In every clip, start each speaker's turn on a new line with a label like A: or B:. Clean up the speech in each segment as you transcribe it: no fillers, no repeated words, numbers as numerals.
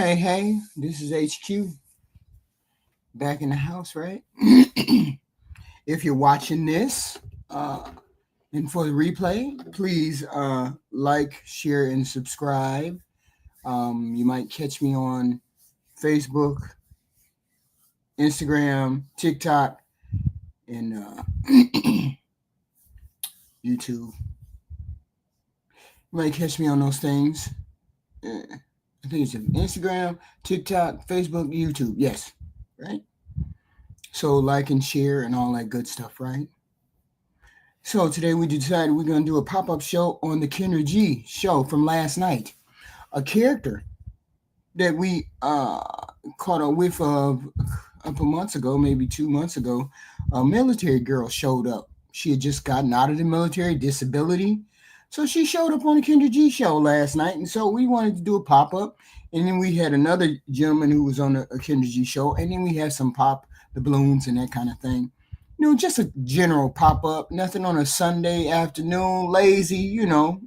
A: Hey, this is HQ back in the house, right? If you're watching this, and for the replay, please like, share, and subscribe. You might catch me on Facebook, Instagram, TikTok, and YouTube. You might catch me on those things. I think it's Instagram, TikTok, Facebook, YouTube. Yes, right? So like and share and all that good stuff, right? So today we decided we're going to do a pop-up show on the Kendra G show from last night. A character that we caught a whiff of a couple months ago, maybe 2 months ago. A military girl showed up. She had just gotten out of the military, disability. So she showed up on the Kendra G show last night. And so we wanted to do a pop-up. And then we had another gentleman who was on a Kendra G show. And then we had some pop, the balloons and that kind of thing. Just a general pop-up. Nothing on a Sunday afternoon, lazy,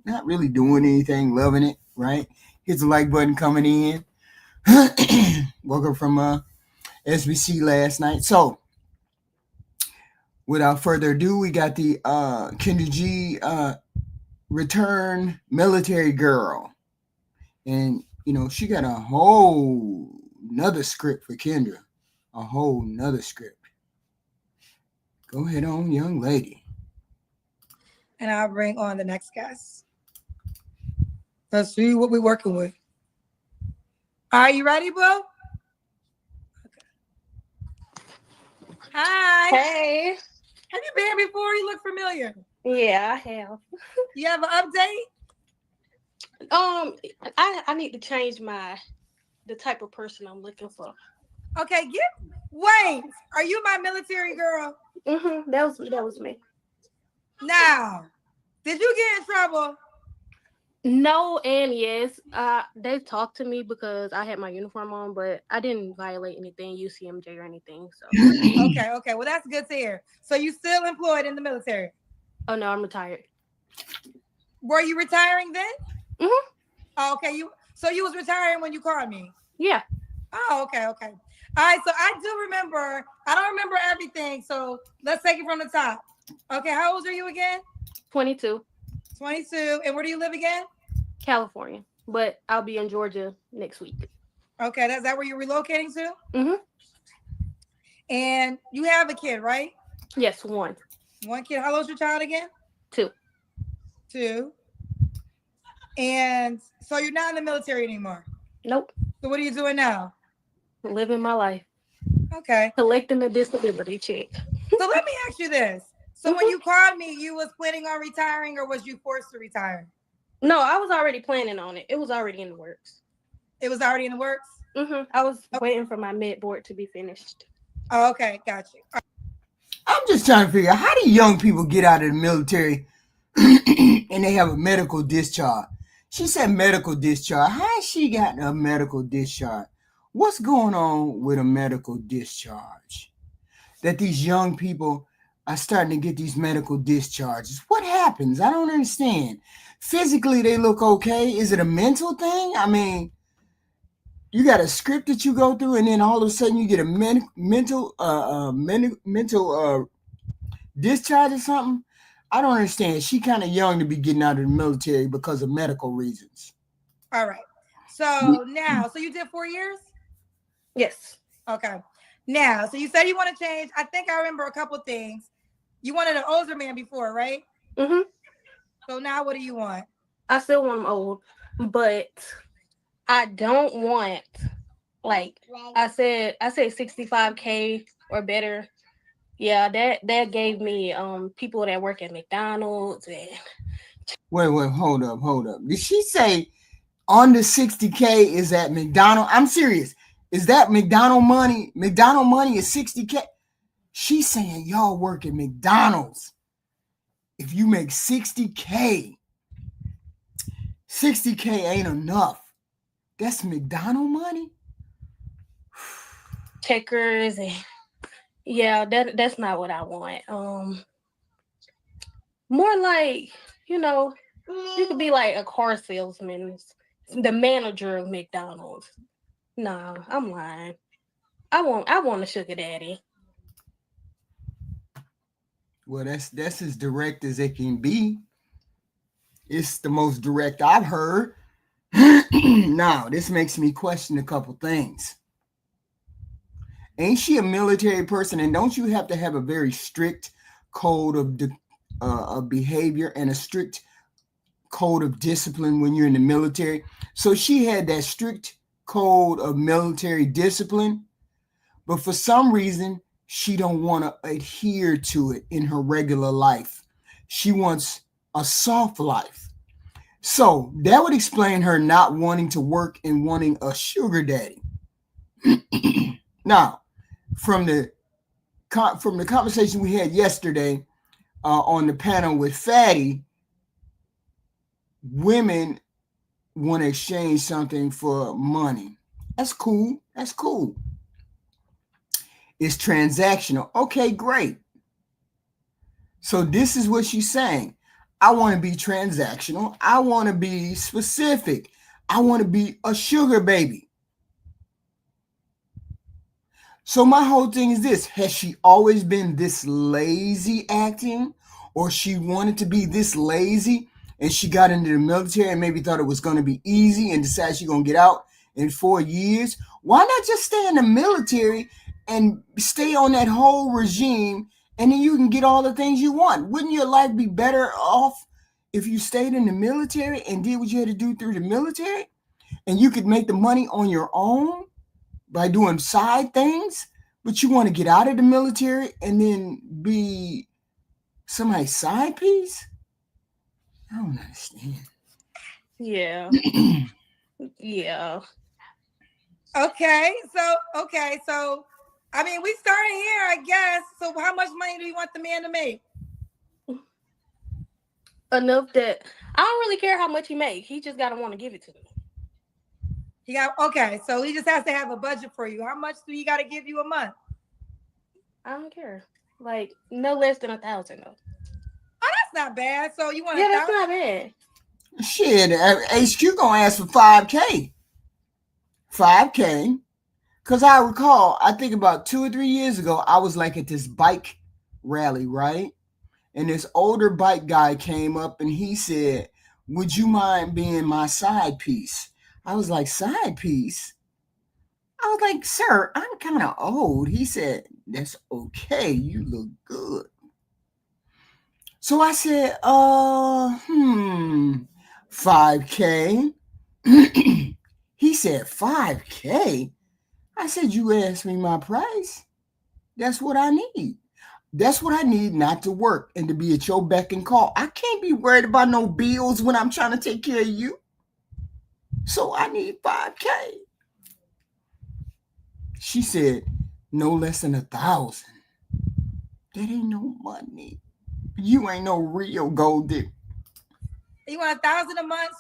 A: not really doing anything, loving it, right? Hit the like button coming in. Welcome from SBC last night. So, without further ado, we got the Kendra G return military girl. And, she got a whole nother script for Kendra. A whole nother script. Go ahead on, young lady.
B: And I'll bring on the next guest. Let's see what we're working with. Are you ready, boo? Okay. Hi.
C: Hey.
B: Have you been here before? You look familiar.
C: Yeah, I have.
B: You have an update?
C: I need to change the type of person I'm looking for.
B: Okay, wait. Are you my military girl?
C: That was me.
B: Now, did you get in trouble?
C: No and yes. They talked to me because I had my uniform on, but I didn't violate anything, UCMJ or anything. So
B: Okay. Well, that's good to hear. So you still employed in the military?
C: Oh no, I'm retired.
B: Were you retiring then? Oh, okay. So you was retiring when you called me?
C: Yeah.
B: Oh, okay. All right. So I do remember. I don't remember everything. So let's take it from the top. Okay. How old are you again?
C: 22.
B: 22. And where do you live again?
C: California. But I'll be in Georgia next week.
B: Okay. Is that where you're relocating to? And you have a kid, right?
C: Yes, one.
B: One kid. How old's your child again?
C: 2.
B: And so you're not in the military anymore?
C: Nope.
B: So what are you doing now?
C: Living my life.
B: Okay.
C: Collecting a disability check.
B: So let me ask you this. So when you called me, you was planning on retiring or was you forced to retire?
C: No, I was already planning on it. It was already in the works.
B: It was already in the works?
C: I was waiting for my med board to be finished.
B: Oh, okay. Got you.
A: I'm just trying to figure out, how do young people get out of the military and they have a medical discharge? She said medical discharge. How has she gotten a medical discharge? What's going on with a medical discharge? That these young people are starting to get these medical discharges. What happens? I don't understand. Physically, they look okay. Is it a mental thing? I mean, you got a script that you go through, and then all of a sudden you get a mental discharge or something. I don't understand. She kind of young to be getting out of the military because of medical reasons.
B: All right. So now, so you did 4 years?
C: Yes.
B: Okay. Now, so you said you want to change. I think I remember a couple things. You wanted an older man before, right? So now what do you want?
C: I still want him old, but I don't want, like I said 65K or better. Yeah, that gave me people that work at McDonald's and
A: Wait, hold up. Did she say under 60K is at McDonald's? I'm serious. Is that McDonald money? McDonald money is 60K. She's saying y'all work at McDonald's. If you make 60K ain't enough. That's McDonald money?
C: checkers and yeah, that's not what I want. More like, you could be like a car salesman, the manager of McDonald's. No, I'm lying. I want a sugar daddy.
A: Well, that's as direct as it can be. It's the most direct I've heard. Now, this makes me question a couple things. Ain't she a military person? And don't you have to have a very strict code of behavior and a strict code of discipline when you're in the military? So she had that strict code of military discipline, but for some reason, she don't want to adhere to it in her regular life. She wants a soft life. So that would explain her not wanting to work and wanting a sugar daddy. Now, from the conversation we had yesterday on the panel with Fatty, women want to exchange something for money. That's cool. That's cool. It's transactional. Okay, great. So this is what she's saying. I want to be transactional. I want to be specific. I want to be a sugar baby. So my whole thing is this. Has she always been this lazy acting? Or she wanted to be this lazy and she got into the military and maybe thought it was going to be easy and decided she's going to get out in 4 years? Why not just stay in the military and stay on that whole regime, and then you can get all the things you want? Wouldn't your life be better off if you stayed in the military and did what you had to do through the military? And you could make the money on your own by doing side things, but you want to get out of the military and then be somebody's side piece? I don't understand.
C: Yeah. Yeah.
B: Okay, so I mean, we started here, I guess. So how much money do you want the man to make?
C: Enough that I don't really care how much he make. He just gotta want to give it to me.
B: So he just has to have a budget for you. How much do he got to give you a month?
C: I don't care. Like no less than 1,000 though.
B: Oh, that's not bad. So you want?
C: Yeah, that's not bad.
A: Shit, HQ gonna ask for 5K. 5K. Because I recall, I think about 2 or 3 years ago, I was like at this bike rally, right? And this older bike guy came up and he said, "Would you mind being my side piece?" I was like, "Side piece?" I was like, "Sir, I'm kind of old." He said, "That's okay. You look good." So I said, 5K. He said, 5K? I said, "You asked me my price. That's what I need. That's what I need, not to work and to be at your beck and call. I can't be worried about no bills when I'm trying to take care of you. So I need 5K. She said, "No less than 1,000. That ain't no money. You ain't no real gold digger."
B: You want 1,000 a month,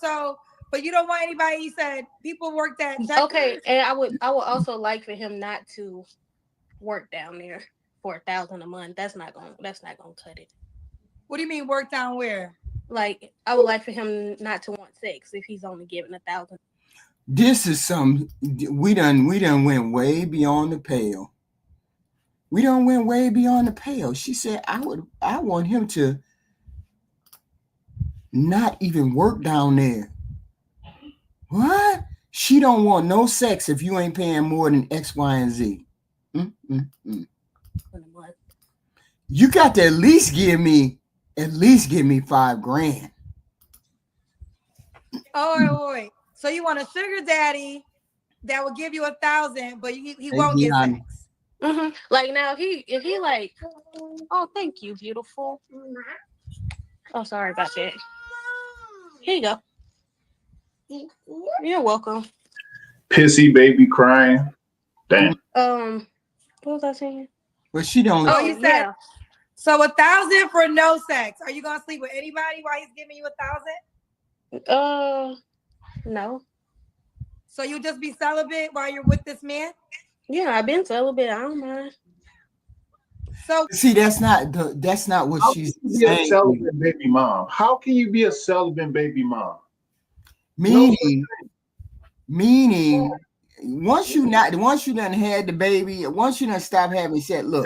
B: but you don't want anybody. He said people work that.
C: Okay, and I would also like for him not to work down there for 1,000 a month. That's not gonna cut it.
B: What do you mean work down where?
C: Like I would like for him not to want sex if he's only giving 1,000.
A: This is we done went way beyond the pale. We done went way beyond the pale. She said, I want him to not even work down there. What? She don't want no sex if you ain't paying more than X, Y, and Z. You got to at least give me $5,000.
B: Oh, wait. So you want a sugar daddy that will give you 1,000, but he won't get sex.
C: Mm-hmm. Like now, if he like, oh, thank you, beautiful. Oh, sorry about that. Here you go. You're welcome.
D: Pissy baby crying. Damn.
C: What was I saying?
A: Well, she don't.
B: Oh, you said. Yeah. So 1,000 for no sex. Are you gonna sleep with anybody while he's giving you
C: 1,000? No.
B: So you just be celibate while you're with this man?
C: Yeah, I've been celibate. I don't mind.
B: So
A: see, that's not what she's saying.
D: A celibate baby mom. How can you be a celibate baby mom?
A: Meaning, once you done had the baby, once you done stop having sex, look.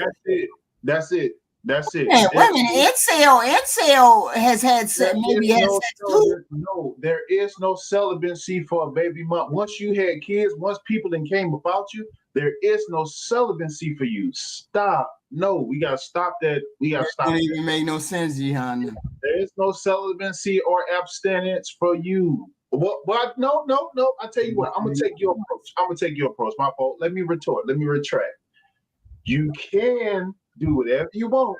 D: That's it.
A: Man, wait a minute. Incel has had sex, maybe had sex too.
D: There is no celibacy for a baby mom. Once you had kids, once people then came about you, there is no celibacy for you. Stop. No, we gotta stop that. We gotta stop.
A: That don't even make no sense, Jihan.
D: There is no celibacy or abstinence for you. What? No. I tell you what. I'm gonna take your approach. My fault. Let me retort. Let me retract. You can do whatever you want,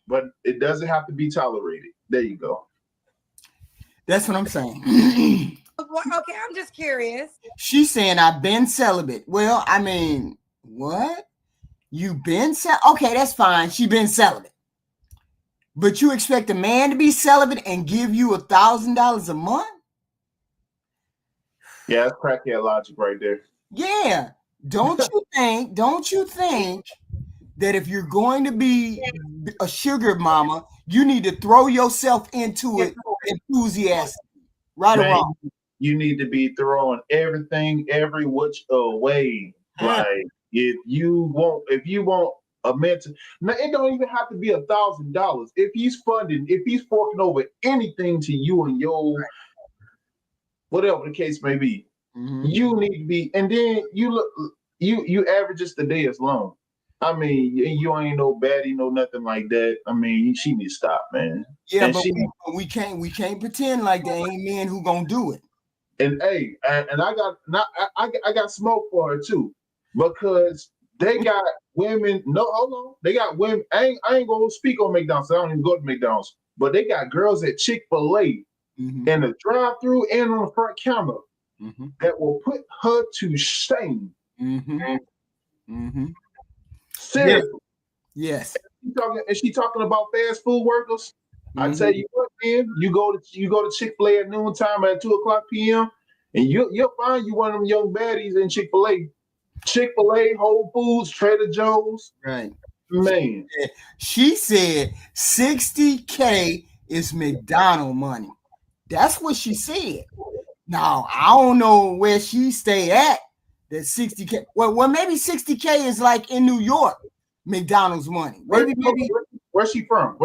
D: but it doesn't have to be tolerated. There you go.
A: That's what I'm saying.
B: Okay, I'm just curious.
A: She's saying I've been celibate. Well, I mean, what? You been celibate? Okay, that's fine. She been celibate. But you expect a man to be celibate and give you $1,000 a month?
D: Yeah, that's crackhead logic right there.
A: Yeah. Don't you think that if you're going to be a sugar mama, you need to throw yourself into it enthusiastically, right or wrong?
D: You need to be throwing everything every which way. Like if you want a mentor, now it don't even have to be $1,000. If he's forking over anything to you and your whatever the case may be, you need to be, and then you average just the day as long. I mean, you ain't no baddie, no nothing like that. I mean, she needs to stop, man.
A: Yeah, but we can't pretend like there ain't men who gonna do it.
D: And hey, and I got smoke for her too, because they got women. No, hold on, they got women. I ain't gonna speak on McDonald's. I don't even go to McDonald's, but they got girls at Chick-fil-A in the drive-through and on the front counter that will put her to shame. Seriously.
A: Yes.
D: And she talking about fast food workers. I tell you what, man, you go to Chick-fil-A at noontime at 2:00 p.m. and you'll find you one of them young baddies in Chick-fil-A. Chick-fil-A, Whole Foods, Trader Joe's.
A: Right.
D: Man.
A: She said $60K is McDonald money. That's what she said. Now, I don't know where she stay at. That $60K. Well, maybe $60K is like in New York, McDonald's money. Maybe.
D: Where's she from?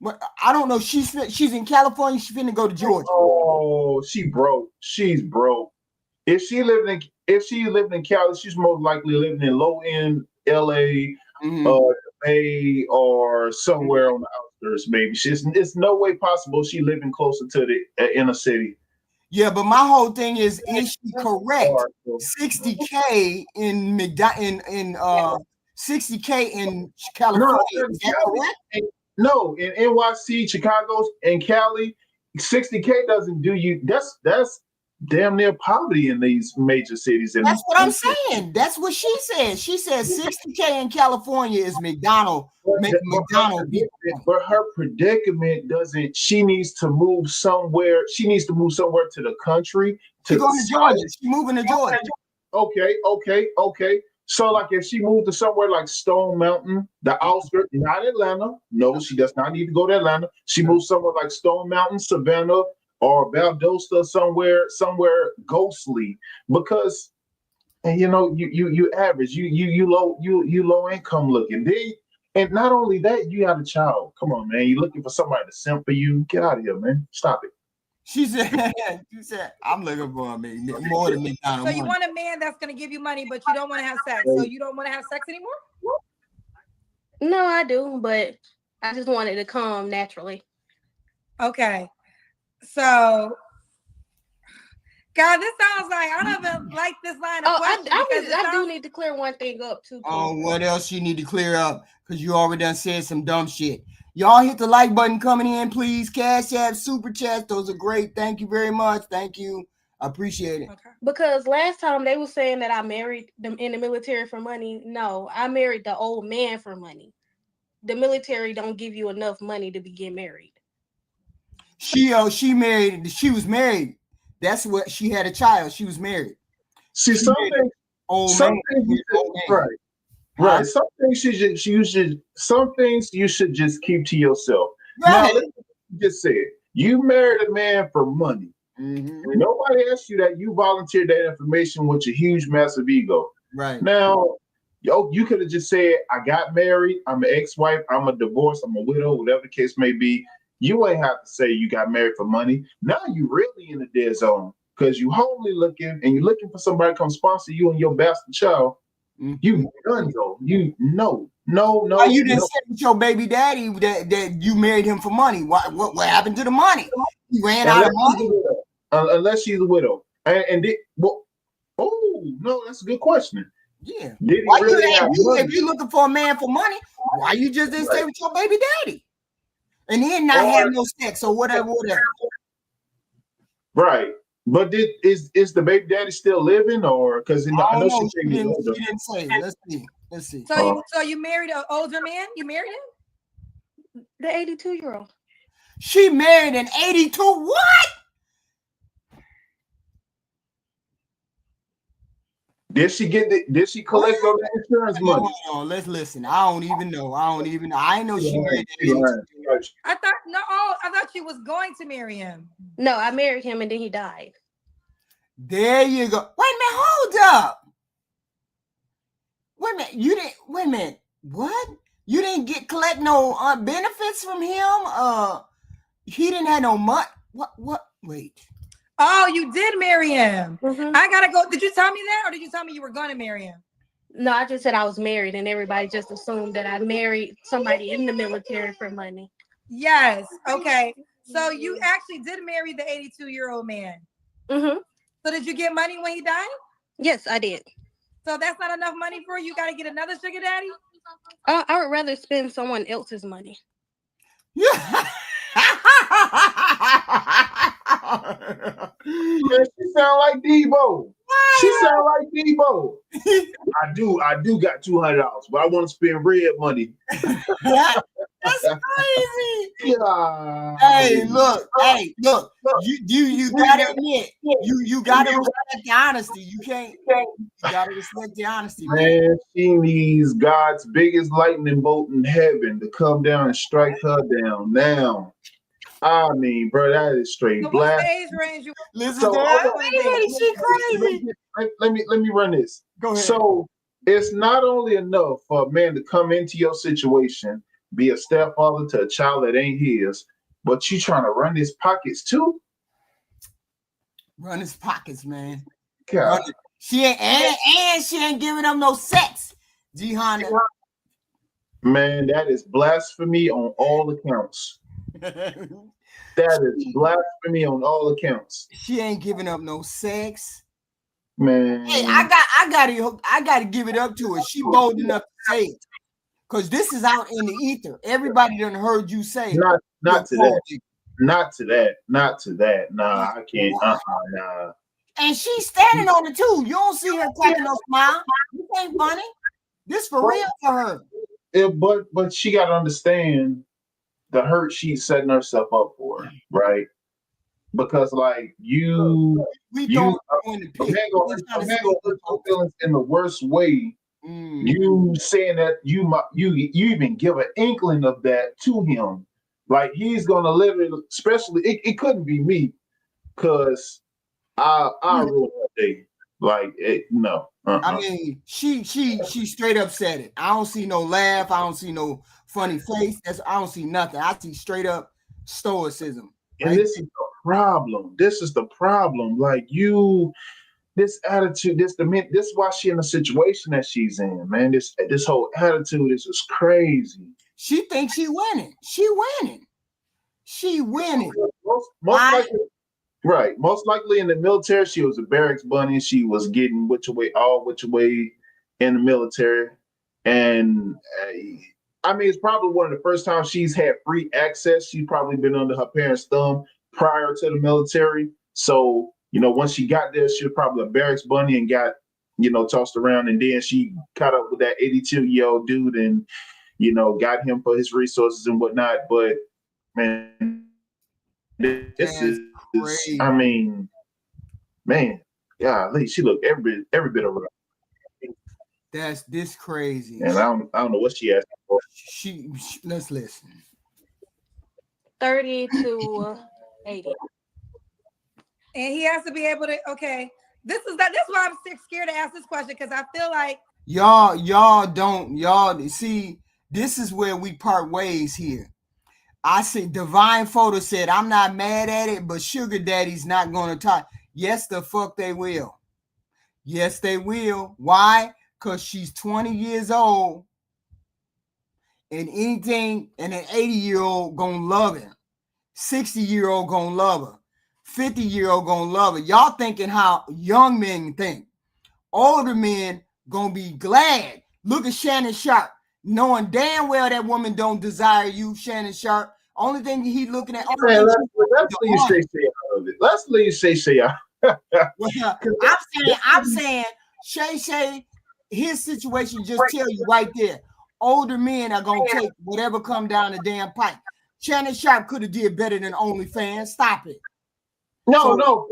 A: Well, I don't know. She's in California. She's finna go to Georgia.
D: Oh, she broke. She's broke. If she lived in Cali, she's most likely living in low end LA or Bay or somewhere on the outskirts. Maybe it's no way possible she living closer to the inner city.
A: Yeah, but my whole thing is she correct? $60K in $60K in California. Is that correct?
D: No, in NYC, Chicago, and Cali, $60K doesn't do you. That's damn near poverty in these major cities.
A: That's what I'm saying. That's what she said. She said $60K in California is McDonald. But
D: her predicament doesn't. She needs to move somewhere. She needs to move somewhere to the country.
A: She's going to Georgia. She's moving to Georgia.
D: Okay. So, like, if she moved to somewhere like Stone Mountain, the outskirts, not Atlanta. No, she does not need to go to Atlanta. She moves somewhere like Stone Mountain, Savannah, or Valdosta, somewhere ghostly, because you average, you low income looking. And not only that, you got a child. Come on, man. You looking for somebody to simp for you? Get out of here, man. Stop it.
A: She said, I'm looking for more than McDonald's.
B: So you want a man that's going to give you money, but you don't want to have sex. So you don't want to have sex anymore?
C: No, I do, but I just want it to come naturally.
B: Okay. So, God, this sounds like I don't even like this line of questions.
C: I do need to clear one thing up too.
A: Oh, what else you need to clear up? Because you already done said some dumb shit. Y'all hit the like button coming in, please. Cash App, Super Chat. Those are great. Thank you very much. Thank you. I appreciate it.
C: Okay. Because last time they were saying that I married them in the military for money. No, I married the old man for money. The military don't give you enough money to get married.
A: She was married. That's what she had a child. She was married.
D: See, some things you should just keep to yourself. Right. Now, let's just say it. You married a man for money. Nobody asked you that. You volunteered that information with your huge, massive ego.
A: Right.
D: Now, you could have just said, I got married, I'm an ex-wife, I'm a divorce, I'm a widow, whatever the case may be. You ain't have to say you got married for money. Now you really in the dead zone because you homely looking and you're looking for somebody to come sponsor you and your bastard child. You done though. You no.
A: Why you didn't say with your baby daddy that you married him for money? What happened to the money? You ran out of money?
D: Unless she's a widow. Oh no, that's a good question.
A: Yeah.
D: Did he
A: Why
D: really have money?
A: if you're looking for a man for money, why you just didn't stay with your baby daddy? And then not have no sex or whatever.
D: Right. But is the baby daddy still living, or because I know
A: she didn't say. Let's see.
B: So you married an older man? You married him?
C: The 82-year-old.
A: She married an 82. What?
D: Did she collect on the insurance money?
A: Hold on, let's listen. I don't even know. I know she married an 82.
B: I thought she was going to marry him.
C: No, I married him and then he died.
A: There you go. Wait a minute, hold up. Wait a minute. What? You didn't collect no benefits from him? He didn't have no money. What? Wait.
B: Oh, you did marry him.
C: Mm-hmm.
B: I gotta go. Did you tell me that, or did you tell me you were gonna marry him?
C: No, I just said I was married, and everybody just assumed that I married somebody in the military for money.
B: Yes. Okay. So you actually did marry the 82-year-old man.
C: Mm-hmm.
B: So did you get money when he died?
C: Yes, I did.
B: So that's not enough money for you. You got to get another sugar daddy?
C: I would rather spend someone else's money.
A: Yeah.
D: She sound like Debo. She sound like Debo. I do got $200, but I want to spend red money.
A: That's crazy.
D: Yeah.
A: Hey, look. You gotta admit, you gotta respect the honesty. You gotta respect the honesty,
D: man. She needs God's biggest lightning bolt in heaven to come down and strike her down now. I mean, bro, that is straight blast.
B: What age range you?
A: Listen
D: So,
A: to that. She crazy.
D: Let me run this.
A: Go ahead.
D: So it's not only enough for a man to come into your situation, be a stepfather to a child that ain't his, but you trying to run his pockets too?
A: Run his pockets, man.
D: God.
A: She ain't giving them no sex. Jihan.
D: Man, that is blasphemy on all accounts. That is blasphemy on all accounts.
A: She ain't giving up no sex.
D: Man.
A: Hey, I gotta give it up to her. She bold enough to say it. Because this is out in the ether. Everybody done heard you say
D: not to that. Nah, I can't. Nah.
A: And she's standing on it too. You don't see her cracking no smile. This ain't funny. This for real for her.
D: Yeah, but she got to understand the hurt she's setting herself up for, right? Because like a man gonna hurt your feelings in the worst way. You saying that you even give an inkling of that to him, like he's gonna live it. Especially, it couldn't be me, because I ruin that day. Like no.
A: I mean, she straight up said it. I don't see no laugh. I don't see no funny face. I don't see nothing. I see straight up stoicism.
D: And right? This is the problem. Like this attitude, this is why she in the situation that she's in, man. This whole attitude is just crazy.
A: She thinks she winning.
D: Most likely, right. Most likely in the military, she was a barracks bunny. She was getting which way in the military. And I mean, it's probably one of the first times she's had free access. She's probably been under her parents' thumb prior to the military. So, once she got there, she was probably a barracks bunny and got, tossed around. And then she caught up with that 82-year-old dude and, got him for his resources and whatnot. But, man, this is crazy. I mean, man, golly, she looked every bit of her.
A: That's this crazy.
D: And I don't know what she asked for.
A: Let's listen.
C: 30 to 80.
B: And he has to be able to, okay. This is why I'm scared to ask this question, because I feel like
A: y'all see, this is where we part ways here. I see Divine Photo said, I'm not mad at it, but sugar daddy's not gonna talk. Yes, the fuck they will. Yes, they will. Why? Because she's 20 years old, and anything, and an 80-year-old gonna love him. 60-year-old gonna love her. 50-year-old gonna love her. Y'all thinking how young men think. Older men gonna be glad. Look at Shannon Sharp, knowing damn well that woman don't desire you, Shannon Sharp. Only thing he looking at.
D: Man, let's leave Shay out of it. Let's leave Shay out.
A: Well, I'm saying, Shay, his situation just tell you right there. Older men are gonna take whatever come down the damn pipe. Shannon Sharp could have did better than OnlyFans. Stop it.
D: No,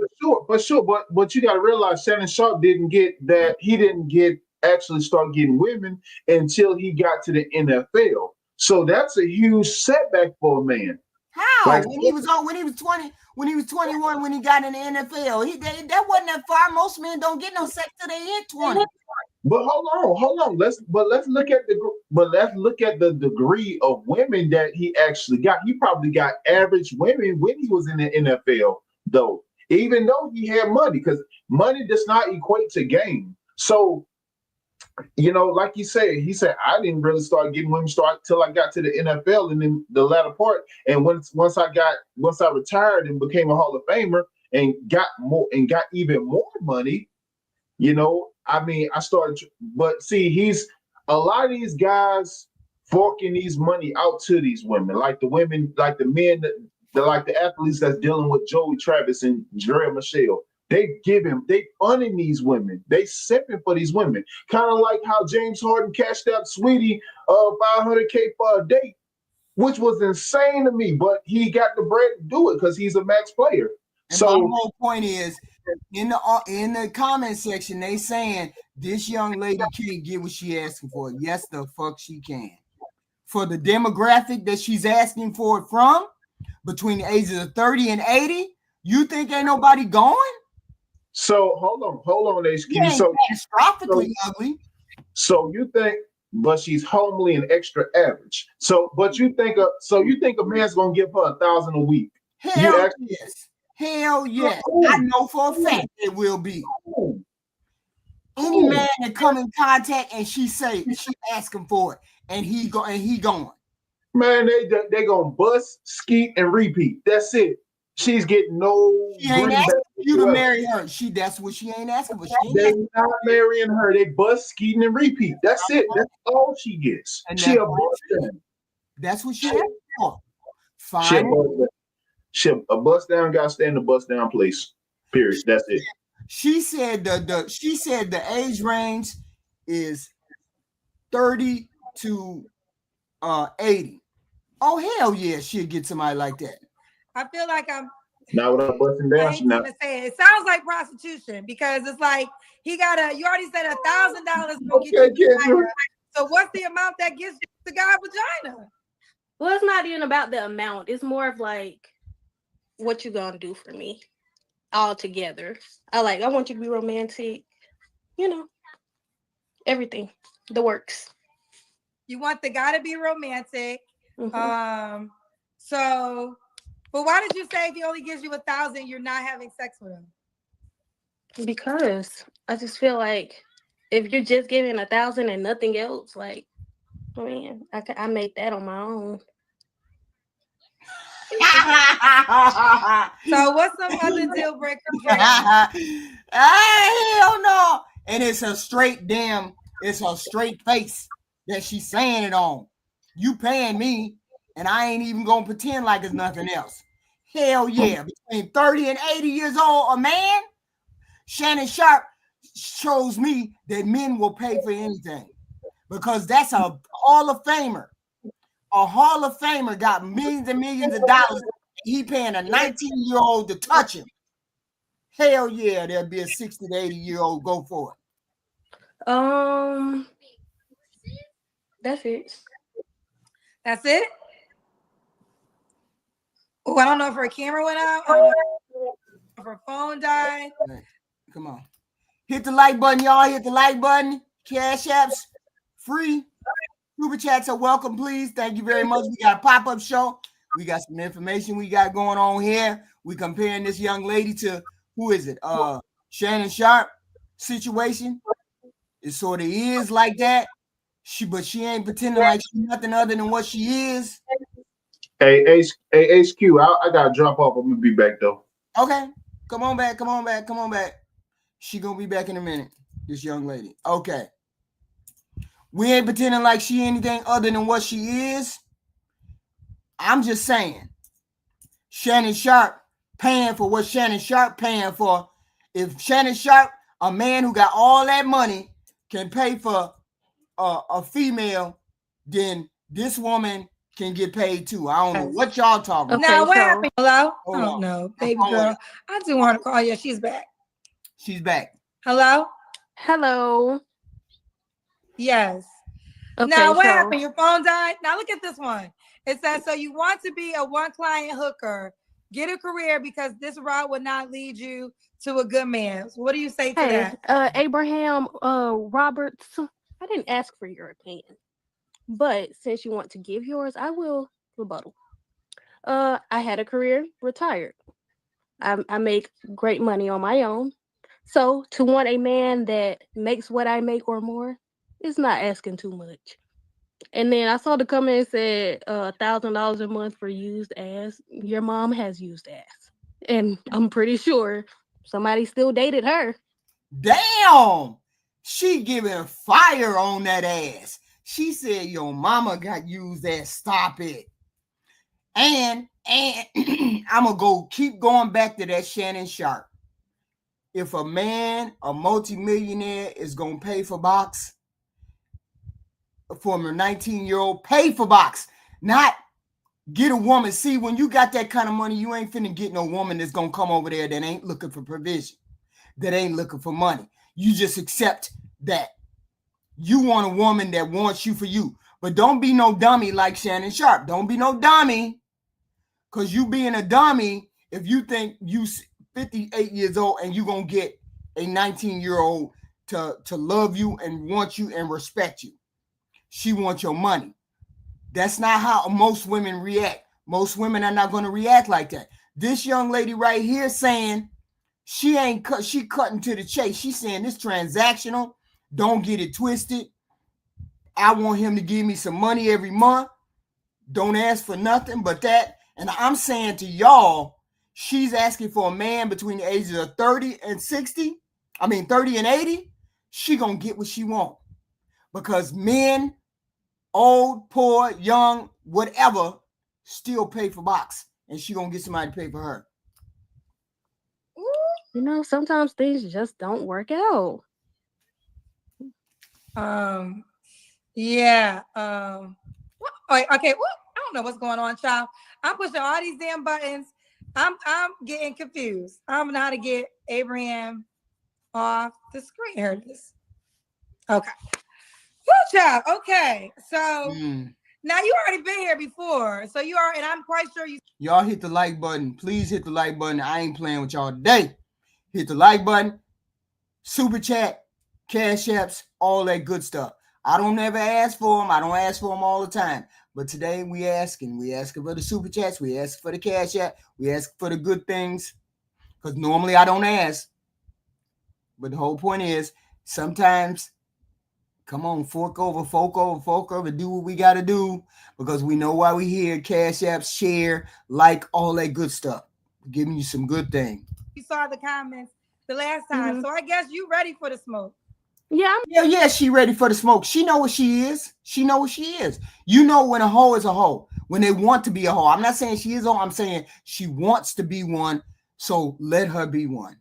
D: for sure. But you got to realize Shannon Sharp didn't get that. He didn't actually start getting women until he got to the NFL. So that's a huge setback for a man.
A: How? Like, when he was 20, when he was 21, when he got in the NFL, that wasn't that far. Most men don't get no sex till they hit 20.
D: But hold on. Let's look at the degree of women that he actually got. He probably got average women when he was in the NFL, though. Even though he had money, because money does not equate to game. So, like he said, I didn't really start getting women till I got to the NFL and then the latter part. And once I retired and became a Hall of Famer and got even more money, I started, but see, a lot of these guys forking these money out to these women, like the women, like the men, like the athletes that's dealing with Joey Travis and Dre Michelle. They funding these women. They sipping for these women. Kind of like how James Harden cashed out Sweetie $500K for a date, which was insane to me, but he got the bread to do it because he's a max player.
A: And so my whole point is, in the comment section, they saying this young lady can't get what she asking for. Yes, the fuck she can. For the demographic that she's asking for it from, between the ages of 30 and 80, you think ain't nobody going?
D: So hold on, HQ. So
A: catastrophically ugly.
D: So you think, but she's homely and extra average. So, but you think a man's gonna give her $1,000 a week?
A: Hell yes. Hell yes. I know for a fact it will be. Any man that come in contact and she asking for it, and he going.
D: Man, they gonna bust, skeet, and repeat. That's it. She's getting no.
A: She ain't asking you to marry her. That's what she ain't asking for.
D: They're not marrying her. They bust, skeeting, and repeat. That's it. That's all she gets. And she a bust down.
A: That's what she asked for.
D: Fine. A bust down got to stay in the bust down place. Period. That's it.
A: She said the age range is 30 to 80. Oh hell yeah, she'll get somebody like that.
B: I feel like I'm
D: not without busting down.
B: I hate to even say it. It sounds like prostitution, because it's like you already said $1,000. So what's the amount that gets the guy vagina?
C: Well, it's not even about the amount. It's more of like what you gonna do for me all together. I want you to be romantic, everything, the works.
B: You want the guy to be romantic.
C: Mm-hmm.
B: But why did you say if he only gives you $1,000, you're not having sex with him?
C: Because I just feel like if you're just giving $1,000 and nothing else, I made that on my own.
B: So what's some other deal breakers?
A: Hell no! And it's a straight face that she's saying it on. You paying me, and I ain't even gonna pretend like it's nothing else. Hell yeah! Between 30 and 80 years old, a man. Shannon Sharp shows me that men will pay for anything, because that's a Hall of Famer. A Hall of Famer got millions and millions of dollars. He paying a 19-year-old to touch him. Hell yeah, there'll be a 60 to 80-year-old go for
C: it. That's it.
B: That's it? Oh, I don't know if her camera went out. her phone died.
A: Right. Come on. Hit the like button, y'all. Hit the like button. Cash apps free. Super chats are welcome, please. Thank you very much. We got a pop-up show. We got some information we got going on here. We comparing this young lady to, who is it? Shannon Sharp situation. It sort of is like that. But she ain't pretending like she's nothing other than what she is.
D: Hey, HQ, I gotta drop off. I'm gonna be back though.
A: Okay. Come on back. She gonna be back in a minute. This young lady. Okay. We ain't pretending like she anything other than what she is. I'm just saying. Shannon Sharp paying for what Shannon Sharp paying for. If Shannon Sharp, a man who got all that money, can pay for a female, then this woman can get paid too. I don't know what y'all talking about.
B: Now, what happened? Hello?
A: Hold on.
B: No, baby girl. I do want to call you. She's back.
A: She's back.
B: Hello?
C: Hello.
B: Yes.
C: Okay,
B: now, what happened? Your phone died? Now, look at this one. It says, so you want to be a one-client hooker, get a career because this route would not lead you to a good man. So what do you say to that?
C: Abraham Roberts, I didn't ask for your opinion, but since you want to give yours, I will rebuttal. I had a career, retired. I make great money on my own. So to want a man that makes what I make or more is not asking too much. And then I saw the comment said $1,000 a month for used ass. Your mom has used ass. And I'm pretty sure somebody still dated her.
A: Damn! She giving fire on that ass. She said your mama got used ass. Stop it. And I'm going to keep going back to that Shannon Sharp. If a man, a multimillionaire, is going to pay for box, from a 19-year-old, pay for box, not get a woman. See, when you got that kind of money, you ain't finna get no woman that's going to come over there that ain't looking for provision, that ain't looking for money. You just accept that. You want a woman that wants you for you. But don't be no dummy like Shannon Sharp. Don't be no dummy. Because you being a dummy, if you think you 58 years old and you going to get a 19-year-old to love you and want you and respect you. She wants your money. That's not how most women react. Most women are not going to react like that. This young lady right here saying she cutting to the chase. She's saying this transactional. Don't get it twisted. I want him to give me some money every month. Don't ask for nothing but that. And I'm saying to y'all, she's asking for a man between the ages of 30 and 60. 30 and 80. She going to get what she want. Because men, old, poor, young, whatever, still pay for box. And she going to get somebody to pay for her.
C: You know, sometimes things just don't work out.
B: Yeah. Okay. Well, I don't know what's going on, child. I'm pushing all these damn buttons. I'm getting confused. I don't know how to get Abraham off the screen. Here it is. Okay. Good job. Okay. So now you already been here before. So you are, and I'm quite sure
A: y'all hit the like button. Please hit the like button. I ain't playing with y'all today. Hit the like button, super chat, cash apps, all that good stuff. I don't never ask for them. I don't ask for them all the time. But today we asking. We asking for the super chats. We asking for the cash app. We asking for the good things. Because normally I don't ask. But the whole point is sometimes, come on, fork over, do what we got to do. Because we know why we here. Cash apps, share, like, all that good stuff. We're giving you some good things.
B: You saw the comments the last time. So I guess you ready for the smoke.
C: Yeah,
A: she ready for the smoke. She know what she is. She know what she is. You know when a hoe is a hoe. When they want to be a hoe. I'm not saying she is a hoe. I'm saying she wants to be one. So let her be one.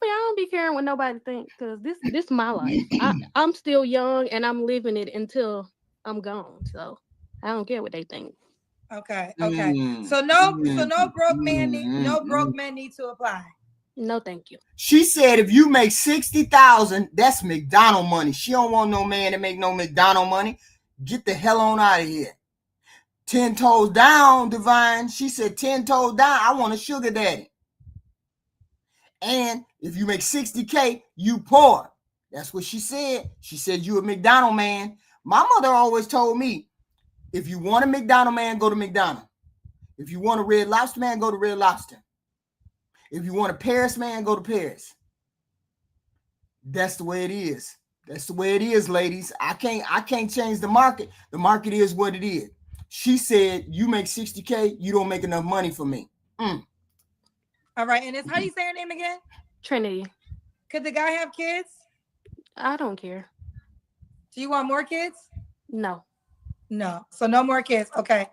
C: I don't be caring what nobody thinks because this is my life. I'm still young and I'm living it until I'm gone. So I don't care what they think.
B: Okay. So no broke men need to apply.
C: No, thank you.
A: She said if you make $60,000, that's McDonald money. She don't want no man to make no McDonald money. Get the hell on out of here. 10 toes down, Divine. She said 10 toes down. I want a sugar daddy. And if you make 60K, you poor. That's what she said. She said you a McDonald man. My mother always told me, if you want a McDonald man, go to McDonald. If you want a Red Lobster man, go to Red Lobster. If you want a Paris man, go to Paris. That's the way it is. That's the way it is, ladies. I can't change the market. The market is what it is. She said, you make 60K, you don't make enough money for me.
B: All right. And it's how you say her name again?
C: Trinity.
B: Could the guy have kids?
C: I don't care.
B: Do you want more kids?
C: No.
B: No. So no more kids. Okay.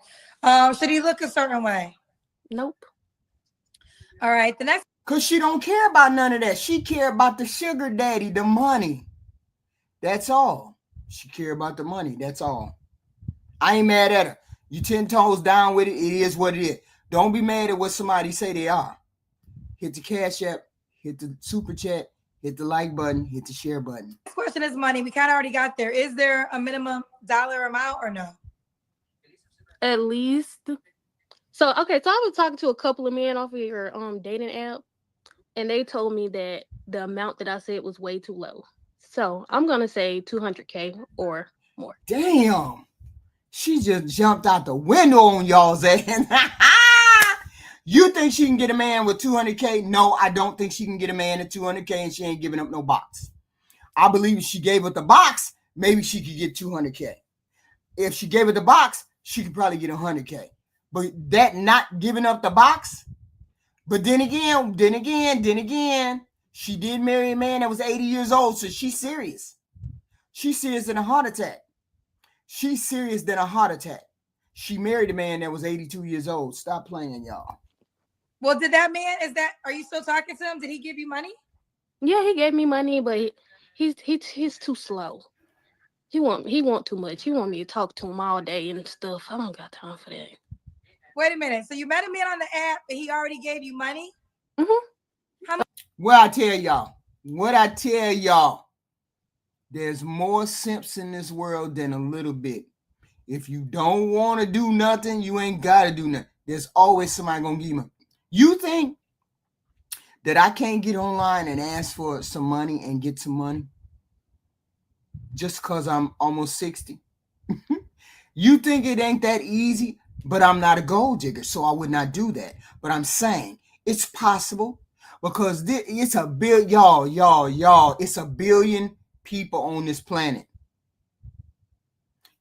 B: Should he look a certain way?
C: Nope.
B: All right. The next.
A: Because she don't care about none of that. She care about the sugar daddy, the money. That's all. She care about the money. That's all. I ain't mad at her. You 10 toes down with it. It is what it is. Don't be mad at what somebody say they are. Hit the Cash App. Hit the Super Chat. Hit the like button. Hit the share button.
B: Next question is money. We kind of already got there. Is there a minimum dollar amount or no?
C: At least. So I was talking to a couple of men off of your dating app, and they told me that the amount that I said was way too low. So I'm gonna say 200K or more.
A: Damn. She just jumped out the window on y'all's ass. You think she can get a man with 200K? No, I don't think she can get a man at 200K, and she ain't giving up no box. I believe if she gave up the box, maybe she could get 200K. If she gave it the box, she could probably get 100K. But that not giving up the box. But then again, she did marry a man that was 80 years old, so she's serious. She's serious than a heart attack. She's serious than a heart attack. She married a man that was 82 years old. Stop playing, y'all.
B: Well, did that man, are you still talking to him? Did he give you money?
C: Yeah, he gave me money, but he's too slow. He want too much. He want me to talk to him all day and stuff. I don't got time for that.
B: Wait a minute. So you met a man on the app and he already gave you money?
C: Mm-hmm.
A: What I tell y'all, there's more simps in this world than a little bit. If you don't want to do nothing, you ain't got to do nothing. There's always somebody going to give you money. You think that I can't get online and ask for some money and get some money just because I'm almost 60? You think it ain't that easy? But I'm not a gold digger, so I would not do that. But I'm saying it's possible because it's a billion, y'all. It's a billion people on this planet.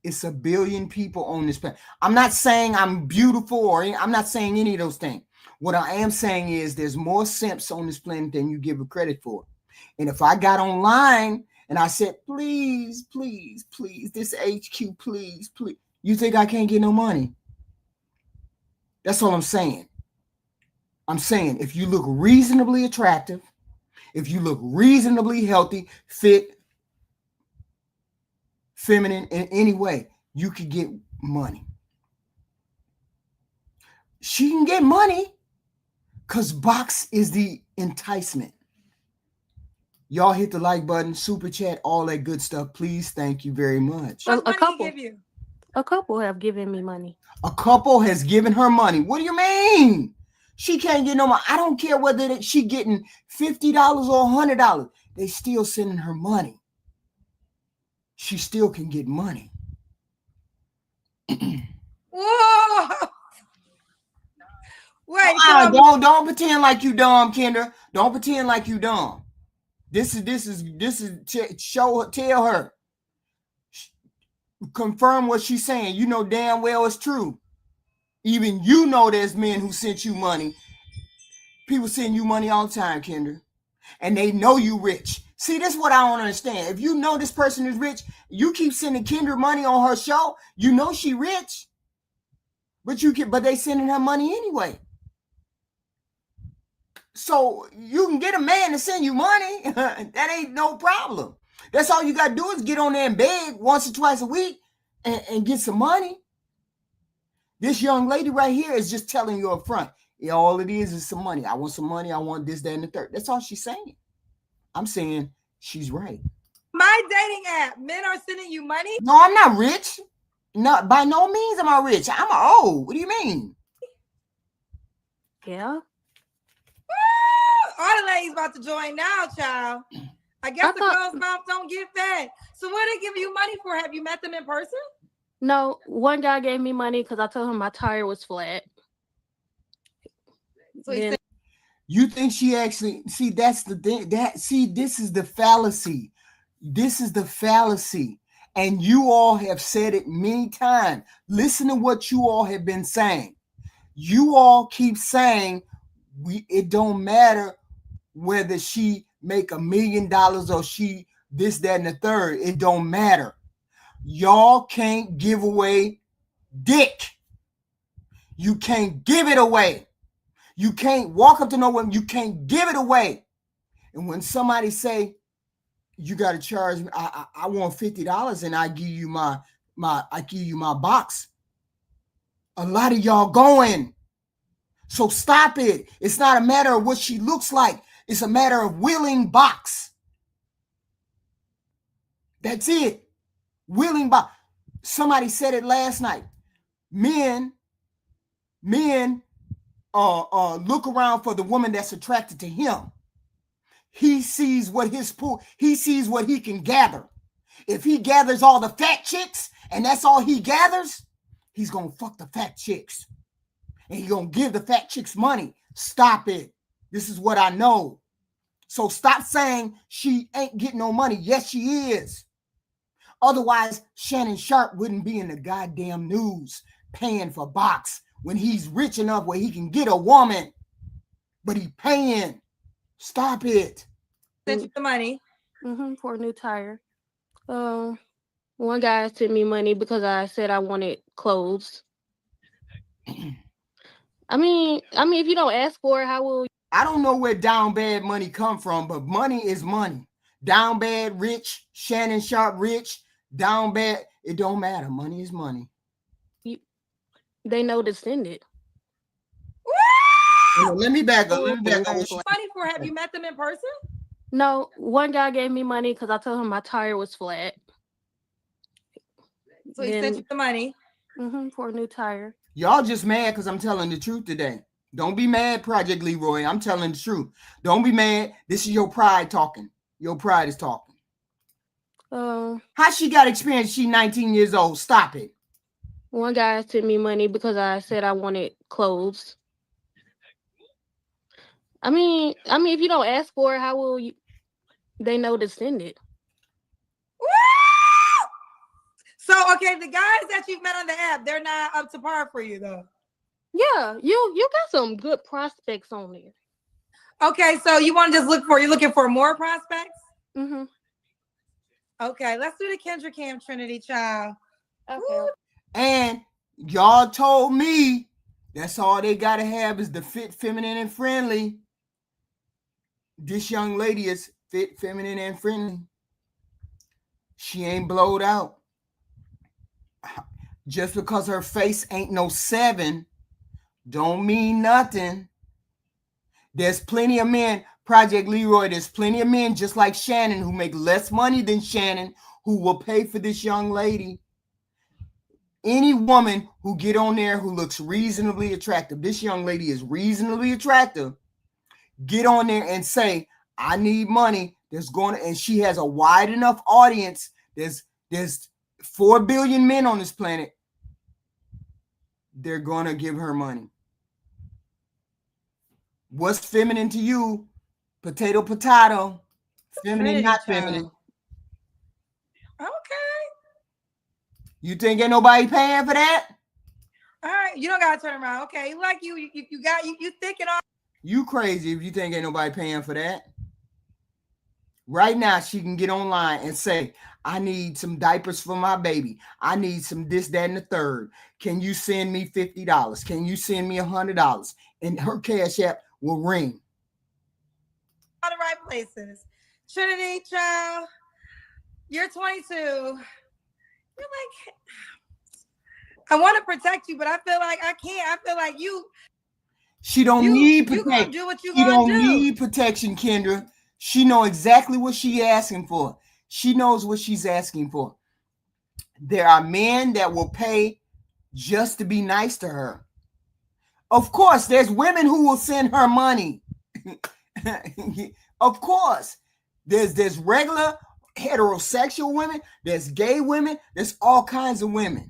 A: It's a billion people on this planet. I'm not saying I'm beautiful or I'm not saying any of those things. What I am saying is there's more simps on this planet than you give it credit for. And if I got online and I said, please, this HQ, please, you think I can't get no money? That's all I'm saying. I'm saying if you look reasonably attractive, if you look reasonably healthy, fit, feminine in any way, you could get money. She can get money because box is the enticement. Y'all hit the like button, super chat, all that good stuff. Please, thank you very much.
B: What money he give you?
C: A couple have given me money.
A: A couple has given her money. What do you mean? She can't get no money. I don't care whether she getting $50 or $100. They still sending her money. She still can get money.
B: Whoa! Wait,
A: don't pretend like you dumb, Kendra. Don't pretend like you dumb. This is tell her. Confirm what she's saying. You know damn well it's true. Even you know there's men who sent you money. People send you money all the time, Kendra. And they know you rich. See, this is what I don't understand. If you know this person is rich, you keep sending Kendra money on her show, you know she rich. But they sending her money anyway. So you can get a man to send you money. That ain't no problem. That's all you got to do is get on there and beg once or twice a week and get some money. This young lady right here is just telling you up front. Yeah, all it is some money. I want some money. I want this, that, and the third. That's all she's saying. I'm saying she's right.
B: My dating app, men are sending you money?
A: No, I'm not rich. No, by no means am I rich. I'm old. What do you mean?
C: Yeah.
B: all the ladies about to join now, child. I guess the closed mouth don't get fed. So what they give you money for? Have you met them in person?
C: No, one guy gave me money because I told him my tire was flat.
B: So he said,
A: you think she actually see? That's the thing. This is the fallacy. This is the fallacy. And you all have said it many times. Listen to what you all have been saying. You all keep saying it don't matter whether she make $1 million or she this, that, and the third. It don't matter. Y'all can't give away dick. You can't give it away. You can't walk up to no one. You can't give it away. And when somebody say, you got to charge me, I want $50 and I give you my box. A lot of y'all going. So stop it. It's not a matter of what she looks like. It's a matter of willing box. That's it. Willing box. Somebody said it last night. Men look around for the woman that's attracted to him. He sees what his pool, he sees what he can gather. If he gathers all the fat chicks and that's all he gathers, he's going to fuck the fat chicks. And he's going to give the fat chicks money. Stop it. This is what I know. So stop saying she ain't getting no money. Yes, she is. Otherwise, Shannon Sharp wouldn't be in the goddamn news paying for box when he's rich enough where he can get a woman, but he paying. Stop it.
B: sent you the money.
C: For a new tire. One guy sent me money because I said I wanted clothes. I mean, if you don't ask for it, how will you?
A: I don't know where down bad money come from, but money is money. Down bad, rich, Shannon Sharp, rich, down bad, it don't matter. Money is money.
C: They know to send it.
A: Let me back up.
B: Money for? Have you met them in person?
C: No, one guy gave me money because I told him my tire was flat.
B: So he sent you the money.
C: For a new tire.
A: Y'all just mad because I'm telling the truth today. Don't be mad, Project Leroy. I'm telling the truth. Don't be mad. This is your pride talking. Your pride is talking. How she got experience? She 19 years old. Stop it.
C: One guy sent me money because I said I wanted clothes. I mean, if you don't ask for it, how will you? They know to send it.
B: So, okay, the guys that you've met on the app, they're not up to par for you, though.
C: Yeah, you got some good prospects on there.
B: Okay, so you want to just you're looking for more prospects? Okay, let's do the Kendra Cam Trinity, child.
C: Okay.
B: Woo.
A: And y'all told me that's all they got to have is the fit, feminine, and friendly. This young lady is fit, feminine, and friendly. She ain't blowed out. Just because her face ain't no 7 don't mean nothing. There's plenty of men, Project Leroy, there's plenty of men just like Shannon who make less money than Shannon who will pay for this young lady. Any woman who get on there who looks reasonably attractive, this young lady is reasonably attractive, get on there and say, I need money. And she has a wide enough audience. There's 4 billion men on this planet. They're going to give her money. What's feminine to you? Potato, potato. Feminine, not feminine.
B: Okay.
A: You think ain't nobody paying for that?
B: All right. You don't got to turn around. Okay. Like you thinking all.
A: You crazy if you think ain't nobody paying for that. Right now, she can get online and say, I need some diapers for my baby. I need some this, that, and the third. Can you send me $50? Can you send me $100? And her Cash App will ring.
B: All the right places. Trinity, child, you're 22. You're like, I want to protect you, but I feel like I can't. I feel like
A: She don't need protection.
B: You gonna do what you
A: she
B: gonna
A: don't
B: do.
A: need protection, Kendra. She know exactly what she's asking for. She knows what she's asking for. There are men that will pay just to be nice to her. Of course, there's women who will send her money. Of course, there's regular heterosexual women, there's gay women, there's all kinds of women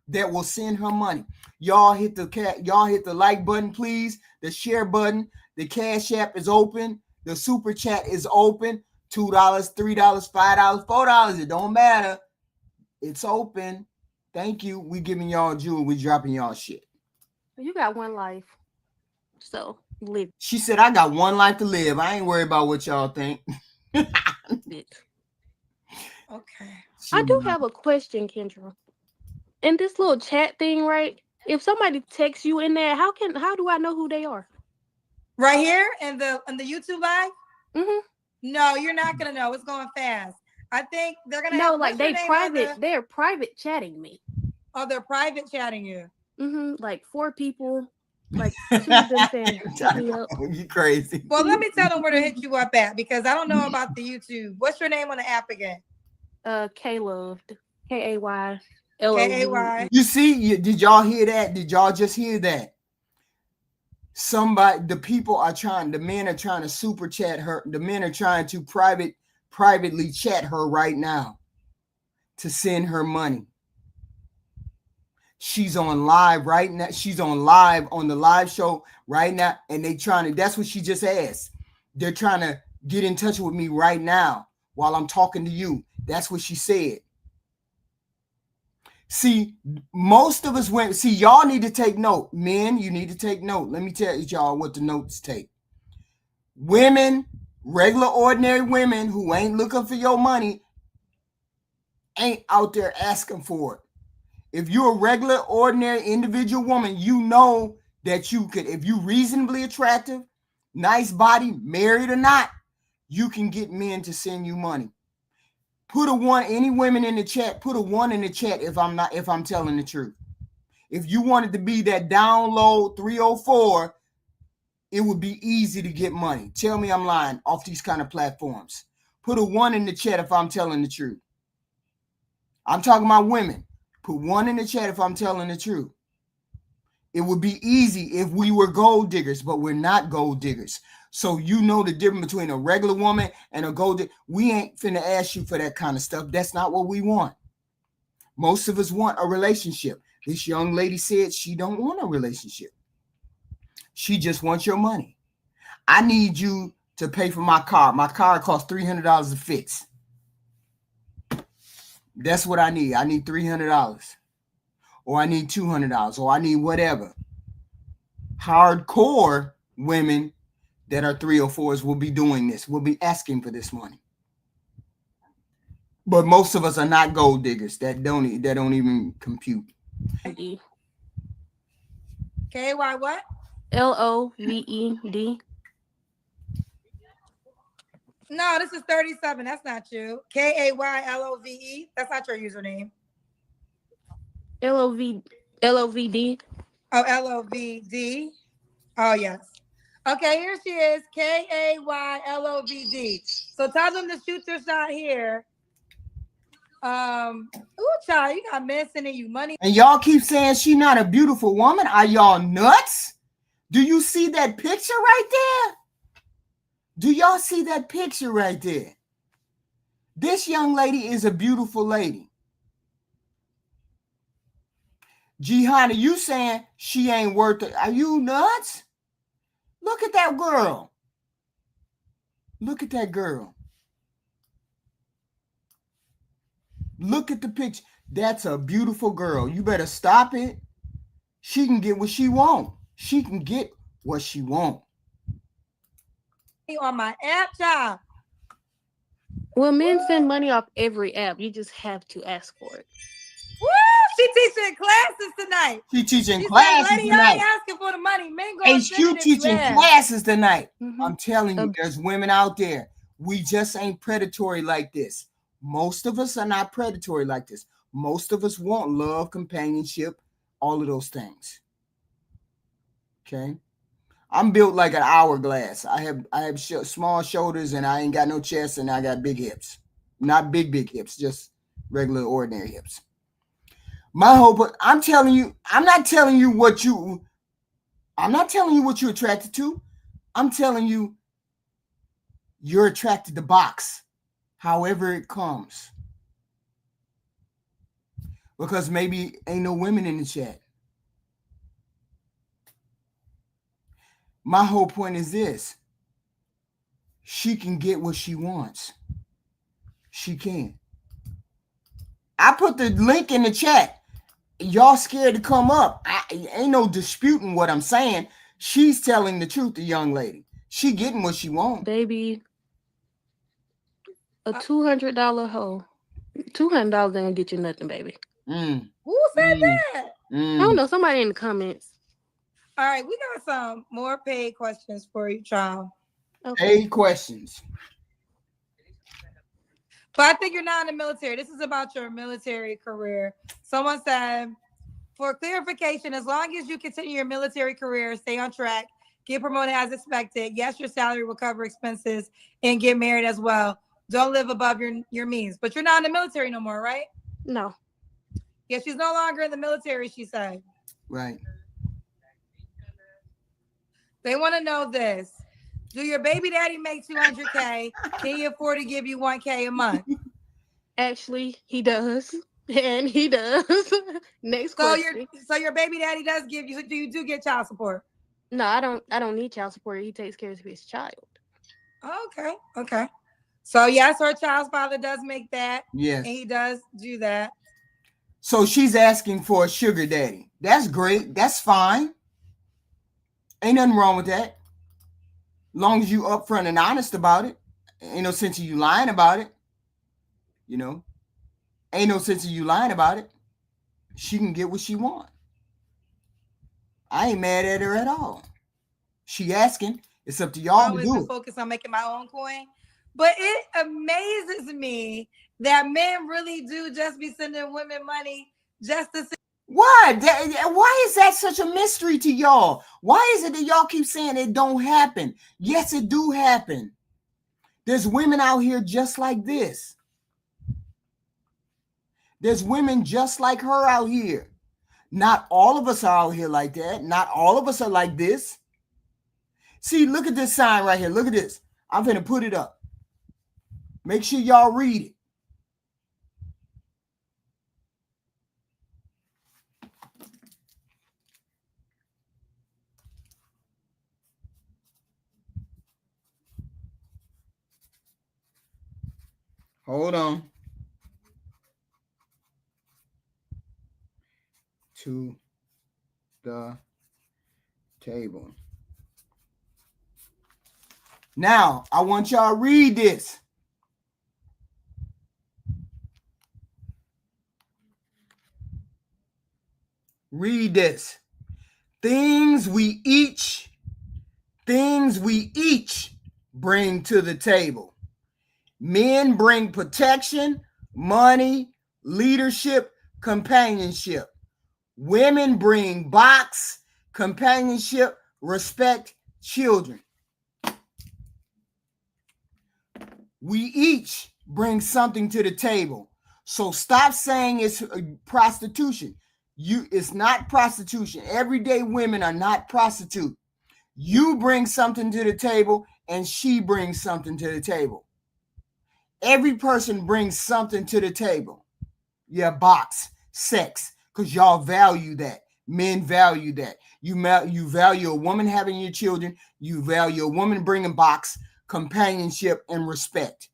A: that will send her money. Y'all hit the like button, please. The share button. The Cash App is open. The Super Chat is open. $2, $3, $5, $4. It don't matter. It's open. Thank you. We giving y'all jewel. We dropping y'all shit.
C: You got one life, so live
A: She said, I got one life to live. I ain't worried about what y'all think.
C: it.
B: Okay.
C: I do have a question, Kendra. In this little chat thing, right? If somebody texts you in there, how do I know who they are?
B: Right here in the YouTube live?
C: Mm-hmm.
B: No, you're not gonna know. It's going fast. I think they're gonna
C: No,
B: have,
C: like they private. They're private chatting me.
B: Oh, they're private chatting you.
C: Mm-hmm. Like 4 people. Like 2 of them saying, hit me up.
A: You crazy.
B: Well, let me tell them where to hit you up at, because I don't know about the YouTube. What's your name on the app again?
C: K-Loved. KAYLOVE.
B: KAY.
A: You see, did y'all hear that? Did y'all just hear that? The men are trying to super chat her. The men are trying to privately chat her right now to send her money. She's on live right now. She's on the live show right now. And that's what she just asked. They're trying to get in touch with me right now while I'm talking to you. That's what she said. See, most of us y'all need to take note. Men, you need to take note. Let me tell y'all what the notes take. Women, regular, ordinary women who ain't looking for your money, ain't out there asking for it. If you're a regular, ordinary, individual woman, you know that you could, if you're reasonably attractive, nice body, married or not, you can get men to send you money. Put a 1, any women in the chat, put a 1 in the chat if I'm telling the truth. If you wanted to be that download 304, it would be easy to get money. Tell me I'm lying off these kind of platforms. Put a 1 in the chat if I'm telling the truth. I'm talking about women. Put 1 in the chat if I'm telling the truth. It would be easy if we were gold diggers, but we're not gold diggers. So you know the difference between a regular woman and a gold digger. We ain't finna ask you for that kind of stuff. That's not what we want. Most of us want a relationship. This young lady said she don't want a relationship. She just wants your money. I need you to pay for my car. My car costs $300 to fix. That's what I need. I need $300. Or I need $200. Or I need whatever. Hardcore women that are 304s will be doing this. Will be asking for this money. But most of us are not gold diggers. That don't even compute.
B: KY what?
C: LOVED.
B: No, this is 37. That's not you. KAYLOVE. That's not your username.
C: LOVD.
B: Oh, LOVD. Oh, yes. Okay, here she is. KAYLOVD. So tell them to shoot your shot here. Ooh, child, you got men sending you money.
A: And y'all keep saying she not a beautiful woman. Are y'all nuts? Do you see that picture right there? Do y'all see that picture right there? This young lady is a beautiful lady. Jihana, you saying she ain't worth it. Are you nuts? Look at that girl. Look at that girl. Look at the picture. That's a beautiful girl. You better stop it. She can get what she want. She can get what she want.
B: On my app, child.
C: Well, men send money off every app. You just have to ask for it.
B: Woo! She teaching classes tonight.
A: She teaching classes
B: lady,
A: tonight.
B: I ain't asking for the money. Men go
A: HQ teaching classes tonight.
C: Mm-hmm.
A: I'm telling you, there's women out there. We just ain't predatory like this. Most of us are not predatory like this. Most of us want love, companionship, all of those things. Okay? I'm built like an hourglass. I have small shoulders and I ain't got no chest and I got big hips. Not big hips, just regular ordinary hips. My hope, I'm telling you, I'm not telling you what you're attracted to. I'm telling you You're attracted to box, however it comes. Because maybe ain't no women in the chat. My whole point is this. She can get what she wants. She can. I put the link in the chat. Y'all scared to come up. Ain't no disputing what I'm saying. She's telling the truth, the young lady. She getting what she wants.
C: Baby, a $200 hoe. $200 ain't gonna get you nothing, baby.
B: Who said that?
C: I don't know. Somebody in the comments.
B: All right, we got some more paid questions for you, child.
C: Okay.
A: Paid questions.
B: But I think you're not in the military. This is about your military career. Someone said, for clarification, as long as you continue your military career, stay on track, get promoted as expected, yes, your salary will cover expenses, and get married as well. Don't live above your means. But you're not in the military no more, right?
C: No.
B: Yeah, she's no longer in the military, she said.
A: Right.
B: They want to know this. Do your baby daddy make $200K? Can he afford to give you $1K a month?
C: Actually, he does. And he does. Next question.
B: So your baby daddy does give you, do you do get child support?
C: No, I don't need child support. He takes care of his child.
B: Okay. So yes, her child's father does make that.
A: Yes.
B: And he does do that.
A: So she's asking for a sugar daddy. That's great. That's fine. Ain't nothing wrong with that. Long as you upfront and honest about it. Ain't no sense of you lying about it. You know? Ain't no sense of you lying about it. She can get what she want. I ain't mad at her at all. She asking. It's up to y'all to do it.
B: Focus on making my own coin. But it amazes me that men really do just be sending women money just to see.
A: Why? Why is that such a mystery to y'all? Why is it that y'all keep saying it don't happen? Yes, it do happen. There's women out here just like this. There's women just like her out here. Not all of us are out here like that. Not all of us are like this. See, look at this sign right here. Look at this. I'm going to put it up. Make sure y'all read it. Hold on. To the table. Now, I want y'all to read this. Read this. Things we each bring to the table. Men bring protection, money, leadership, companionship. Women bring box, companionship, respect, children. We each bring something to the table. So stop saying it's prostitution. It's not prostitution. Everyday women are not prostitute. You bring something to the table and she brings something to the table. Every person brings something to the table. Yeah, box, sex, because y'all value that. Men value that. You value a woman having your children. You value a woman bringing box, companionship, and respect.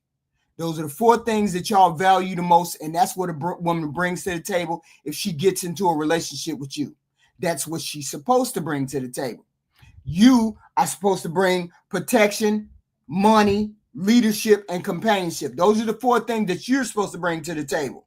A: Those are the four things that y'all value the most, and that's what a woman brings to the table if she gets into a relationship with you. That's what she's supposed to bring to the table. You are supposed to bring protection, money, leadership, and companionship. Those are the four things that you're supposed to bring to the table.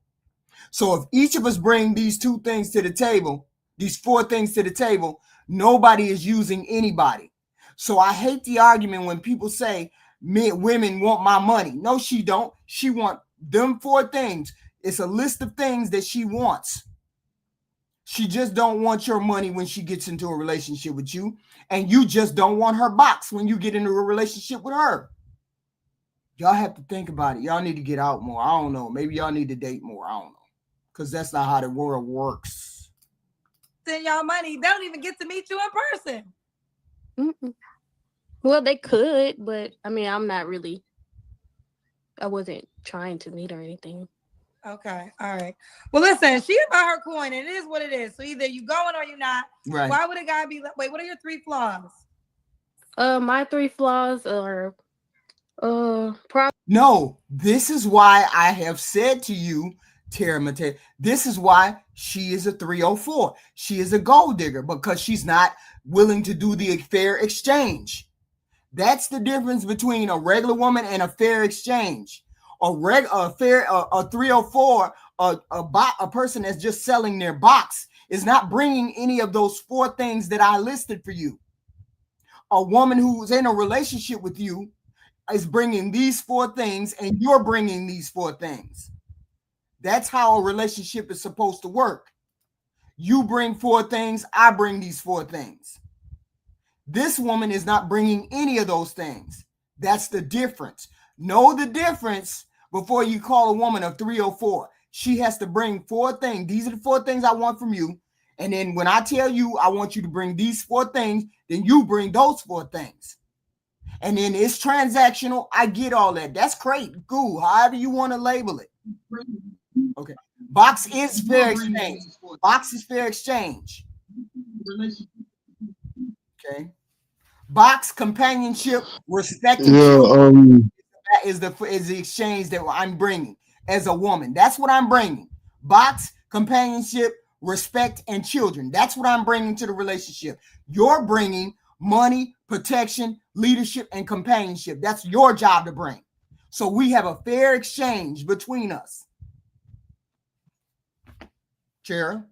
A: So if each of us bring these two things to the table, these four things to the table, nobody is using anybody. So I hate the argument when people say women want my money. No, she don't. She want them four things. It's a list of things that she wants. She just don't want your money when she gets into a relationship with you. And you just don't want her box when you get into a relationship with her. Y'all have to think about it. Y'all need to get out more. I don't know. Maybe y'all need to date more. I don't know. Because that's not how the world works.
B: Send y'all money. They don't even get to meet you in person.
C: Well, they could, but I mean, I'm not really I wasn't trying to meet or anything.
B: Okay. All right. Well, listen, she about her coin, and it is what it is. So either you going or you not.
A: Right.
B: Why would a guy be wait, what are your three flaws?
C: My three flaws are
A: No, this is why I have said to you, Tara Mate, this is why she is a 304. She is a gold digger because she's not willing to do the fair exchange. That's the difference between a regular woman and a fair exchange. A 304, a person that's just selling their box is not bringing any of those four things that I listed for you. A woman who's in a relationship with you is bringing these four things and you're bringing these four things. That's how a relationship is supposed to work. You bring four things, I bring these four things. This woman is not bringing any of those things. That's the difference. Know the difference before you call a woman a 304. She has to bring four things. These are the four things I want from you. And then when I tell you I want you to bring these four things, then you bring those four things. And then it's transactional. I get all that. That's great. Cool. However you want to label it. Okay. Box is fair exchange. Box is fair exchange. Okay. Box, companionship, respect, and children is the exchange that I'm bringing as a woman. That's what I'm bringing. Box, companionship, respect, and children. That's what I'm bringing to the relationship. You're bringing money, protection, leadership, and companionship. That's your job to bring. So we have a fair exchange between us. Chera?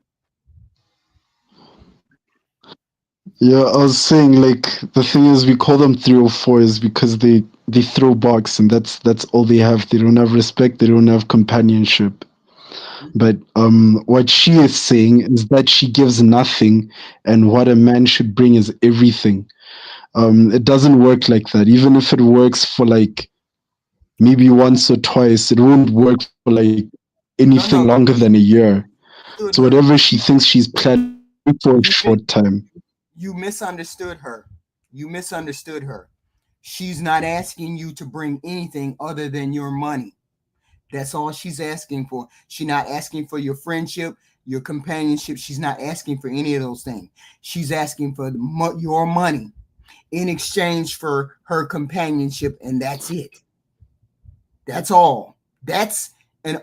E: Yeah, I was saying like the thing is we call them 304s because they throw box and that's all they have. They don't have respect, they don't have companionship. But what she is saying is that she gives nothing and what a man should bring is everything. It doesn't work like that. Even if it works for like maybe once or twice, it won't work for like anything
A: No.
E: longer than a year. So whatever she thinks she's planning for a short time.
A: You misunderstood her. You misunderstood her. She's not asking you to bring anything other than your money. That's all she's asking for. She's not asking for your friendship, your companionship. She's not asking for any of those things. She's asking for your money in exchange for her companionship, and that's it. That's all. That's an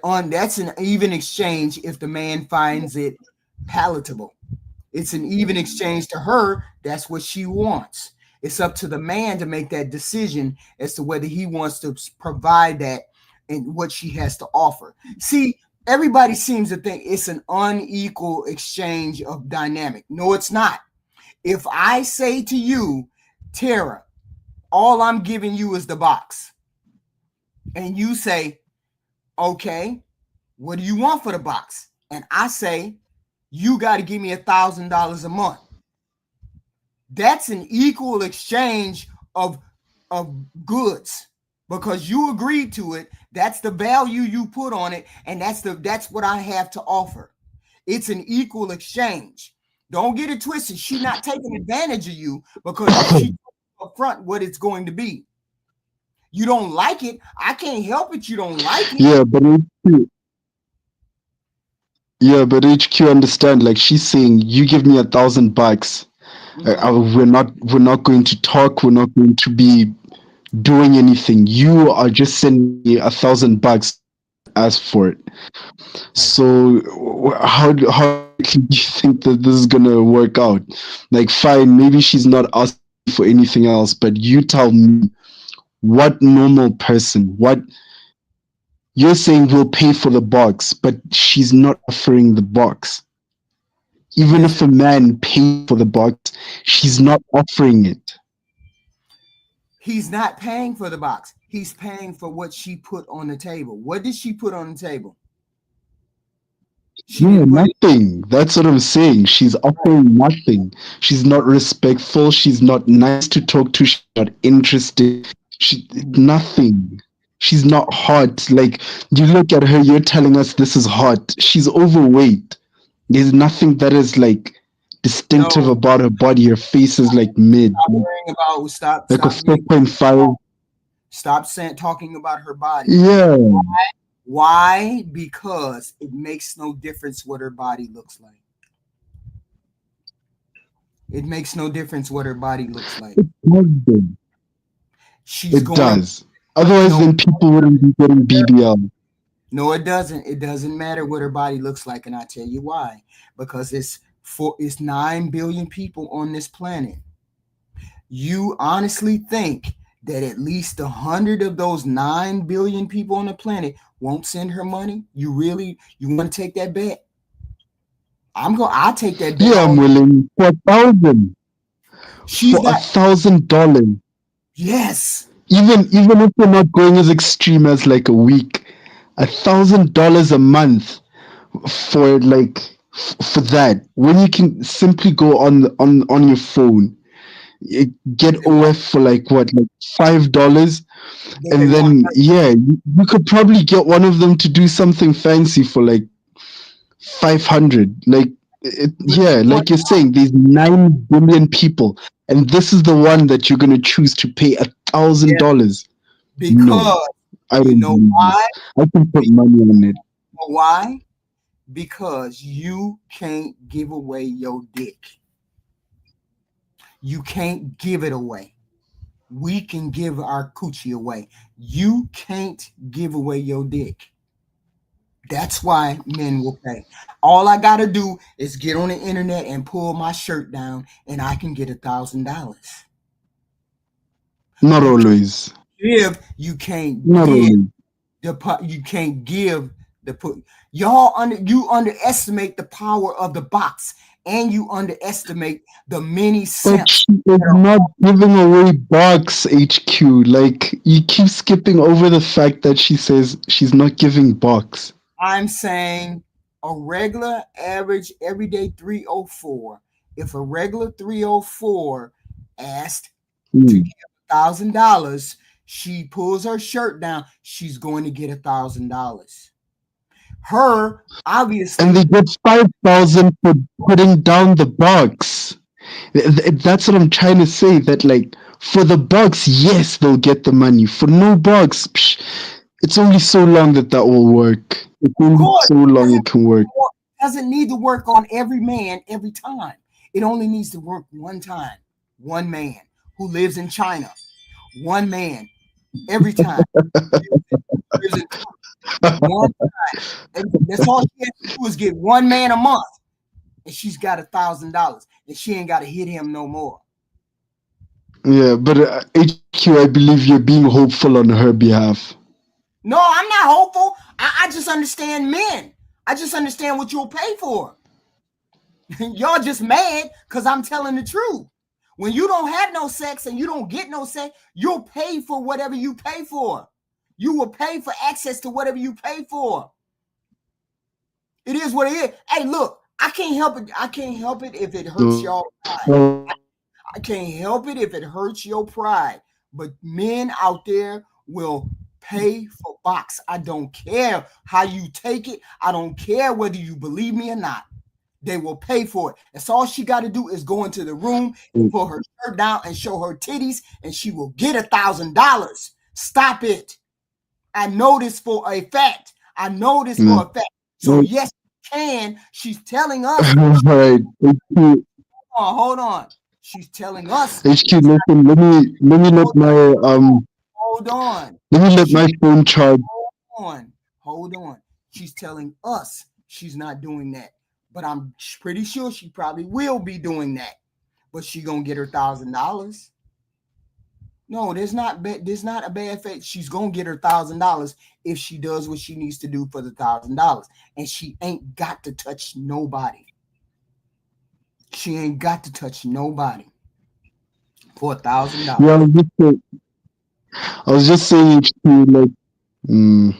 A: even exchange if the man finds it palatable. It's an even exchange to her. That's what she wants. It's up to the man to make that decision as to whether he wants to provide that and what she has to offer. See, everybody seems to think it's an unequal exchange of dynamic. No, it's not. If I say to you, Tara, all I'm giving you is the box, and you say, okay, what do you want for the box? And I say, you got to give me $1,000 a month. That's an equal exchange of goods because you agreed to it. That's the value you put on it, and that's what I have to offer. It's an equal exchange. Don't get it twisted. She's not taking advantage of you because she up front what it's going to be. You don't like it. I can't help it. You don't like it.
E: But HQ understand. Like she's saying, you give me $1,000. We're not going to talk. We're not going to be doing anything. You are just sending me $1,000 ask for it. So how do you think that this is gonna work out? Like, fine, maybe she's not asking for anything else, but you tell me what normal person, what you're saying will pay for the box, but she's not offering the box. Even if a man pays for the box, she's not offering it.
A: He's not paying for the box. He's paying for what she put on the table. What did she put on the table?
E: Nothing. That's what I'm saying. She's offering nothing. She's not respectful. She's not nice to talk to. She's not interested. Nothing. She's not hot. Like, you look at her, you're telling us this is hot. She's overweight. There's nothing that is like distinctive about her body. Her face is like mid.
A: Stop worrying about
E: like a 4.5.
A: Stop saying talking about her body.
E: Yeah.
A: Why? Because it makes no difference what her body looks like. It makes no difference what her body looks like. She's
E: It
A: going.
E: does. Otherwise,
A: No,
E: then people wouldn't be getting BBL.
A: no, it doesn't. It doesn't matter what her body looks like, and I tell you why. Because it's 9 billion people on this planet. You honestly think that at least 100 of those 9 billion people on the planet won't send her money? You want to take that bet? I'll take that bet.
E: Yeah, I'm willing for 1,000.
A: She's
E: For
A: not.
E: $1,000.
A: Yes.
E: Even if we're not going as extreme as like a week, $1,000 a month for for that, when you can simply go on your phone, get OF for like what, like $5,
A: But they
E: and
A: want
E: then yeah, you could probably get one of them to do something fancy for like 500.
A: but
E: Yeah,
A: you want
E: like you're saying, there's 9 billion people, and this is the one that you're gonna choose to pay
A: yeah,
E: $1,000. No,
A: because
E: I
A: you
E: don't
A: know
E: believe you.
A: why?
E: I can put money on it.
A: Why? Because you can't give away your dick. You can't give it away. We can give our coochie away. You can't give away your dick. That's why men will pay. All I gotta do is get on the internet and pull my shirt down, and I can get $1,000.
E: Not
A: You can't
E: always.
A: give. You can't
E: Not
A: give
E: always.
A: you can't give the put. You underestimate the power of the box, and you underestimate the many
E: But
A: simps
E: she is
A: that are.
E: not giving away box HQ. Like you keep skipping over the fact that she says she's not giving box.
A: I'm saying a regular, average, everyday 304. If a regular 304 asked to
E: Hmm.
A: give $1,000, she pulls her shirt down, she's going to get $1,000. Her,
E: And they
A: obviously,
E: get 5,000 for putting down the box. That's what I'm trying to say. That like for the box, yes, they'll get the money. For no box, psh, it's only so long that will work. It's
A: of
E: only
A: course,
E: so long it can work.
A: doesn't need to work on every man every time. It only needs to work one time. One man who lives in China. One man every time. Lives in one time. That's all she has to do is get one man a month, and she's got $1,000, and she ain't got to hit him no more.
E: Yeah, but HQ, I believe you're being hopeful on her behalf.
A: No, I'm not hopeful. I just understand men. I just understand what you'll pay for. Y'all just mad because I'm telling the truth. When you don't have no sex and you don't get no sex, you'll pay for whatever you pay for. You will pay for access to whatever you pay for. It is what it is. Hey, look, I can't help it. I can't help it if it hurts
E: So,
A: y'all pride. I can't help it if it hurts your pride. But men out there will pay for box. I don't care how you take it. I don't care whether you believe me or not. They will pay for it. That's all she got to do is go into the room and pull her shirt down and show her titties, and she will get $1,000. Stop it. I know this for a fact. I know this for a fact. So yes, she can. She's telling us.
E: all right, HQ,
A: Hold on. She's telling us.
E: HQ, listen. Let me
A: Hold on.
E: let me let
A: She,
E: my phone charge.
A: hold on. She's telling us she's not doing that, but I'm pretty sure she probably will be doing that. But she gonna get her $1,000. No, there's not a bad fact. She's gonna get her $1,000 if she does what she needs to do for the $1,000, and she ain't got to touch nobody. She ain't got to touch nobody for $1,000.
E: Yeah, I was just saying HQ, like, mm,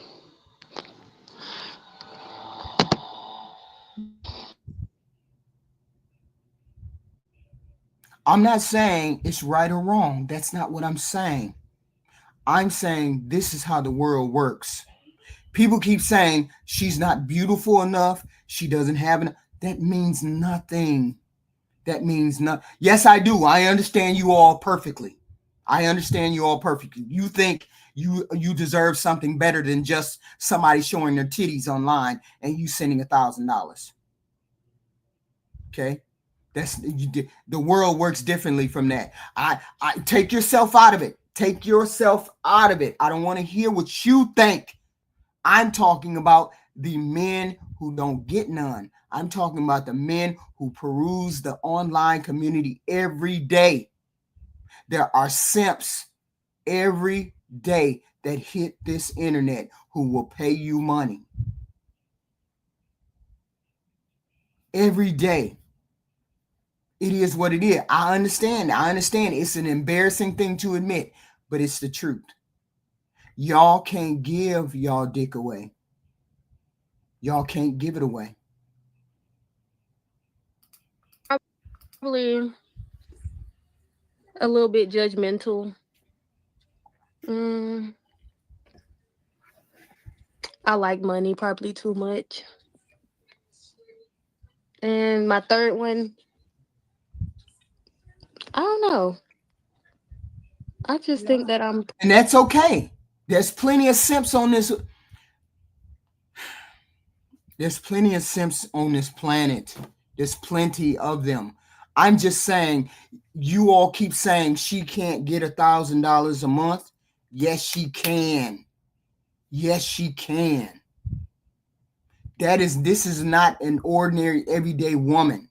A: I'm not saying it's right or wrong. That's not what I'm saying. I'm saying this is how the world works. People keep saying she's not beautiful enough. She doesn't have enough. That means nothing. That means not. Yes, I do. I understand you all perfectly. I understand you all perfectly. You think you deserve something better than just somebody showing their titties online and you sending $1,000. Okay, the world works differently from that. I take yourself out of it. Take yourself out of it. I don't want to hear what you think. I'm talking about the men who don't get none. I'm talking about the men who peruse the online community every day. There are simps every day that hit this internet who will pay you money. Every day. It is what it is. I understand. It's an embarrassing thing to admit, but it's the truth. Y'all can't give y'all dick away. Y'all can't give it away.
C: Probably a little bit judgmental. I like money probably too much. And my third one, I don't know. I just think that I'm
A: And that's okay. There's plenty of simps on this. There's plenty of simps on this planet. There's plenty of them. I'm just saying, you all keep saying she can't get $1,000 a month. Yes, she can. Yes, she can. This is not an ordinary everyday woman.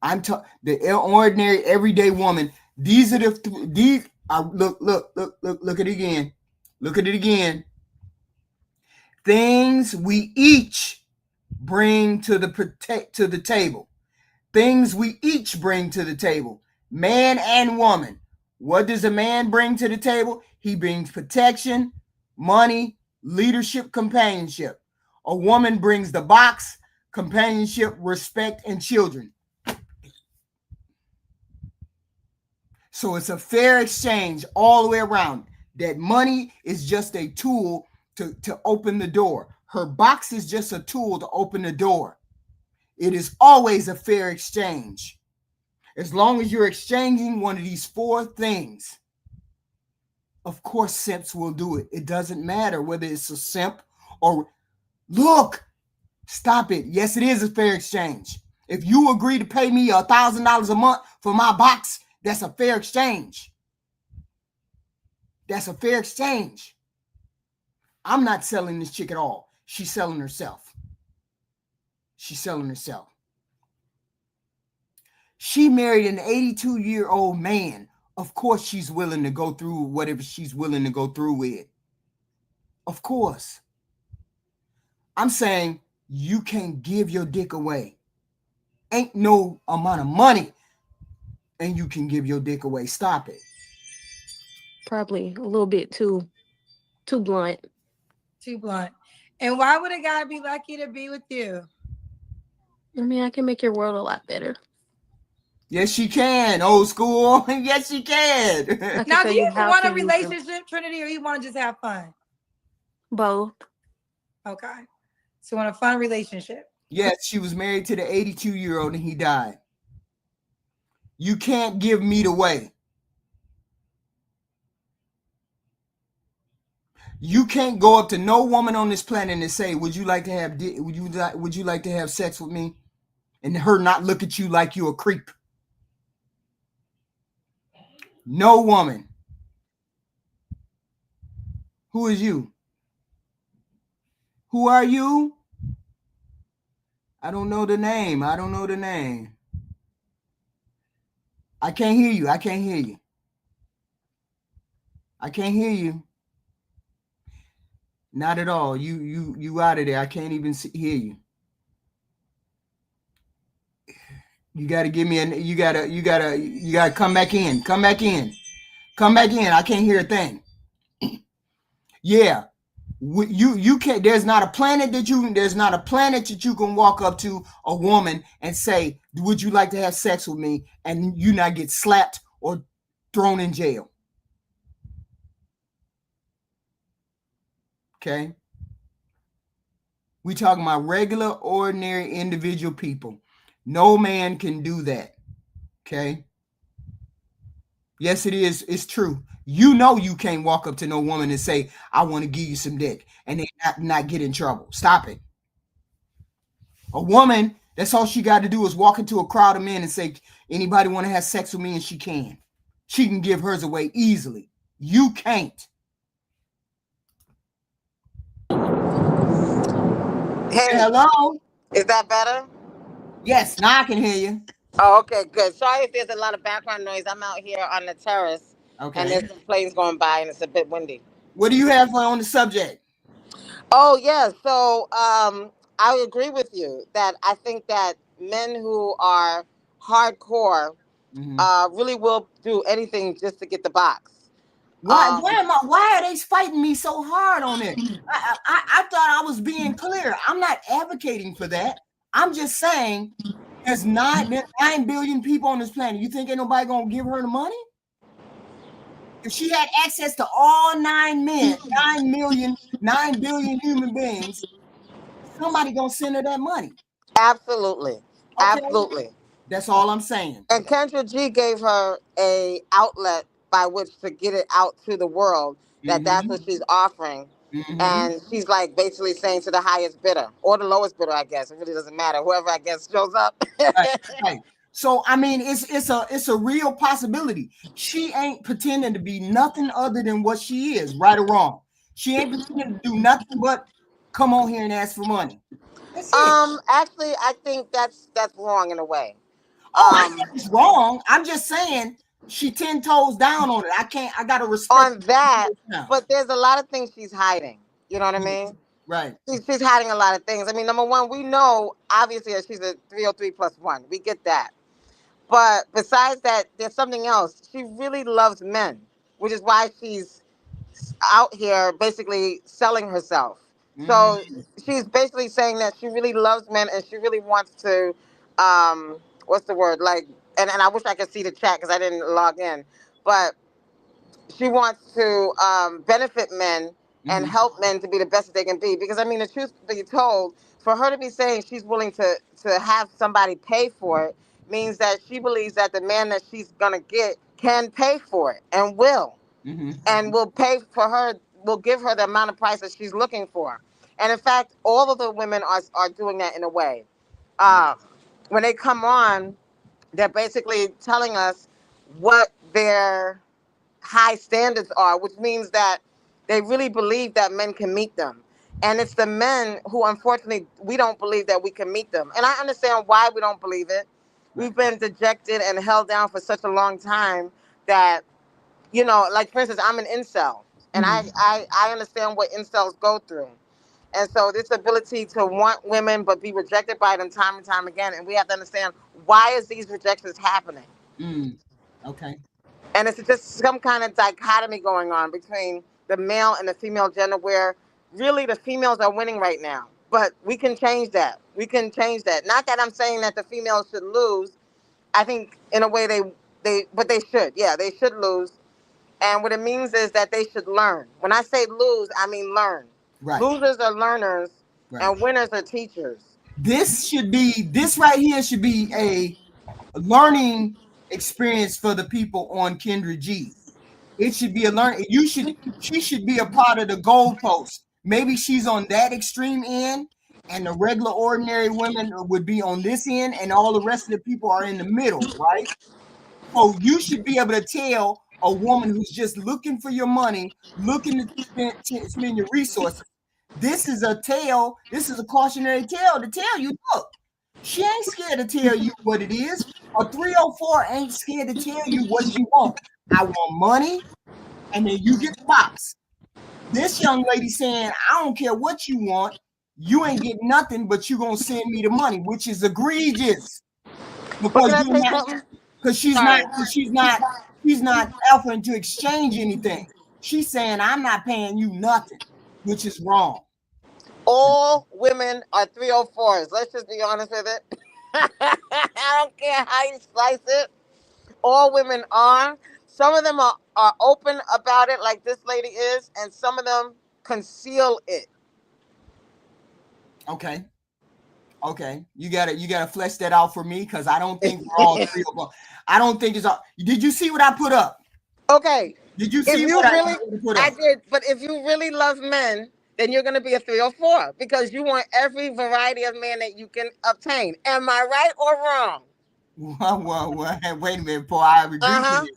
A: I'm talking the ordinary everyday woman. These are these are look at it again. Look at it again. Things we each bring to the table. Things we each bring to the table. Man and woman. What does a man bring to the table? He brings protection, money, leadership, companionship. A woman brings the box, companionship, respect, and children. So it's a fair exchange all the way around. That money is just a tool to open the door. Her box is just a tool to open the door. It is always a fair exchange. As long as you're exchanging one of these four things, of course simps will do it. It doesn't matter whether it's a simp or look, stop it. Yes, it is a fair exchange. If you agree to pay me $1,000 a month for my box, that's a fair exchange. That's a fair exchange. I'm not selling this chick at all. She's selling herself. She's selling herself. She married an 82-year-old man. Of course, she's willing to go through whatever she's willing to go through with. Of course. I'm saying you can't give your dick away. Ain't no amount of money and you can give your dick away. Stop it.
C: probably a little bit too blunt.
B: Too blunt. And why would a guy be lucky to be with you?
C: I mean, I can make your world a lot better.
A: Yes, she can. Old school. Yes, she
C: I
A: can.
C: can
B: Now,
C: tell
B: do you
C: how
B: want
C: to
B: a
C: use them.
B: relationship, Trinity, or you want to just have fun?
C: Both.
B: Okay. So you want a fun relationship?
A: Yes, she was married to the 82-year-old and he died. You can't give meat away. You can't go up to no woman on this planet and say, "Would you like to have would you like to have sex with me?" and her not look at you like you a creep. No woman. Who is you? Who are you? I don't know the name. I don't know the name. I can't hear you. I can't hear you. I can't hear you. Not at all. You out of there. I can't even hear you. You got to give me you got to come back in. Come back in. Come back in. I can't hear a thing. Yeah. You can't, there's not a planet that you can walk up to a woman and say, "Would you like to have sex with me?" and you not get slapped or thrown in jail. Okay. We talking about regular, ordinary, individual people. No man can do that. Okay. Yes, it is. It's true. You know you can't walk up to no woman and say, I want to give you some dick, and they not get in trouble. Stop it. A woman, that's all she got to do is walk into a crowd of men and say, anybody want to have sex with me? And she can. She can give hers away easily. You can't.
F: Hey,
A: Hello?
F: is that better?
A: Yes, now I can hear you.
F: Oh, okay, good. Sorry if there's a lot of background noise. I'm out here on the terrace and
A: Okay.
F: there's some planes going by and it's a bit windy.
A: What do you have on the subject?
F: Oh, yeah. So I agree with you that I think that men who are hardcore
A: Mm-hmm.
F: really will do anything just to get the box.
A: Why why are they fighting me so hard on it? I thought I was being clear. I'm not advocating for that. I'm just saying there's 9 billion people on this planet. You think ain't nobody gonna give her the money? If she had access to all 9 billion human beings, somebody gonna send her that money.
F: Absolutely.
A: Okay,
F: Absolutely.
A: that's all I'm saying.
F: And Kendra G gave her a outlet by which to get it out to the world that that's
A: Mm-hmm.
F: what she's offering.
A: Mm-hmm.
F: And she's like basically saying to the highest bidder or the lowest bidder, I guess. It really doesn't matter. Whoever I guess shows up.
A: Right, right. So I mean, it's a real possibility. She ain't pretending to be nothing other than what she is, right or wrong. She ain't pretending to do nothing but come on here and ask for money. That's it.
F: Actually I think that's wrong in a way.
A: Oh, I
F: Um
A: think it's wrong. I'm just saying she 10 toes down on it. I can't. I gotta respect
F: on that,
A: it now.
F: but there's a lot of things she's hiding. You know what I mean?
A: Right.
F: She's hiding a lot of things. I mean, number one, we know obviously that she's a 303 plus one. We get that. But besides that, there's something else. She really loves men, which is why she's out here basically selling herself. So
A: Mm-hmm.
F: she's basically saying that she really loves men and she really wants to, what's the word? Like, and I wish I could see the chat because I didn't log in, but she wants to benefit men and
A: Mm-hmm.
F: help men to be the best that they can be. Because I mean, the truth be told, for her to be saying she's willing to have somebody pay for it means that she believes that the man that she's gonna get can pay for it
A: Mm-hmm.
F: and will pay for her, will give her the amount of price that she's looking for. And in fact, all of the women are doing that in a way.
A: Right.
F: Um, when they come on, they're basically telling us what their high standards are, which means that they really believe that men can meet them. And it's the men who, unfortunately, we don't believe that we can meet them. And I understand why we don't believe it.
A: Right.
F: We've been dejected and held down for such a long time that, like for instance, I'm an incel, and
A: Mm-hmm.
F: I understand what incels go through. And so this ability to want women but be rejected by them time and time again, and we have to understand why is these rejections happening.
A: Mm. Okay.
F: And it's just some kind of dichotomy going on between the male and the female gender where really the females are winning right now. But we can change that. We can change that. Not that I'm saying that the females should lose. I think in a way but they should. Yeah, they should lose. And what it means is that they should learn. When I say lose, I mean learn.
A: Right.
F: Losers are learners
A: Right.
F: and winners are teachers.
A: This right here should be a learning experience for the people on Kendra G. It should be a learn. She should be a part of the goalpost. Maybe she's on that extreme end, and the regular ordinary women would be on this end, and all the rest of the people are in the middle, right? So you should be able to tell a woman who's just looking for your money, looking to spend your resources. This is a tale. This is a cautionary tale to tell you, look, she ain't scared to tell you what it is. A 304 ain't scared to tell you what she wants. I want money, and then you get the box. This young lady saying, I don't care what you want. You ain't getting nothing, but you gonna send me the money, which is egregious
F: But
A: because
F: can I
A: you're
F: say
A: not
F: something?
A: because
F: Sorry.
A: she's not offering to exchange anything. She's saying I'm not paying you nothing, which is wrong.
F: All women are 304s. Let's just be honest with it. I don't care how you slice it. All women are. Some of them are open about it, like this lady is, and some of them conceal it.
A: Okay. Okay. You gotta flesh that out for me because I don't think we're all three of them. I don't think it's all. Did you see what I put up?
F: Okay.
A: Did you
F: If
A: see
F: you
A: what I
F: really,
A: put
F: I
A: up?
F: did, but if you really love men, then you're going to be a 3 or 4 because you want every variety of man that you can obtain. Am I right or wrong?
A: Well, wait a minute before I agree to
F: Uh-huh.
A: this.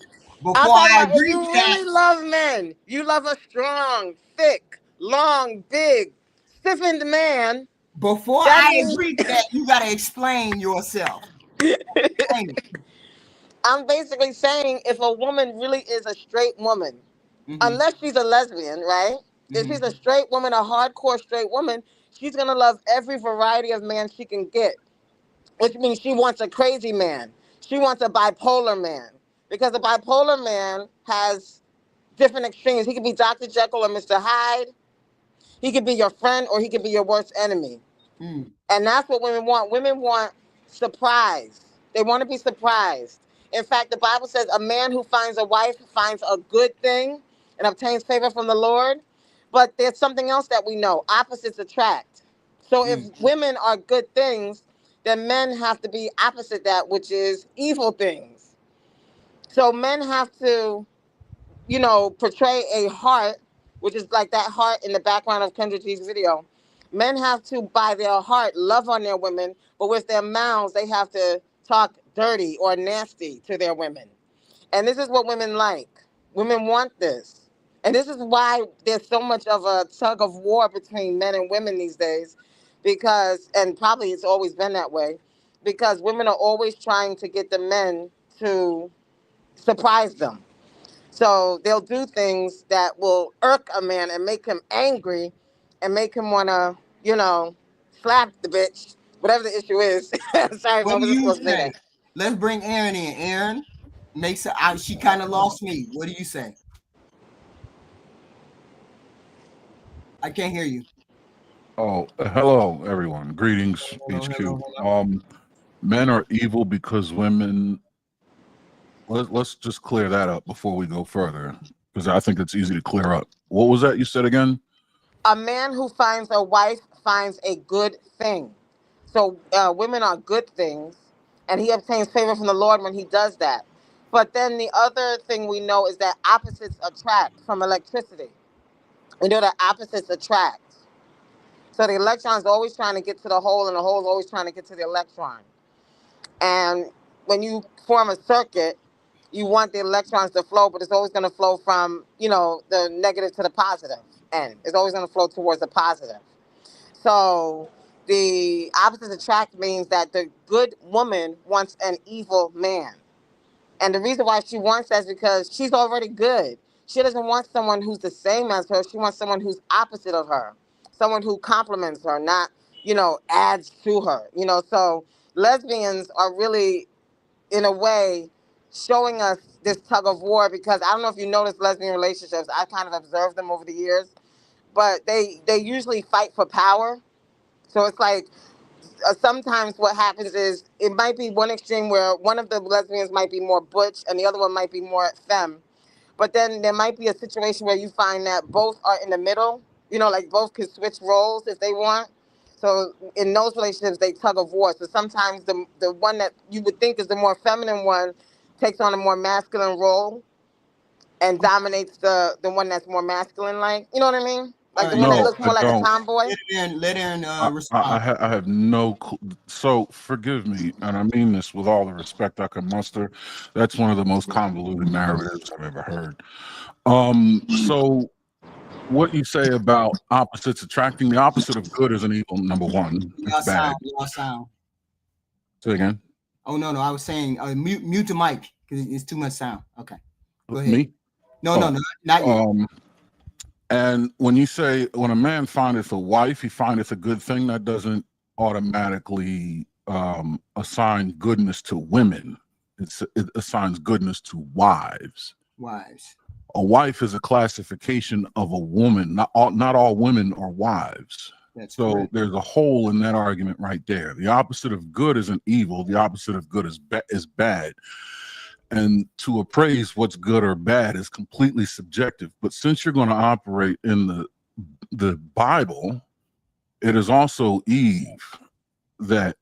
F: I'm
A: Before
F: talking
A: I
F: about if
A: agree
F: you
A: to that,
F: really love men, you love a strong, thick, long, big, stiffened man.
A: before
F: That
A: I
F: means
A: agree to that, you gotta explain yourself. Explain it.
F: I'm basically saying if a woman really is a straight woman,
A: Mm-hmm,
F: unless she's a lesbian, right? If she's a
A: mm-hmm,
F: straight woman, a hardcore straight woman, she's gonna love every variety of man she can get, which means she wants a crazy man. She wants a bipolar man because a bipolar man has different extremes. He could be Dr. Jekyll or Mr. Hyde. He could be your friend or he could be your worst enemy.
A: mm,
F: And that's what women want. Women want surprise. They want to be surprised. In fact, the Bible says a man who finds a wife finds a good thing and obtains favor from the Lord. But there's something else that we know. Opposites attract. So if
A: mm.
F: women are good things, then men have to be opposite that, which is evil things. So men have to, portray a heart, which is like that heart in the background of Kendra G's video. Men have to, by their heart, love on their women, but with their mouths, they have to talk dirty or nasty to their women. And this is what women like. Women want this. And this is why there's so much of a tug of war between men and women these days, because, and probably it's always been that way, because women are always trying to get the men to surprise them. So they'll do things that will irk a man and make him angry and make him want to, slap the bitch, whatever the issue is. Sorry if I
A: What do
F: wasn't
A: you
F: supposed to say
A: say?
F: that.
A: Let's bring Aaron in. Aaron makes her out. She kind of lost me. What do you say? I can't hear you.
G: Oh, hello, everyone. Greetings,
A: Hello,
G: HQ.
A: hello, hello.
G: Men are evil because women. Let's just clear that up before we go further, because I think it's easy to clear up. What was that you said again?
F: A man who finds a wife finds a good thing. So women are good things, and he obtains favor from the Lord when he does that. But then the other thing we know is that opposites attract from electricity. We know that opposites attract. So the electron is always trying to get to the hole, and the hole is always trying to get to the electron. And when you form a circuit, you want the electrons to flow, but it's always going to flow from, the negative to the positive end. It's always going to flow towards the positive. So the opposites attract means that the good woman wants an evil man. And the reason why she wants that is because she's already good. She doesn't want someone who's the same as her. She wants someone who's opposite of her, someone who complements her, not, adds to her. So lesbians are really, in a way, showing us this tug of war because I don't know if you notice lesbian relationships. I kind of observed them over the years, but they usually fight for power. So it's like sometimes what happens is it might be one extreme where one of the lesbians might be more butch and the other one might be more femme. But then there might be a situation where you find that both are in the middle, like both can switch roles if they want. So in those relationships, they tug of war. So sometimes the one that you would think is the more feminine one takes on a more masculine role and dominates the one that's more masculine, like, you know what I mean?
A: All
F: Like the
A: right.
F: one that
G: No,
F: looks
G: I
F: more like a
G: don't.
F: tomboy.
A: Let Aaron
G: I
A: respond.
G: I have no clue. So forgive me, and I mean this with all the respect I can muster. That's one of the most convoluted narratives I've ever heard. So what you say about opposites attracting, the opposite of good is an evil. Number one, it's bad.
A: You lost sound.
G: Say again.
A: Oh no, I was saying mute the mic because it's too much sound. Okay, go ahead.
G: Me?
A: No,
G: Oh,
A: not you.
G: And when you say when a man findeth a wife, he findeth a good thing, that doesn't automatically assign goodness to women. It assigns goodness to wives.
A: Wives.
G: A wife is a classification of a woman. Not all women are wives.
A: That's
G: So
A: correct.
G: there's a hole in that argument right there. The opposite of good isn't evil. The opposite of good is bad. And to appraise what's good or bad is completely subjective. But since you're going to operate in the Bible, it is also Eve that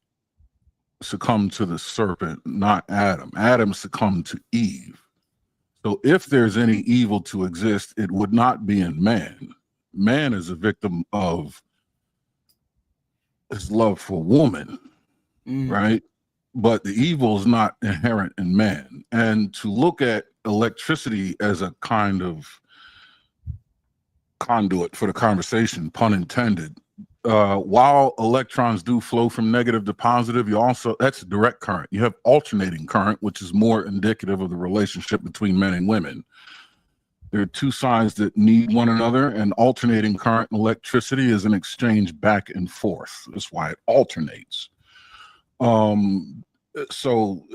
G: succumbed to the serpent, not Adam. Adam succumbed to Eve. So if there's any evil to exist, it would not be in man. Man is a victim of his love for woman, right? But the evil is not inherent in man. And to look at electricity as a kind of conduit for the conversation, pun intended, while electrons do flow from negative to positive, you also, that's direct current. You have alternating current, which is more indicative of the relationship between men and women. There are two sides that need one another, and alternating current and electricity is an exchange back and forth. That's why it alternates. So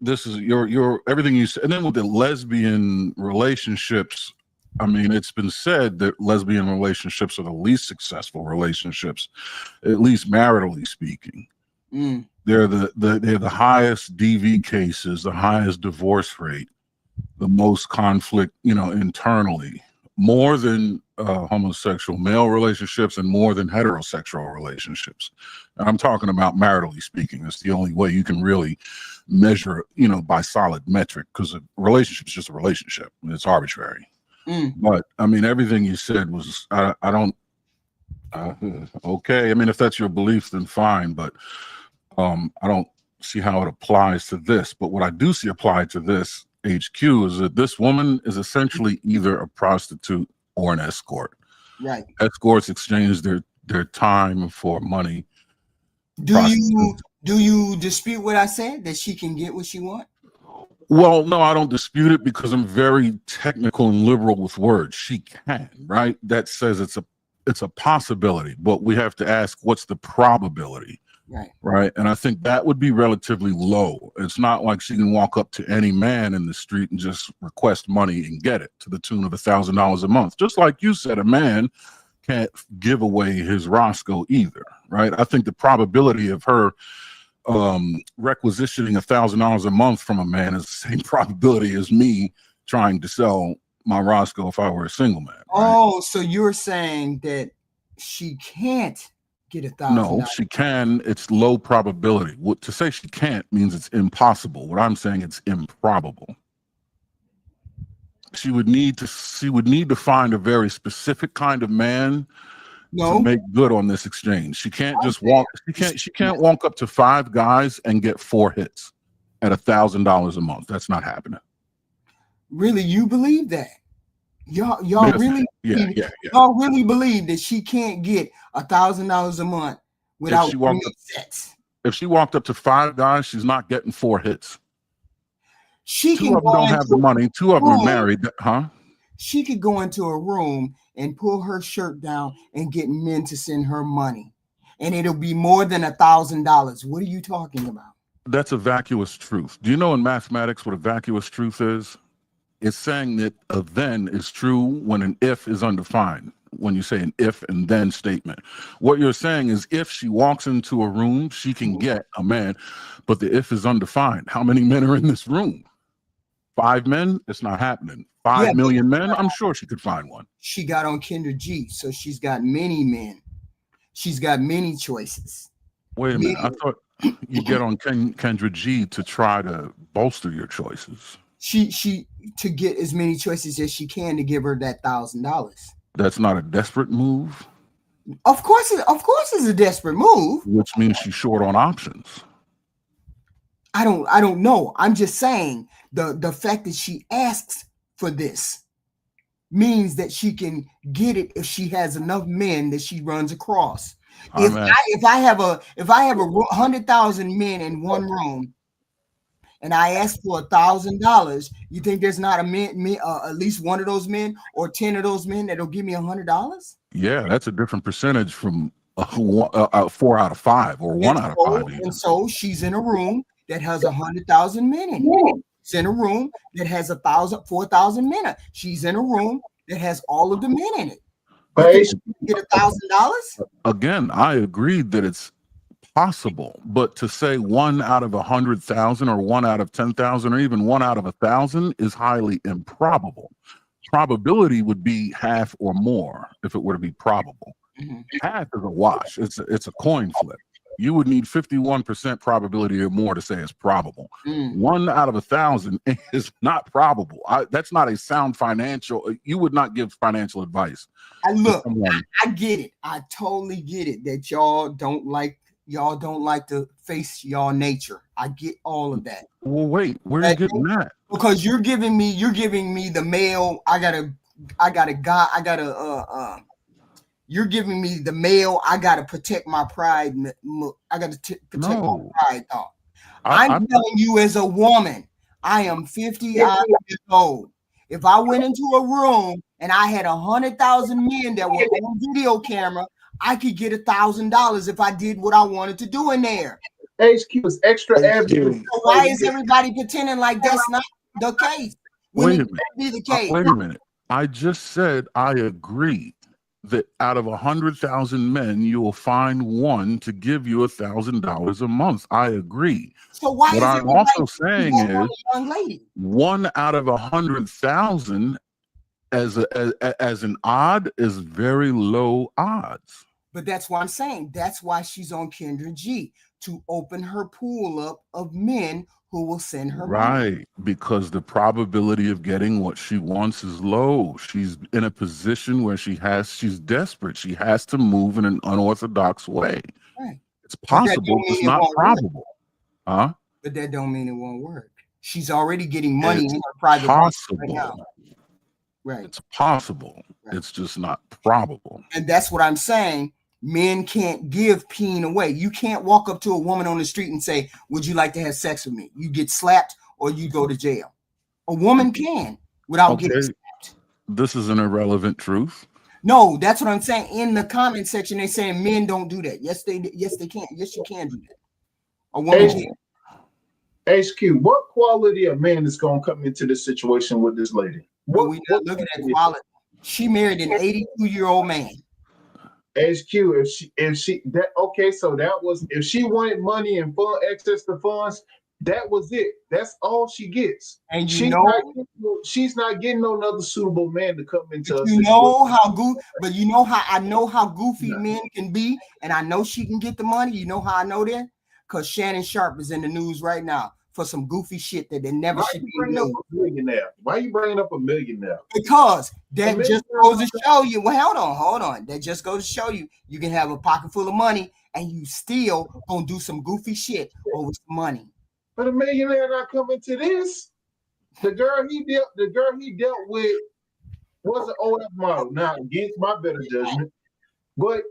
G: this is your everything you said. And then with the lesbian relationships, I mean, it's been said that lesbian relationships are the least successful relationships, at least maritally speaking. They're the highest DV cases, the highest divorce rate, the most conflict, internally, more than homosexual male relationships and more than heterosexual relationships. And I'm talking about maritally speaking. That's the only way you can really measure, by solid metric, because a relationship is just a relationship. It's arbitrary. But I mean, everything you said was, I don't, okay. I mean, if that's your beliefs, then fine. But I don't see how it applies to this. But what I do see applied to this HQ is that this woman is essentially either a prostitute or an escort.
A: Right.
G: Escorts exchange their time for money.
A: Do you dispute what I said, that she can get what she wants?
G: Well, no, I don't dispute it, because I'm very technical and liberal with words. She can, right? That says it's a possibility, but we have to ask, what's the probability? Right. And I think that would be relatively low. It's not like she can walk up to any man in the street and just request money and get it to the tune of $1,000 a month. Just like you said, a man can't give away his Roscoe either. Right. I think the probability of her requisitioning $1,000 a month from a man is the same probability as me trying to sell my Roscoe if I were a single man. Right?
A: Oh, so you're saying that she can't get $1,000?
G: No, she can. It's low probability. To say she can't means it's impossible. What I'm saying, it's improbable. She would need to find a very specific kind of man to make good on this exchange. She can't just walk. She can't walk up to 5 guys and get 4 hits at $1,000 a month. That's not happening.
A: Really, you believe that? Y'all really?
G: Yeah.
A: Y'all really believe that she can't get $1,000 a month without sex?
G: If she walked up to 5 guys, she's not getting 4 hits. 2 of them don't have the money. 2 of them are married, huh?
A: She could go into a room and pull her shirt down and get men to send her money, and it'll be more than $1,000. What are you talking about?
G: That's a vacuous truth. Do you know in mathematics what a vacuous truth is? It's saying that a then is true when an if is undefined. When you say an if and then statement, what you're saying is if she walks into a room, she can get a man, but the if is undefined. How many men are in this room? 5 men? It's not happening. 5 million men? I'm sure she could find one.
A: She got on Kendra G, so she's got many men. She's got many choices.
G: Wait a minute. I thought you get on Kendra G to try to bolster your choices.
A: She to get as many choices as she can to give her that $1,000.
G: That's not a desperate move.
A: Of course, it's a desperate move.
G: Which means she's short on options.
A: I don't know. I'm just saying the fact that she asks for this means that she can get it if she has enough men that she runs across. If I have 100,000 men in one room, and I ask for $1,000, you think there's not at least one of those men or 10 of those men that'll give me $100?
G: Yeah, that's a different percentage from 4 out of 5 or 1 out of 5. Even.
A: And so she's in a room that has 100,000 men in it. She's in a room that has 4,000 men. She's in a room that has all of the men in it. Get $1,000?
G: Again, I agreed that it's possible, but to say 1 out of 100,000 or 1 out of 10,000 or even 1 out of 1,000 is highly improbable. Probability would be half or more if it were to be probable. Half is a wash. It's a coin flip. You would need 51% probability or more to say it's probable. 1 out of 1,000 is not probable. That's not a sound financial. You would not give financial advice.
A: I get it. I totally get it that y'all don't like to face y'all nature. I get all of that.
G: Well, wait, where are you getting that?
A: Because you're giving me the male. You're giving me the male. I gotta protect my pride. I gotta protect my pride thought. I'm telling you as a woman, I am 50 years old. If I went into a room and I had 100,000 men that were on video camera, I could get $1,000 if I did what I wanted to do in there.
D: HQ is extra average.
A: So why is everybody pretending like that's not the case?
G: Wait a minute. I just said I agree that out of 100,000 men, you will find one to give you $1,000 a month. I agree.
A: So why?
G: What I'm also saying is, 1 out of 100,000 as an odd is very low odds.
A: But that's why I'm saying that's why she's on Kendra G, to open her pool up of men who will send her money.
G: Right, because the probability of getting what she wants is low. She's in a position where she's desperate. She has to move in an unorthodox way.
A: Right.
G: It's possible, it's not probable. Huh?
A: But that don't mean it won't work. She's already getting money in her private
G: possible.
A: Right now. Right.
G: It's possible. Right. It's just not probable.
A: And that's what I'm saying. Men can't give peen away. You can't walk up to a woman on the street and say, would you like to have sex with me? You get slapped or you go to jail. A woman can without getting slapped.
G: This is an irrelevant truth.
A: No, that's what I'm saying. In the comment section, they're saying men don't do that. Yes, they can. Yes, you can do that. A woman can.
D: HQ, what quality of man is going to come into this situation with this lady?
A: But we're not looking at quality. She married an 82-year-old man.
D: HQ, if she wanted money and access to funds, that was it. That's all she gets.
A: And
D: she's not getting no another suitable man to come into us.
A: You know how I know how goofy men can be, and I know she can get the money. You know how I know that? Because Shannon Sharp is in the news right now for some goofy shit that they never should be doing.
D: Why are you bringing up a millionaire?
A: Because that just goes to show you. Well, hold on. That just goes to show you can have a pocket full of money and you still gonna do some goofy shit over some money.
D: But a millionaire not coming to this. The girl he dealt with was an OF model. Now, against my better judgment, but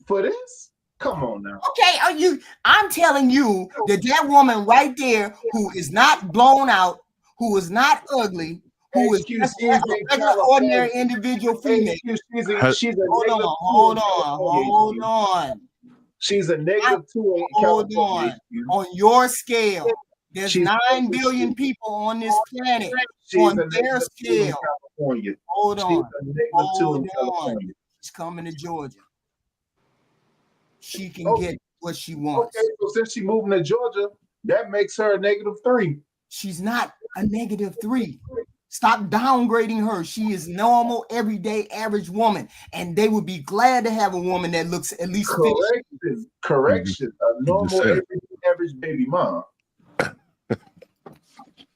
D: for this. Come on now.
A: Okay, I'm telling you that woman right there who is not blown out, who is not ugly, who is just a regular ordinary individual female. Hold on.
D: She's a -2.
A: Hold on. On your scale, there's 9 billion people on this planet. On their scale. Hold on. She's coming to Georgia. She can get what she wants.
D: Okay, so since she's moving to Georgia, that makes her a -3.
A: She's not a -3. Stop downgrading her. She is normal, everyday, average woman, and they would be glad to have a woman that looks at least
D: correction. A normal, average baby mom.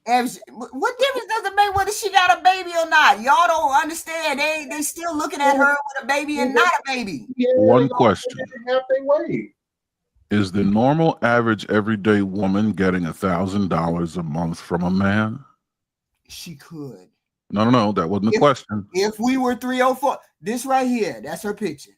A: What difference does it make whether she got a baby or not? Y'all don't understand. They still looking at her with a baby and not a baby.
G: One question. Is the normal average everyday woman getting $1,000 a month from a man?
A: She could.
G: No, that wasn't the question.
A: If we were 304, this right here, that's her picture.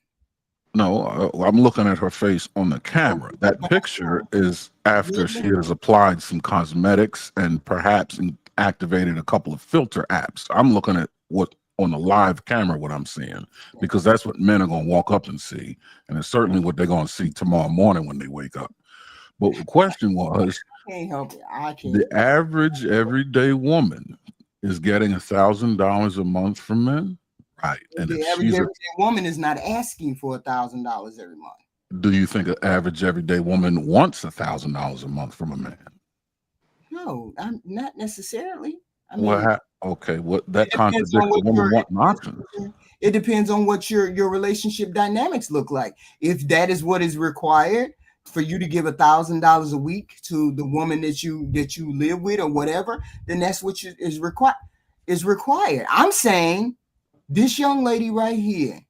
G: No, I'm looking at her face on the camera. That picture is after she has applied some cosmetics and perhaps activated a couple of filter apps. I'm looking at what on the live camera, what I'm seeing, because that's what men are going to walk up and see. And it's certainly what they're going to see tomorrow morning when they wake up. But the question was,
A: can't help it. I can't.
G: The average everyday woman is getting $1,000 a month from men? Right. And
A: the average everyday woman is not asking for $1,000 every month.
G: Do you think an average everyday woman wants $1,000 a month from a man?
A: No, I'm not necessarily. I mean,
G: that contradicts the woman wanting options.
A: It depends on what your relationship dynamics look like. If that is what is required, for you to give $1,000 a week to the woman that you live with or whatever, then that's what is required. I'm saying this young lady right here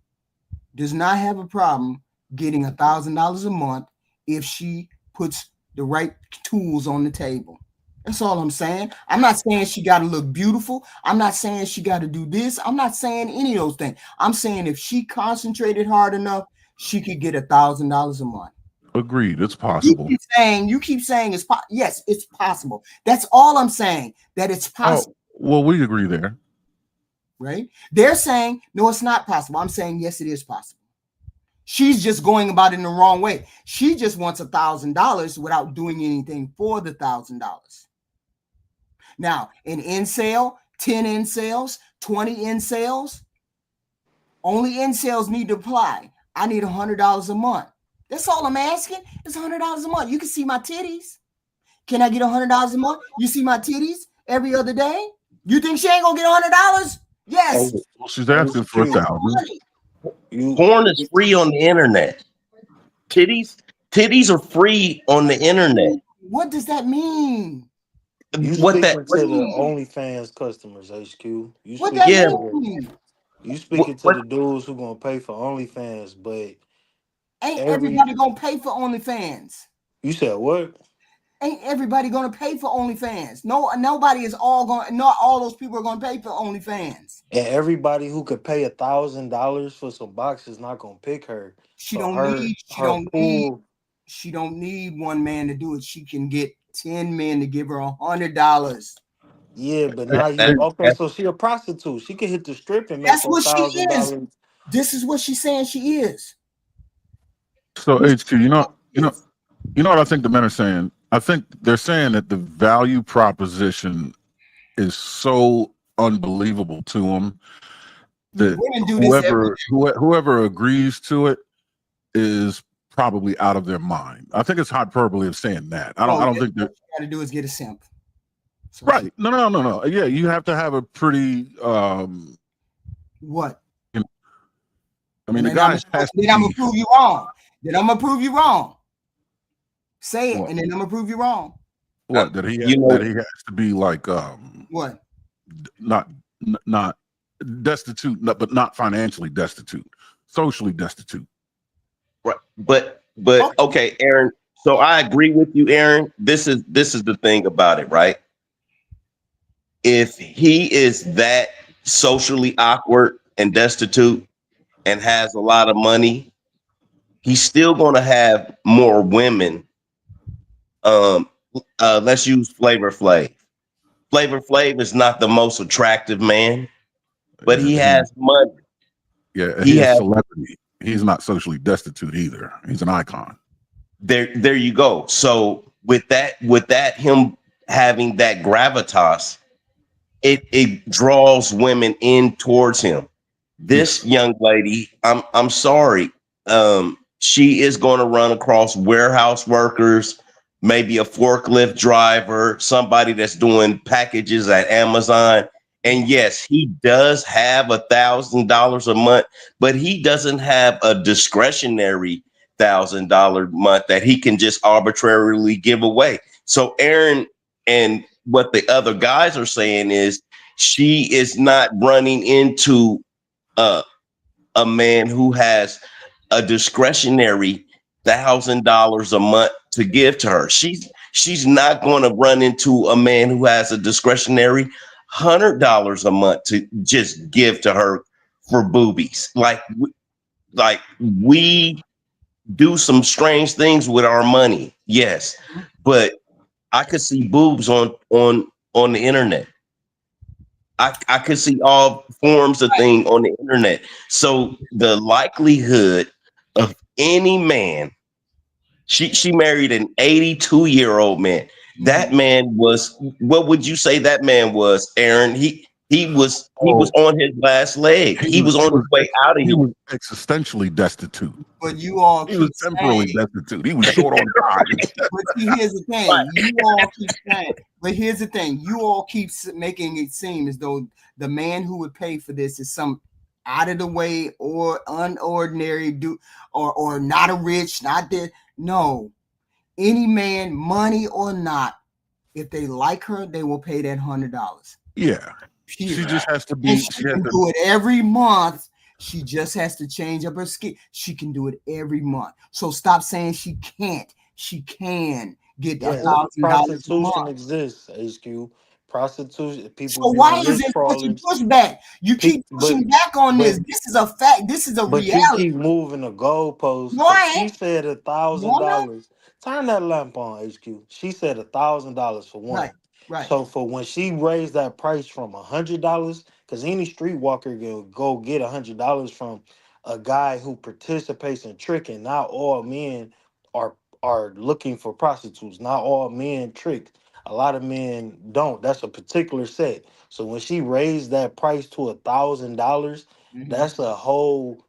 A: does not have a problem getting $1,000 a month if she puts the right tools on the table. That's all I'm saying. I'm not saying she got to look beautiful. I'm not saying she got to do this. I'm not saying any of those things. I'm saying if she concentrated hard enough, she could get $1,000 a month.
G: Agreed. It's possible.
A: You keep saying it's yes, it's possible. That's all I'm saying. That it's possible.
G: Oh, well, we agree there.
A: Right? They're saying no, it's not possible. I'm saying yes, it is possible. She's just going about it in the wrong way. She just wants $1,000 without doing anything for the $1,000. Now, an incel, 10 incels, 20 incels, only incels need to apply. I need $100 a month. That's all I'm asking. It's $100 a month. You can see my titties. Can I get $100 a month? You see my titties every other day? You think she ain't gonna get $100? Yes.
G: Well, she's asking for $1,000.
H: Porn is free on the internet. Titties are free on the internet.
A: What does that mean?
I: You
H: What
I: speaking
H: that?
I: to the OnlyFans customers, HQ. You
A: What
I: speaking
A: that
H: Yeah.
A: mean?
I: You speaking to
H: What?
I: the dudes who gonna pay for OnlyFans, but
A: Ain't everybody gonna pay for OnlyFans?
I: You said what?
A: Ain't everybody gonna pay for OnlyFans? No, nobody is all going. Not all those people are gonna pay for OnlyFans.
I: And everybody who could pay $1,000 for some boxes not gonna pick her.
A: She
I: So
A: don't
I: her
A: need.
I: her pool.
A: She don't need one man to do it. She can get 10 men to give her $100.
I: Yeah, but now you okay. So she a prostitute. She can hit the strip and make
A: That's what she is.
I: $1,000.
A: This is what she's saying she is.
G: So HQ, you know what I think the men are saying? I think they're saying that the value proposition is so unbelievable to them that whoever agrees to it is probably out of their mind. I think it's hyperbole of saying that. I don't think that
A: what you gotta do is get a simp. So
G: right. No. Yeah, you have to have a pretty
A: what?
G: I mean, the guy has to
A: then I'm gonna prove you wrong. Then I'm gonna prove you wrong. Say it,
G: What?
A: and then I'm gonna prove you wrong.
G: What that he has to be like
A: What?
G: not destitute, but not financially destitute, socially destitute.
H: Right. But okay, Aaron. So I agree with you, Aaron. This is the thing about it, right? If he is that socially awkward and destitute and has a lot of money, he's still going to have more women. Let's use Flavor Flav. Flavor Flav is not the most attractive man, but he has money.
G: Yeah, he has celebrity. He's not socially destitute either. He's an icon.
H: There you go. So with that, him having that gravitas, it draws women in towards him. This young lady, I'm sorry, she is going to run across warehouse workers, maybe a forklift driver, somebody that's doing packages at Amazon. And yes, he does have $1,000 a month, but he doesn't have a discretionary $1,000 month that he can just arbitrarily give away. So Aaron and what the other guys are saying is she is not running into a man who has a discretionary $1,000 a month to give to her. She's not going to run into a man who has a discretionary $100 a month to just give to her for boobies. Like we do some strange things with our money, yes, but I could see boobs on the internet. I could see all forms of thing on the internet. So the likelihood of any man, she married an 82-year-old man. That man was, what would you say that man was, Aaron? He was on his last leg. He was on his way out of here.
G: He was existentially destitute.
A: But you all
G: he was temporarily destitute. He was short on time.
A: But see, here's the thing. You all keep saying, but here's the thing. You all keep making it seem as though the man who would pay for this is some out of the way or unordinary dude or not a rich, not that. No, Any man, money or not, if they like her, they will pay that $100.
G: Yeah. She
A: Period.
G: just has to
A: And
G: be.
A: she
G: She has
A: can
G: to.
A: do it every month. She just has to change up her skin. She can do it every month. So stop saying she can't. She can get
I: Yes,
A: $1,000 a
I: prostitution
A: month.
I: exists, HQ. Prostitution, people
A: So
I: be
A: why
I: on
A: is
I: list
A: it such a
I: crawlers.
A: pushback? You keep
I: But
A: pushing back on
I: but
A: this. This is a fact. This is a
I: but you
A: reality.
I: keep moving the goalposts
A: No,
I: because
A: I
I: she
A: ain't.
I: said a
A: No,
I: thousand
A: I'm not.
I: dollars. Turn that lamp on, HQ. She said $1,000 for
A: Right,
I: one.
A: right.
I: So for when she raised that price from $100, because any streetwalker can go get $100 from a guy who participates in tricking. Not all men are are looking for prostitutes. Not all men trick. A lot of men don't. That's a particular set. So when she raised that price to $1,000,
A: Mhm.
I: that's a whole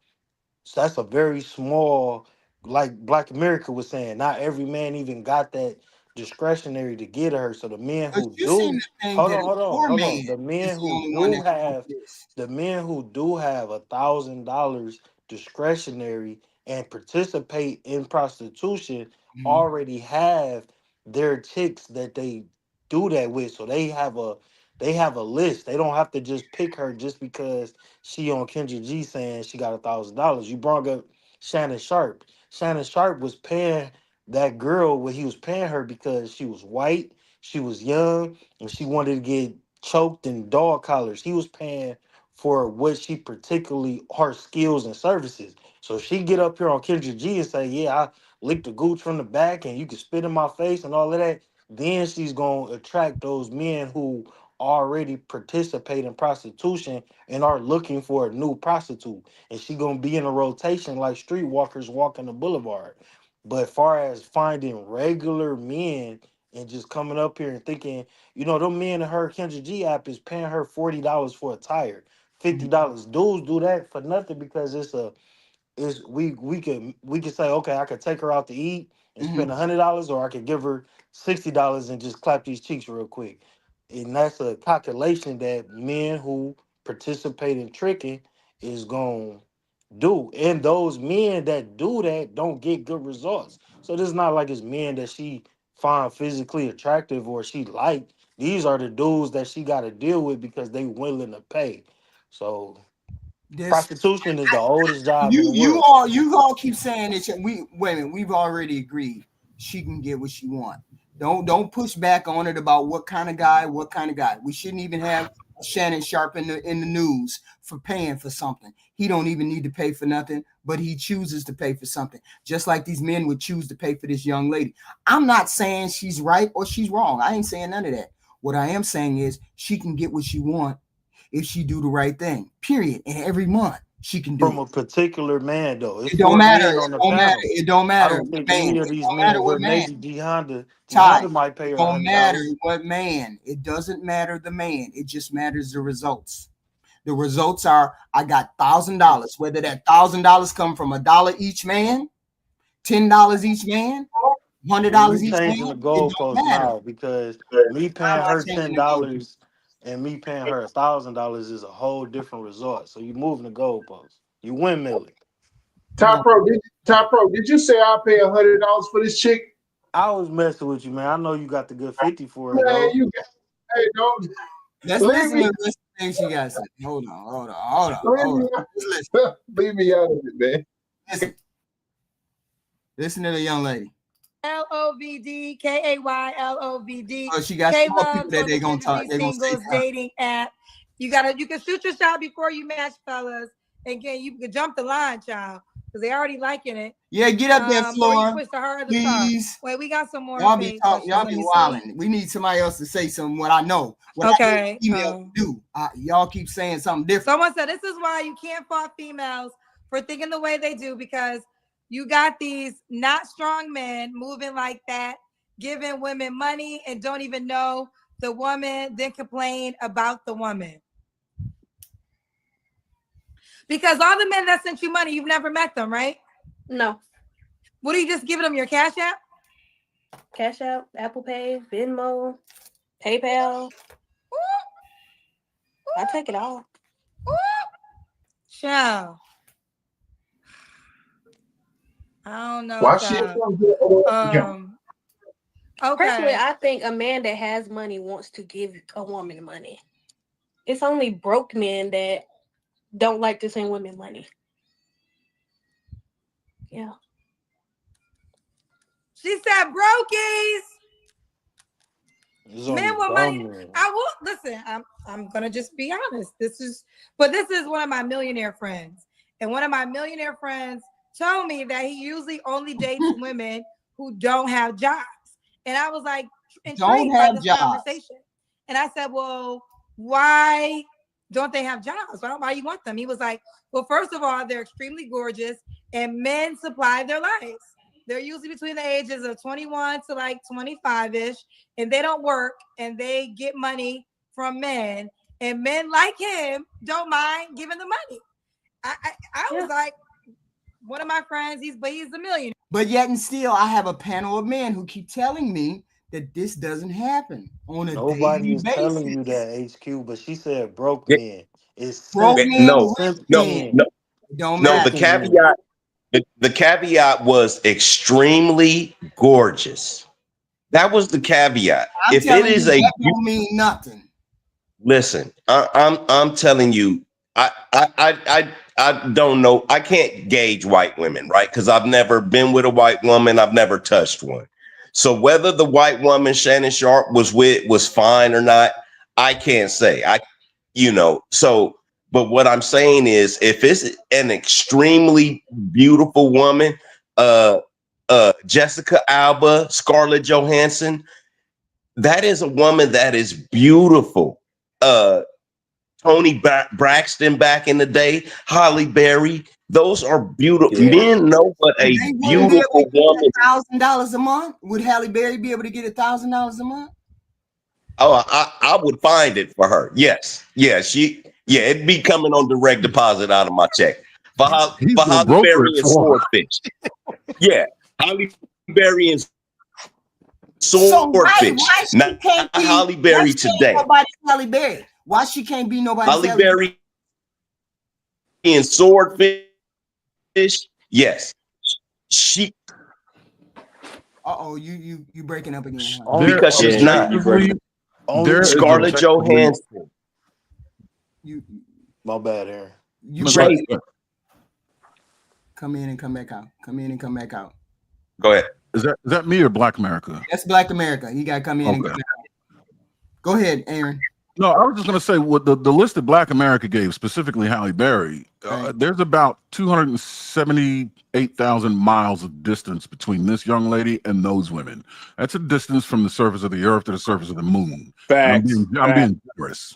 I: that's a very small, like Black America was saying, not every man even got that discretionary to get her. So the men
A: But
I: who
A: you seem
I: do,
A: to think that a poor
I: hold on.
A: man
I: The
A: is
I: men
A: the
I: who
A: only one
I: do
A: that can
I: have
A: do this.
I: the men who do have $1,000 discretionary and participate in prostitution
A: Mhm.
I: already have their chicks that they do that with. So they have a list. They don't have to just pick her just because she on Kendra G saying she got $1,000. You brought up Shannon Sharp. Shannon Sharp was paying that girl what he was paying her because she was white, she was young, and she wanted to get choked in dog collars. He was paying for what she particularly her skills and services. So if she get up here on Kendra G and say, "Yeah, I licked the gooch from the back, and you can spit in my face and all of that," then she's gonna attract those men who already participate in prostitution and are looking for a new prostitute. And she gonna be in a rotation like streetwalkers walking the boulevard. But far as finding regular men and just coming up here and thinking, them men in her Kendra G app is paying her $40 for a tire,
A: Mhm.
I: $50. Dudes do that for nothing because we could say, okay, I could take her out to eat and spend
A: Mhm.
I: $100, or I could give her $60 and just clap these cheeks real quick. And that's a calculation that men who participate in tricking is going to do. And those men that do that don't get good results. So this is not like it's men that she find physically attractive or she like. These are the dudes that she got to deal with because they willing to pay. So
A: This
I: prostitution is the oldest job in
A: you
I: the
A: you
I: world.
A: all you all keep saying that we wait a minute. We've already agreed she can get what she want. Don't push back on it about what kind of guy, what kind of guy. We shouldn't even have Shannon Sharp in the news for paying for something. He don't even need to pay for nothing, but he chooses to pay for something. Just like these men would choose to pay for this young lady. I'm not saying she's right or she's wrong. I ain't saying none of that. What I am saying is she can get what she want if she do the right thing. Period. And every month she can do
I: From
A: it.
I: a particular man, though. It's
A: It don't
I: four
A: matter.
I: men on
A: It
I: the
A: don't matter.
I: panel.
A: It don't
I: I
A: matter
I: don't
A: what
I: think
A: man.
I: any of
A: It
I: these
A: don't matter
I: men.
A: what
I: Well,
A: man.
I: maybe Honda.
A: Ty,
I: Might pay
A: it
I: her
A: don't
I: $100.
A: matter what man. It doesn't matter the man. It just matters the results. The results are I got $1,000. Whether that $1,000 come from $1 each man, $10 each man, hundred
I: Well, you
A: dollars each man,
I: changing the
A: it don't
I: goalpost
A: matter.
I: now because me
A: I'm
I: paying
A: not
I: her
A: changing
I: ten
A: the goal.
I: dollars and me paying her $1,000 is a whole different result. So you moving the goalpost. You windmilling.
A: No,
D: Top Pro, did you say I'll pay $100 for this chick?
I: I was messing with you, man. I know you got the good 50 for her
D: Man,
I: though.
D: you got, hey, don't
A: let's
D: leave
A: listen
D: me,
A: to this thing she got to say. Hold on, hold on, hold on,
D: leave
A: hold
D: me,
A: on. Just listen,
D: leave me out of it, man.
A: listen, listen to the young lady.
B: LOVD,
A: Oh, she got some
B: K
A: more people
B: Loves
A: that
B: on
A: they
B: the
A: gonna
B: Kendra
A: talk.
B: G
A: They gonna say
B: singles
A: to her.
B: dating app. You can shoot your shot before you match, fellas. And you can jump the line, child, because they already liking it.
A: Yeah, get up there,
B: Or you
A: Flora,
B: push the her at the top.
A: please.
B: Wait, we got some more
A: Y'all be
B: paid
A: talking.
B: questions.
A: Y'all
B: Let
A: be
B: me see.
A: wilding. We need somebody else to say something. What I know
B: Okay.
A: female do. Y'all keep saying something different.
B: Someone said this is why you can't fault females for thinking the way they do, because you got these not strong men moving like that, giving women money and don't even know the woman, then complain about the woman. Because all the men that sent you money, you've never met them, right?
C: No.
B: What are you just giving them your Cash App?
C: Cash App, Apple Pay, Venmo, PayPal. I take it all.
B: Child. I don't know,
D: Why she
B: child.
D: come here?
C: Personally,
B: Okay.
C: I think a man that has money wants to give a woman money. It's only broke men that don't like to send women money. Yeah.
B: She said brokies.
I: It's
B: Men
I: only
B: with money.
I: dumb men.
B: I will listen. I'm gonna just be honest. This is one of my millionaire friends, and one of my millionaire friends told me that he usually only dates women who don't have jobs, and I was like
A: Don't
B: intrigued by
A: have
B: this
A: jobs.
B: conversation, and I said, well, why don't they have jobs? Why you want them? He was like, well, first of all, they're extremely gorgeous, and men supply their lives. They're usually between the ages of 21 to like 25-ish, and they don't work and they get money from men. And men like him don't mind giving the money. I was
C: Yeah.
B: like, one of my friends, he's a millionaire.
A: But yet and still, I have a panel of men who keep telling me that this doesn't happen on a
I: Nobody
A: daily
I: is telling you
A: basis.
I: that, HQ, but she said broke
H: Yeah,
I: men. It's
A: Broke
H: yeah,
I: simp,
A: men,
H: no,
A: rich
I: simp
H: no,
A: men,
I: men.
H: no,
A: it don't
H: no. The
A: matter.
I: Simping men.
H: caveat, the caveat was extremely gorgeous. That was the caveat.
A: I'm
H: If it
A: telling
H: is
A: you,
H: a
A: that don't mean nothing.
H: listen, I'm telling you, I don't know. I can't gauge white women, right? Because I've never been with a white woman. I've never touched one. So whether the white woman Shannon Sharp was with was fine or not, I can't say. So but what I'm saying is if it's an extremely beautiful woman, uh Jessica Alba, Scarlett Johansson, that is a woman that is beautiful. Uh Tony Braxton back in the day, Holly Berry, those are beautiful.
I: Yeah.
H: Men know what
A: Would
H: a
A: they women be able to
H: beautiful
A: get
H: woman.
A: $1,000 a month? Would Halle Berry be able to get $1,000 a month?
H: Oh, I would find it for her. Yes. It'd be coming on direct deposit out of my check.
G: He's
H: For
G: gonna
H: Holly
G: broker
H: Berry
G: it
H: and
G: for her.
H: Swordfish. Yeah. Holly Berry and
A: So
H: Swordfish.
A: why
H: Not
A: she can't be
H: Holly Berry
A: she ain't
H: today.
A: nobody's Halle Berry? Why she can't be nobody's
H: Holly
A: Halle Berry?
H: Berry and Swordfish. Yes. She
A: You breaking up again, huh?
I: Only,
H: because she's
J: Yeah,
H: not.
J: you break.
I: only,
G: There is
H: Scarlett
G: objectively.
H: Johansson.
A: You
I: my bad, Aaron.
A: you
G: No,
A: break
H: Jay,
A: come in and come back out. Come in and come back out.
H: go ahead.
G: Is that me or Black America?
A: That's Black America. You gotta come in and
G: Okay.
A: come back out. Go ahead, Aaron.
G: No, I was just going to say what the list that Black America gave, specifically Halle Berry,
A: Right.
G: there's about 278,000 miles of distance between this young lady and those women. That's a distance from the surface of the earth to the surface of the moon. And
J: Facts.
G: I'm being generous.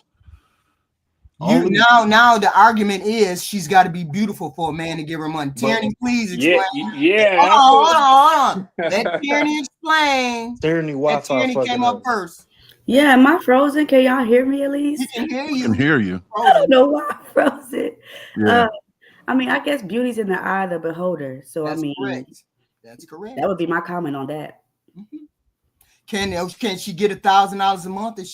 A: You
I: Only,
A: now the argument is she's got to be beautiful for a man to give her money.
I: but
A: Tierney, please
J: Yeah,
A: explain.
J: yeah.
A: Hold on. Let Tierney explain.
I: Tierney
A: And
I: Wi-Fi
A: Tierney
I: fucking
A: came up
I: up.
A: first.
K: Yeah, am I frozen? Can y'all hear me at
A: We
K: least?
A: can hear
G: I can
A: you.
G: hear you.
K: I don't know why I'm frozen.
G: Yeah.
K: I mean, I guess beauty's in the eye of the beholder. So I
A: That's
K: mean,
A: correct. That's correct.
K: that would be my comment on that.
A: Mhm. Can she get $1,000 a month if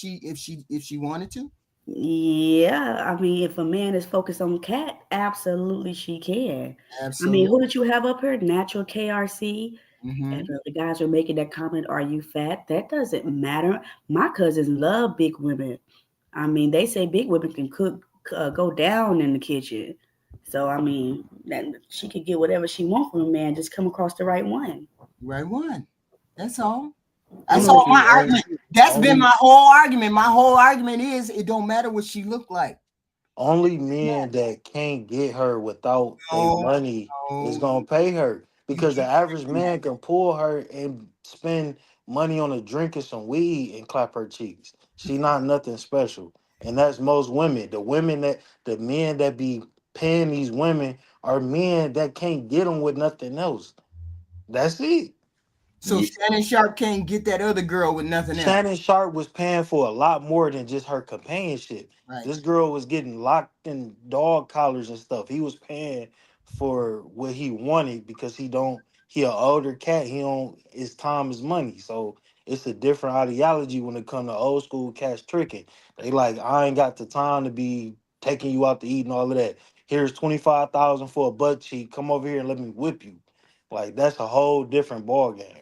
A: she wanted to?
K: Yeah, I mean, if a man is focused on cat, absolutely she can. I mean, who
A: Absolutely.
K: did you have up here? Natural KRC.
A: Mm-hmm.
K: And the guys were making that comment, are you fat? That doesn't matter. My cousins love big women. I mean, they say big women can cook, go down in the kitchen. So, I mean, that she could get whatever she wants from a man, just come across the right one.
A: Right one. That's all.
K: I'm
A: That's
K: a,
A: all my
I: Only,
A: argument. That's been
I: only,
A: my whole argument. My whole argument is it don't matter what she look like.
I: only men that can't get her without their
A: No,
I: money is
A: no,
I: gonna pay her
A: you
I: because the
A: can't
I: average
A: do that.
I: man can pull her and spend money on a drink and some weed and clap her cheeks. She not nothing special, and that's most women. The men that be paying these women are men that can't get them with nothing else. That's it.
A: So Shannon Sharp can't get that other girl with nothing else.
I: Shannon Sharp was paying for a lot more than just her companionship.
A: Right.
I: This girl was getting locked in dog collars and stuff. He was paying for what he wanted because he an older cat. He don't his time is money. So it's a different ideology when it comes to old school cats tricking. They like, I ain't got the time to be taking you out to eat and all of that. Here's 25,000 for a butt cheek. Come over here and let me whip you. Like that's a whole different ball game.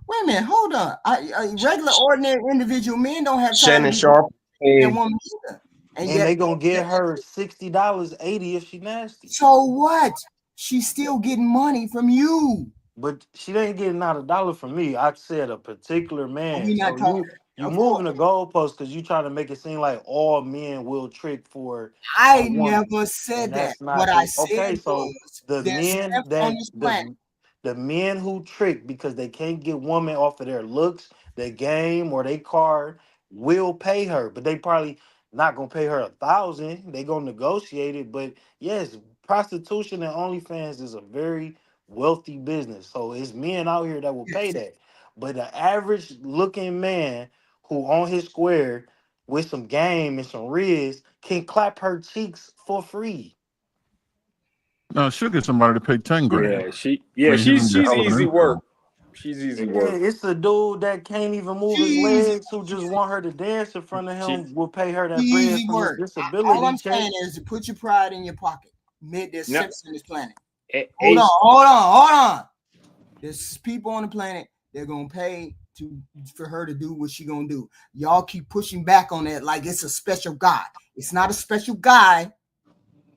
A: Wait a minute, hold on. Regular, ordinary individual men don't have time
H: Shannon
A: to
H: Sharp.
A: be that woman either. And
I: And
A: yet,
I: they gonna get her $60, 80 if she nasty.
A: so what? She's still getting money from you.
I: But she ain't getting not $1 from me. I said a particular
A: Are
I: man.
A: we
I: So
A: not talking?
I: you
A: Of
I: moving
A: course,
I: the goalpost because you trying to make it seem like all men will trick for a
A: I
I: woman,
A: never
I: and
A: said that.
I: that's not
A: What I
I: the
A: said
I: okay. So
A: was
I: the
A: there's
I: men
A: steps on
I: that
A: this planet.
I: the men who trick because they can't get women off of their looks, their game, or their car will pay her, but they probably not gonna pay her 1,000. They gonna negotiate it, but yes, prostitution and OnlyFans is a very wealthy business. So it's men out here that will pay
A: Yes.
I: that. But the average looking man who on his square with some game and some riz can clap her cheeks for free.
G: No, she'll get somebody to pay 10 grand.
J: Yeah,
G: I mean, he's gonna
J: she's
G: get a hell of an
J: easy
G: income.
J: work. She's easy
I: Yeah,
J: work.
I: it's a dude that can't even move his
A: She's
I: legs who just want her to dance in front of
J: She
I: him will pay her that bread
A: easy
I: from his
A: work. All
I: disability
A: I'm
I: check.
A: saying is to put your pride in your pocket. Admit there's
J: no
A: steps on this planet.
J: A-
A: Hold on,
J: H
A: hold on. There's people on the planet they're gonna pay for her to do what she gonna do. Y'all keep pushing back on that like it's a special guy. It's not a special guy.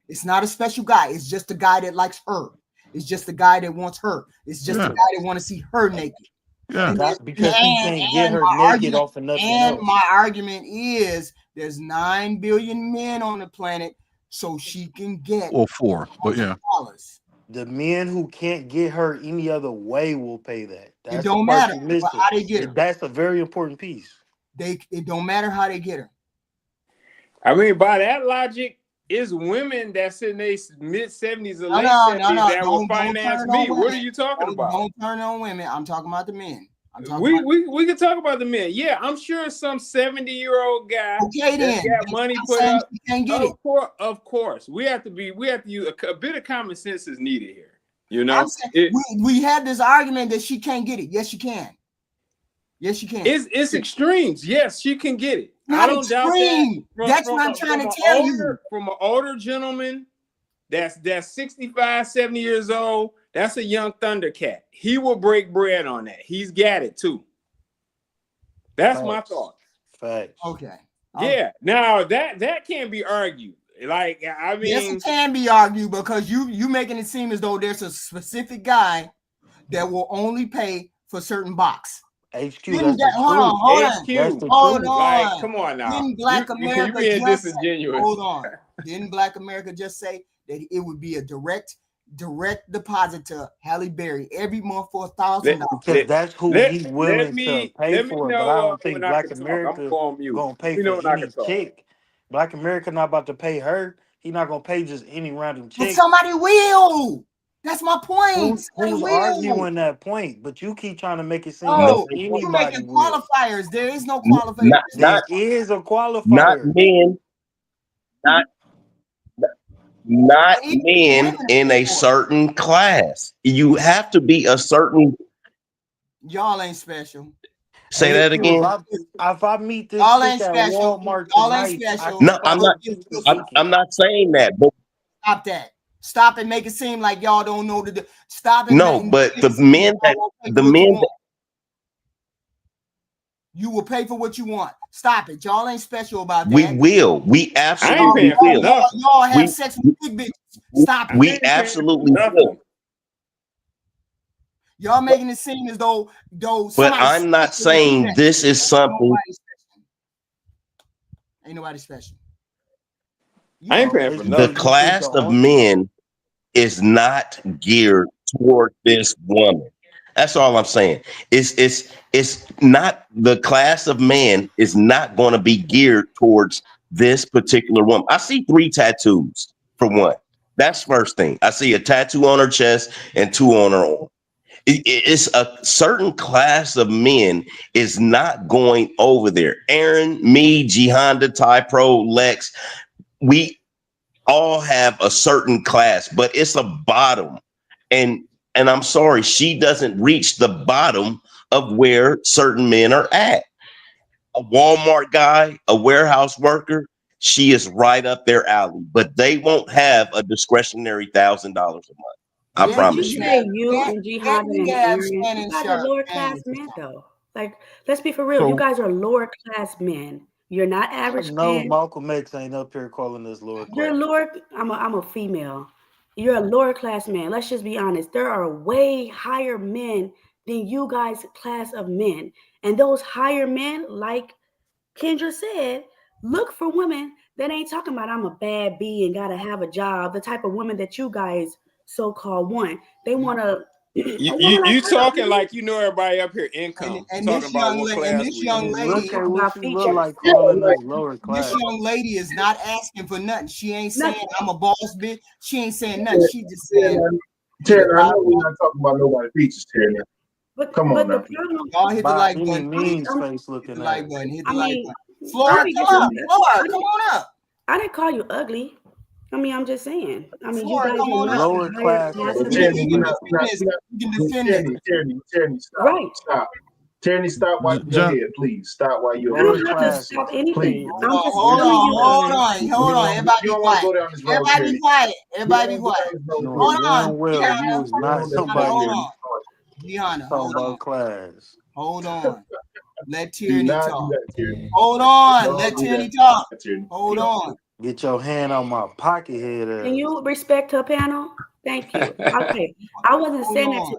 A: It's not a special guy. It's just a guy that likes her. It's just a guy that wants her. It's just a
G: Yeah.
A: guy that want to see her naked.
G: Yeah.
A: And
I: That because he can't get her
A: my
I: naked
A: argument,
I: off of nothing
A: and
I: else.
A: my argument is there's 9 billion men on the planet, so she can get
G: Or 4, but yeah.
A: $1,000.
I: The men who can't get her any other way will pay that.
A: It
I: That's the
A: don't
I: part
A: matter
I: you missing.
A: how they get her.
I: That's a very important piece.
A: It don't matter how they get her.
J: I mean, by that logic, it's women that's in their mid-70s or
A: No,
J: late
A: no,
J: 70s
A: no, no.
J: that will
A: Don't
J: finance
A: turn on
J: me. What are
A: women.
J: you talking about?
A: Don't turn on women. I'm talking about the men. I'm talking
J: We,
A: about
J: we can talk about the men. Yeah, I'm sure some 70-year-old guy
A: okay
J: that's
A: then.
J: got money
A: I'm
J: put
A: saying
J: up.
A: she can't get it.
J: Of course. We have to use a bit of common sense is needed here. You know,
A: I'm saying we had this argument that she can't get it. Yes, she can. Yes, she can.
J: it's extremes. Yes, she can get it.
A: Not
J: I don't doubt that.
A: extreme. That's what I'm trying to tell you.
J: From an older gentleman that's 65, 70 years old, that's a young Thundercat. He will break bread on that. He's got it too. That's my thought.
I: Facts.
A: Okay.
J: Yeah. Now that can't be argued. Like, I mean,
A: yes, it can be argued because you making it seem as though there's a specific guy that will only pay for certain box.
I: HQ, that's the
A: hold on,
I: truth.
A: hold
J: HQ.
A: on.
I: That's the
A: Hold
I: truth.
A: on.
J: Like, come on now.
A: Didn't Black
J: you
A: America
J: being
A: just
J: disingenuous.
A: hold on? Didn't Black America just say that it would be a direct deposit to Halle Berry every month for $1,000?
I: Because that's who he's willing to pay
J: let me
I: for.
J: know
I: But I don't
J: when
I: think
J: I
I: Black
J: can talk. I'm
I: America
J: going on mute.
I: gonna pay
J: Let me
I: for
J: know when I
I: any
J: can talk.
I: chick. Black America not about to pay her. He not gonna pay just any random
A: But
I: chick.
A: somebody will. That's my point.
I: Who's arguing that point? But you keep trying to make it seem
A: Oh,
I: like
A: you're
I: anybody
A: making
I: will.
A: qualifiers. There is no qualifier.
I: There is a
H: Not
I: qualifier.
H: men, not
A: But even
H: men
A: women
H: in a
A: are for it.
H: certain class. You have to be a certain.
A: Y'all ain't special.
H: Say that again.
I: If I meet this
A: Y'all
I: chick
A: ain't
I: at
A: special.
I: Walmart
A: Y'all ain't
I: tonight, I
A: special.
I: can
H: No, I'm
I: fuck
H: not.
I: with you
H: I'm not saying that. But
A: Stop that. Stop and make it seem like y'all don't know the. Stop it.
H: no, but the men that
A: you will pay for what you want. Stop it. Y'all ain't special about that.
H: we will. We
J: I ain't
H: absolutely
J: paying for
H: will.
J: nothing.
A: Y'all have sex with big bitches. Stop it.
H: We absolutely will.
A: Y'all making it seem as though
H: But I'm not saying this is something.
A: Ain't nobody special.
J: I ain't paying for
H: The
J: nothing.
H: class of men is not geared toward this woman. That's all I'm saying. It's not, the class of man is not going to be geared towards this particular woman. I see 3 tattoos for one. That's first thing. I see a tattoo on her chest and 2 on her arm. It's a certain class of men is not going over there. Aaron, me, Jihanda, Ty Pro, Lex, we all have a certain class, but it's a bottom. And I'm sorry, she doesn't reach the bottom of where certain men are at. A Walmart guy, a warehouse worker, she is right up their alley, but they won't have a discretionary $1,000 a month. I
A: That
H: promise
K: You
H: you.
K: say you and
A: that
K: Jihad and
A: nigga have
K: Aaron,
A: Shannon
K: you guys are
A: Sharp
K: lower
A: paying
K: class
A: for
K: men
A: something.
K: though. Like, let's be for real. You
G: So
K: guys are lower class men. You're not
I: I
K: average
I: know
K: men.
I: Malcolm X ain't up here calling us lower
K: You're
I: class.
K: lower. I'm a female. You're a lower class man. Let's just be honest. There are way higher men than you guys class of men, and those higher men, like Kendra said, look for women that ain't talking about I'm a bad bee and gotta have a job. The type of women that you guys so called want. They want a woman like
J: You
K: her.
J: talking like you know everybody up here income.
A: And
J: Talking
A: this
J: about
A: young
J: what
A: lady and
J: class
A: this
J: we
A: young
J: in.
A: lady,
I: Look
K: Talk
I: at what
K: about
I: she look
K: features.
I: like calling us lower
A: this
I: class.
A: young lady is not asking for nothing. She ain't saying
K: Nothing.
A: I'm a boss bitch. She ain't saying nothing. She just saying
D: Terry,
A: either
D: I
A: buy
D: know we're not talking about nobody features, Terry. Come on
K: But the
D: now.
K: problem,
A: y'all hit the
I: By
A: like
I: any
A: button, please.
I: means face
A: Hit
I: looking
A: the
I: at.
A: like button. Hit
K: I
A: the like
K: mean,
A: button.
K: don't
A: Flora,
K: be
A: come up.
K: disrespectful.
A: Flora, come on up.
K: I didn't call you ugly. I mean, I'm just saying. I mean, you
A: Flora,
K: guys
A: come
K: are
A: on
K: not
A: up.
K: the
I: Lower
K: higher
I: class
K: class
I: is
K: of
D: Terry,
K: men.
D: we're not,
A: We can defend this.
D: Terry, stop.
K: Right.
D: Stop. Terry, stop while you're
G: John,
D: ahead, please. Stop while you're
K: You
I: lower
K: don't
D: ahead.
K: have to stop
I: classes.
K: anything.
D: Please.
K: I'm just
A: Hold
K: telling
A: on,
K: you
A: hold
K: guys.
A: on, hold on. Everybody
D: You
A: be
D: don't want to
A: quiet.
D: go down this road,
A: Everybody
D: Terry.
A: be quiet.
D: You
A: Everybody
D: don't
A: be
D: want to
A: quiet.
D: go down this road,
I: Knowing
A: Hold
D: Terry.
A: on,
I: damn well you
A: Gianna.
I: was not somebody
A: Hold
I: that
A: on. Gianna,
I: talking
A: hold on.
I: about class.
A: Hold on. Let
D: Do
A: Tierney
D: not do
A: talk.
D: that, Terry.
A: Hold on.
D: Don't
A: Let
D: do
A: Tierney
D: that,
A: talk.
D: Terry.
A: Hold on.
I: Get your hand on my pocket head
K: Can
I: ass.
K: you respect her panel? Thank you. Okay. I wasn't
A: Hold
K: saying that
A: on.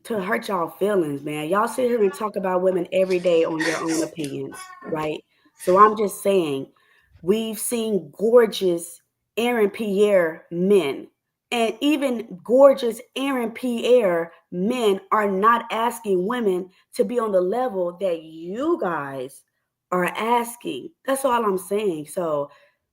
K: to hurt y'all feelings, man. Y'all sit here and talk about women every day on your own opinions, right? So I'm just saying, we've seen gorgeous Aaron Pierre men, and even gorgeous Aaron Pierre men are not asking women to be on the level that you guys are asking. That's all I'm saying. So,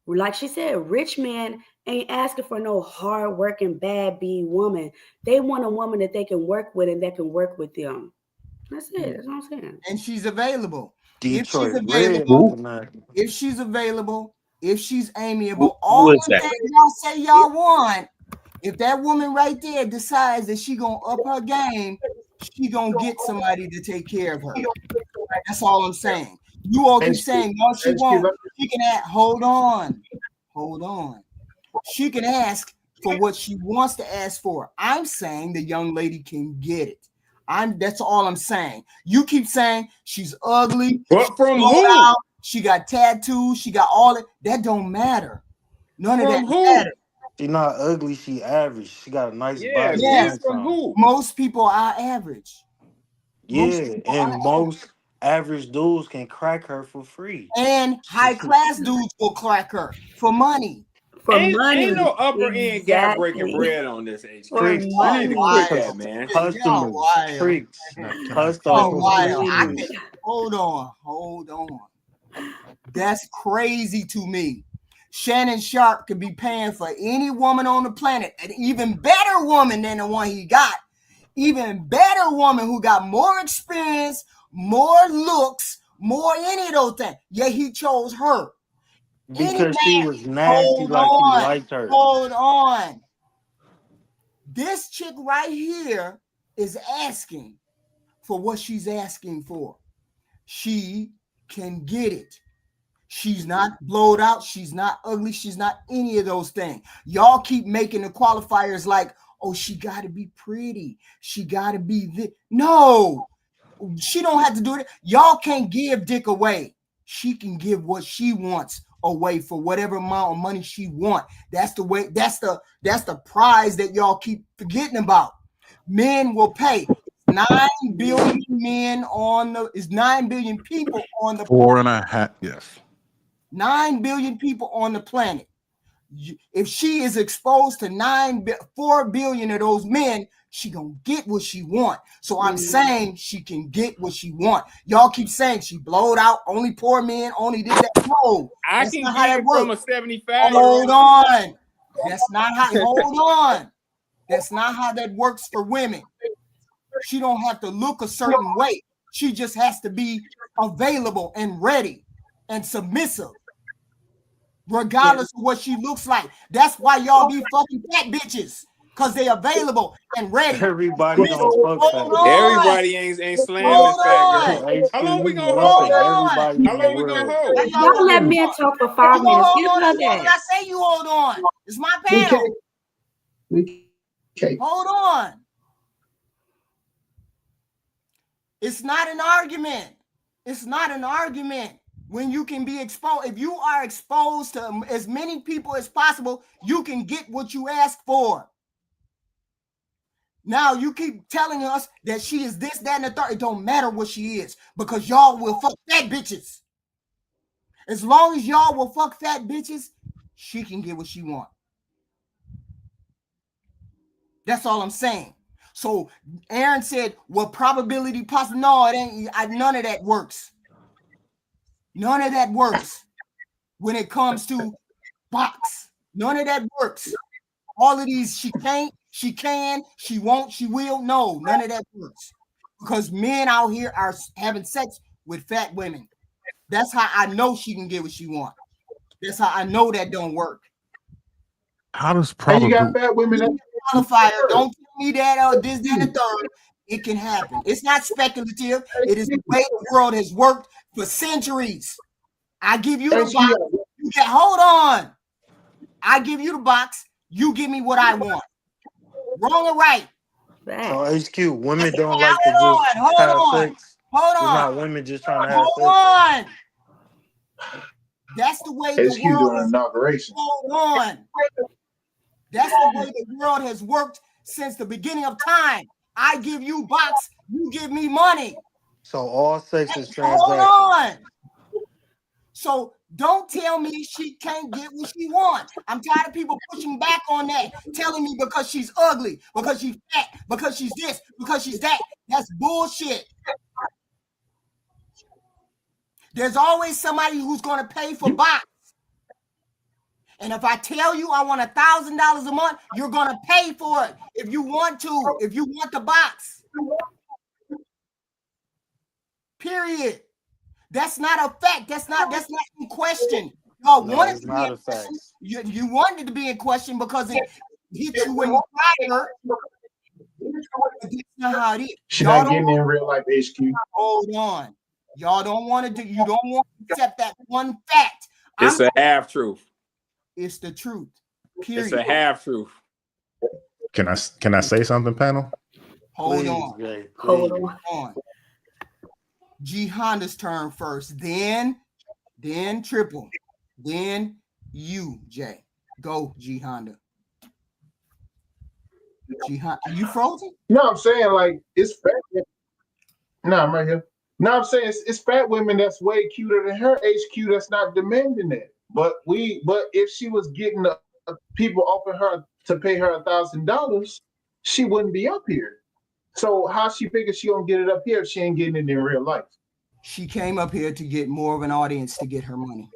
K: like she said, rich men ain't asking for no hard-working, bad bee woman. They want a woman that they can work with and that can work with them. That's it. That's what I'm saying.
A: And she's available.
I: Detroit Red
A: Available,
I: looking at.
A: if she's available, if she's
H: Who,
A: amiable,
H: who
A: all
H: is
A: the
H: that?
A: things y'all say y'all want, if that woman right there decides that she gonna up her game, she gonna get somebody to take care of her. That's all I'm saying. You all keep saying all she wants. She can ask, hold on. She can ask for what she wants to ask for. I'm saying the young lady can get it. That's all I'm saying. You keep saying she's ugly,
J: But from
A: blowed
J: who?
A: out, she got tattoos, she got all it. That don't matter. None of that
J: From who?
A: matters.
I: She not ugly, she average. She got a nice
J: Yeah,
I: body
A: Yes,
J: get
I: and
J: from
I: some.
J: who?
A: most people are average. Most
I: Yeah,
A: people are
I: and
A: average.
I: most average dudes can crack her for free.
A: And high class dudes will crack her for money.
K: For
J: Ain't no
K: money.
J: upper end guy breaking
K: Exactly.
J: bread on this
K: For
J: HQ.
I: Tricks,
J: You
A: Oh,
J: need to
K: money.
J: quit
A: wild.
J: that, man.
A: Y'all
I: customers,
A: wild.
I: tricks,
G: can I
A: Oh,
I: custom
K: For
A: wild. I
K: money.
I: procedures.
A: can hold on. That's crazy to me. Shannon Sharp could be paying for any woman on the planet, an even better woman than the one he got, even better woman who got more experience, more looks, more any of those things. Yet he chose her. Any
I: Because she
A: man,
I: was nasty
A: hold
I: like he
A: on,
I: liked her.
A: hold on. This chick right here is asking for what she's asking for. She can get it. She's not blowed out. She's not ugly. She's not any of those things. Y'all keep making the qualifiers like, oh, she got to be pretty. She got to be this. No, she don't have to do it. Y'all can't give dick away. She can give what she wants away for whatever amount of money she want. That's the way. That's the prize that y'all keep forgetting about. Men will pay. 9 billion men on the is 9 billion people on the
G: 4.5. Yes.
A: 9 billion people on the planet. If she is exposed to 4 billion of those men, she gonna get what she want. So I'm saying she can get what she want. Y'all keep saying she blowed out, only poor men, only did that. No,
J: I
A: that's
J: can
A: not how
J: get
A: that
J: it from a
A: works.
J: 75-year-old.
A: Hold on. That's not how. Hold on. That's not how that works for women. She don't have to look a certain way. She just has to be available and ready and submissive, regardless of what she looks like. That's why y'all be fucking fat bitches, because they available and ready.
I: Everybody don't fuck
A: Hold
I: fat bitches.
A: on.
J: Everybody ain't slamming
A: Hold
J: fat
A: on.
J: girls. How long we
I: HQ,
J: gonna
I: one
A: Hold
I: thing
J: hold?
A: on.
I: everybody
J: How
I: in the
J: long we gonna
I: world.
A: Now
J: hold?
A: y'all
K: Y'all
A: gonna
K: let
A: hold
K: men
A: on.
K: talk for
A: If
K: 5
A: you gonna
K: minutes.
A: hold
K: Give
A: on
K: her
A: as long as
K: that.
A: I say you hold on. It's my
D: We
A: panel.
D: can't. We Okay.
A: Hold on. It's not an argument. It's not an argument when you can be exposed. If you are exposed to as many people as possible, you can get what you ask for. Now you keep telling us that she is this, that, and the third. It don't matter what she is because y'all will fuck fat bitches. As long as y'all will fuck fat bitches, she can get what she want. That's all I'm saying. So Aaron said, well, probability possible. No, it ain't. None of that works. None of that works when it comes to box. None of that works. All of these, she can't, she can, she won't, she will. No, none of that works. Because men out here are having sex with fat women. That's how I know she can get what she wants. That's how I know that don't work.
G: How does
D: And you got
G: probability?
D: fat women that
A: Qualifier. Don't tell me that this, that, and the third. It can happen. It's not speculative. It is the way the world has worked for centuries. I give you the box. You get, hold on. I give you the box. You give me what I want. Wrong or right?
I: So HQ, women don't like to
A: Hold
I: just
A: on. Hold
I: have
A: on.
I: sex.
A: Hold
I: It's
A: on.
I: not women just trying to have
A: Hold
I: sex.
A: on. That's the way the
D: HQ
A: world
D: doing
A: is.
D: inauguration.
A: Hold on. That's the way the world has worked since the beginning of time. I give you box, you give me money.
I: So all sex is
A: Hold
I: transactional.
A: on. So don't tell me she can't get what she wants. I'm tired of people pushing back on that, telling me because she's ugly, because she's fat, because she's this, because she's that. That's bullshit. There's always somebody who's going to pay for box. And if I tell you I want $1,000 a month, you're going to pay for it if you want to, if you want the box. Period. That's not a fact. That's not in question. Y'all
I: No,
A: wanted
I: it's
A: to be
I: not
A: in
I: a fact.
A: question. You wanted to be in question because it hits you when you fire. That's not how it is.
D: She's
A: Y'all
D: not getting
A: don't
D: in real life HQ.
A: hold on. Y'all don't want to do. You don't want to accept that one fact.
J: It's a half truth.
A: It's the truth.
J: It's
A: Period.
J: a half truth.
L: Can I say something, panel?
A: Hold
I: Please,
A: on.
I: Jay,
K: Hold
I: please.
K: on.
A: G Honda's turn first, then Triple, then you, Jay. Go, G Honda. G Honda, are you frozen?
D: No, I'm saying like it's fat. No, I'm right here. No, I'm saying it's fat women that's way cuter than her HQ that's not demanding it. But if she was getting people offering her to pay her $1,000, she wouldn't be up here. So how she figure she gonna get it up here if she ain't getting it in real life?
A: She came up here to get more of an audience to get her money.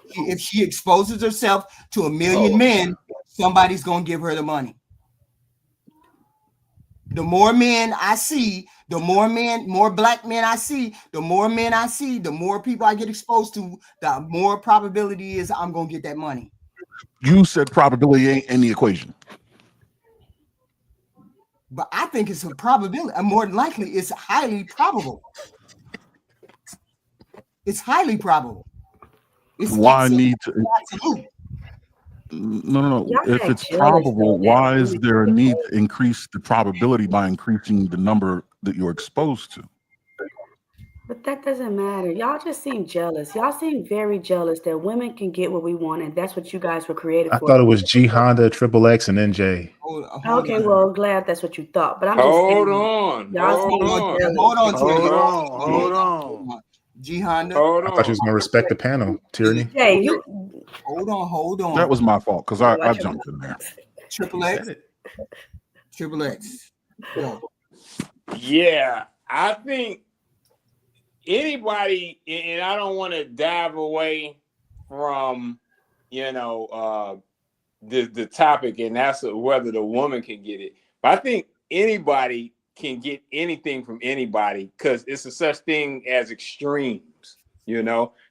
A: If she exposes herself to 1 million men, somebody's gonna give her the money. The more men I see, more black men I see, the more men I see, the more people I get exposed to, the more probability is I'm gonna get that money.
G: You said probability ain't in the equation.
A: But I think it's a probability. More than likely, it's highly probable. It's highly probable. It's
G: Why need to?
A: absolute.
G: No.
K: Y'all
G: If
K: act
G: it's
K: jealous,
G: probable,
K: though.
G: why
K: That's
G: is there a need to increase the probability by increasing the number that you're exposed to?
K: But that doesn't matter. Y'all just seem jealous. Y'all seem very jealous that women can get what we want, and that's what you guys were created
L: I
K: for.
L: thought it was G Honda, Triple X, and NJ.
K: Okay, well, glad that's what you thought. But I'm just
J: Hold
K: saying,
J: on.
K: y'all
J: Hold
K: seem
J: on.
K: jealous.
A: Hold on,
I: Hold on.
A: G Honda.
J: Hold
L: I thought you
J: on.
L: was gonna respect the panel, Tyranny.
K: Jay, you
A: Hold on.
G: That was my fault because I
K: Watch your
G: jumped in there.
A: Triple X. Triple X. Go.
J: Yeah, I think anybody, and I don't want to dive away from, the topic, and that's whether the woman can get it. But I think anybody can get anything from anybody because it's a such thing as extremes.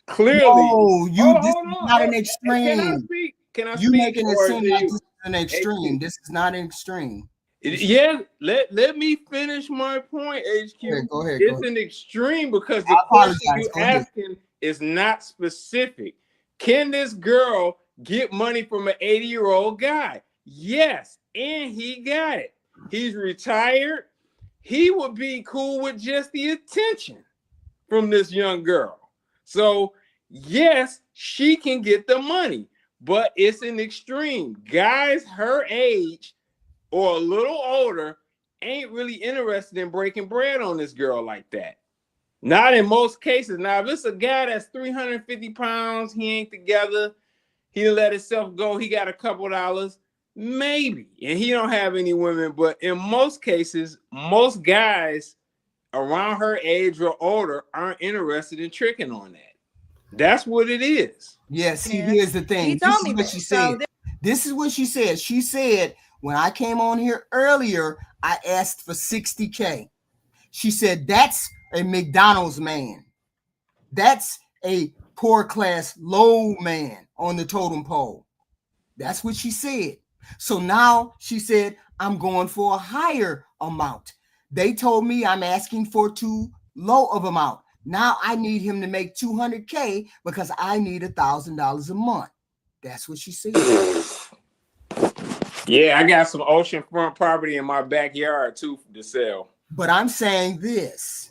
J: Clearly.
A: No, this is not an
J: Can I
A: extreme.
J: speak? Can I
A: You
J: speak?
A: making it
J: Or
A: seem
J: do
A: like
J: you-
A: this is an extreme. This is not an extreme.
J: Yeah, let me finish my point, HQ.
A: Go ahead.
J: It's an extreme because the
A: I
J: question
A: apologize.
J: you're
A: Go ahead.
J: asking is not specific. Can this girl get money from an 80-year-old guy? Yes, and he got it. He's retired. He would be cool with just the attention from this young girl. So, yes, she can get the money, but it's an extreme. Guys her age or a little older ain't really interested in breaking bread on this girl like that. Not in most cases. Now, if it's a guy that's 350 pounds, he ain't together, he let himself go, he got a couple dollars, maybe, and he don't have any women. But in most cases, most guys around her age or older aren't interested in tricking on that. That's what it is.
A: Yes, here's the thing.
B: He told me
A: what
B: that.
A: she said. This is what she said. She said, when I came on here earlier, I asked for 60K. She said, that's a McDonald's man. That's a poor class low man on the totem pole. That's what she said. So now she said, I'm going for a higher amount. They told me I'm asking for too low of amount. Now I need him to make 200K because I need $1,000 a month. That's what she said.
J: Yeah, I got some oceanfront property in my backyard too to sell.
A: But I'm saying this.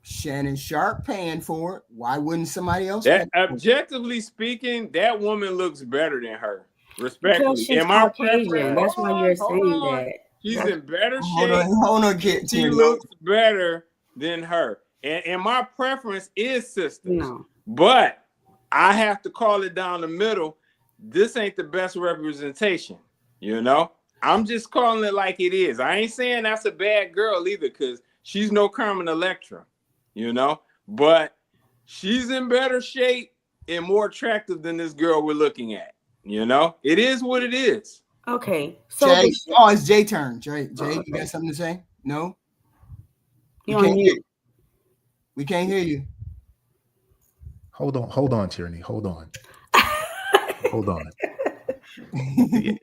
A: Shannon Sharp paying for it. Why wouldn't somebody else?
J: That objectively speaking, that woman looks better than her. Respectfully.
K: Because she's Caucasian. That's why you're saying that.
J: She's in better
A: Hold
J: shape.
A: on,
J: she looks better than her. And my preference is sisters.
K: No.
J: But I have to call it down the middle. This ain't the best representation. You know? I'm just calling it like it is. I ain't saying that's a bad girl either, because she's no Carmen Electra, you know? But she's in better shape and more attractive than this girl we're looking at. You know? It is what it is.
K: Okay. So
A: Jay, it's Jay's turn. Jay, you got something to say? No? We can't hear you. We can't hear you.
L: Hold on, Tyranny. Hold on.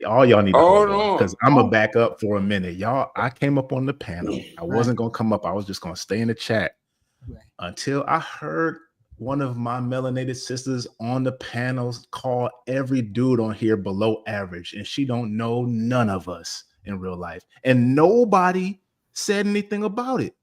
L: All y'all need to hold on, because I'm gonna back up for a minute. Y'all, I came up on the panel. I wasn't gonna come up. I was just gonna stay in the chat until I heard one of my melanated sisters on the panels call every dude on here below average, and she don't know none of us in real life, and nobody said anything about it.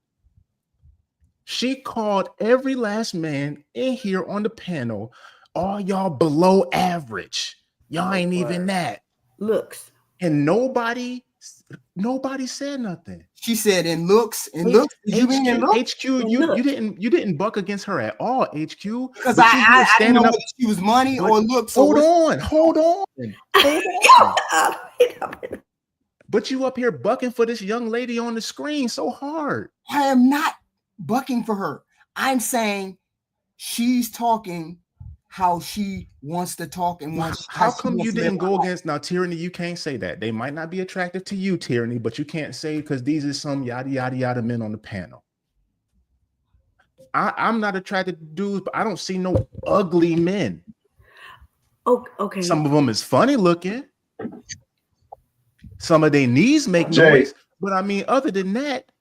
L: She called every last man in here on the panel, all y'all below average. Y'all ain't even that.
K: Looks.
L: And nobody said nothing.
A: She said in looks. Did you mean in looks?
L: HQ, you didn't buck against her at all, HQ.
A: Because I didn't know whether she was money or looks.
L: Hold on. But you up here bucking for this young lady on the screen so hard.
A: I am not bucking for her. I'm saying she's talking how she wants to talk and wants.
L: How come you didn't go against now, Tyranny? You can't say that. They might not be attractive to you, Tyranny, but you can't say because these are some yada yada yada men on the panel. I'm not attracted to dudes, but I don't see no ugly men.
K: Oh, okay.
L: Some of them is funny looking. Some of their knees make noise, but I mean, other than that,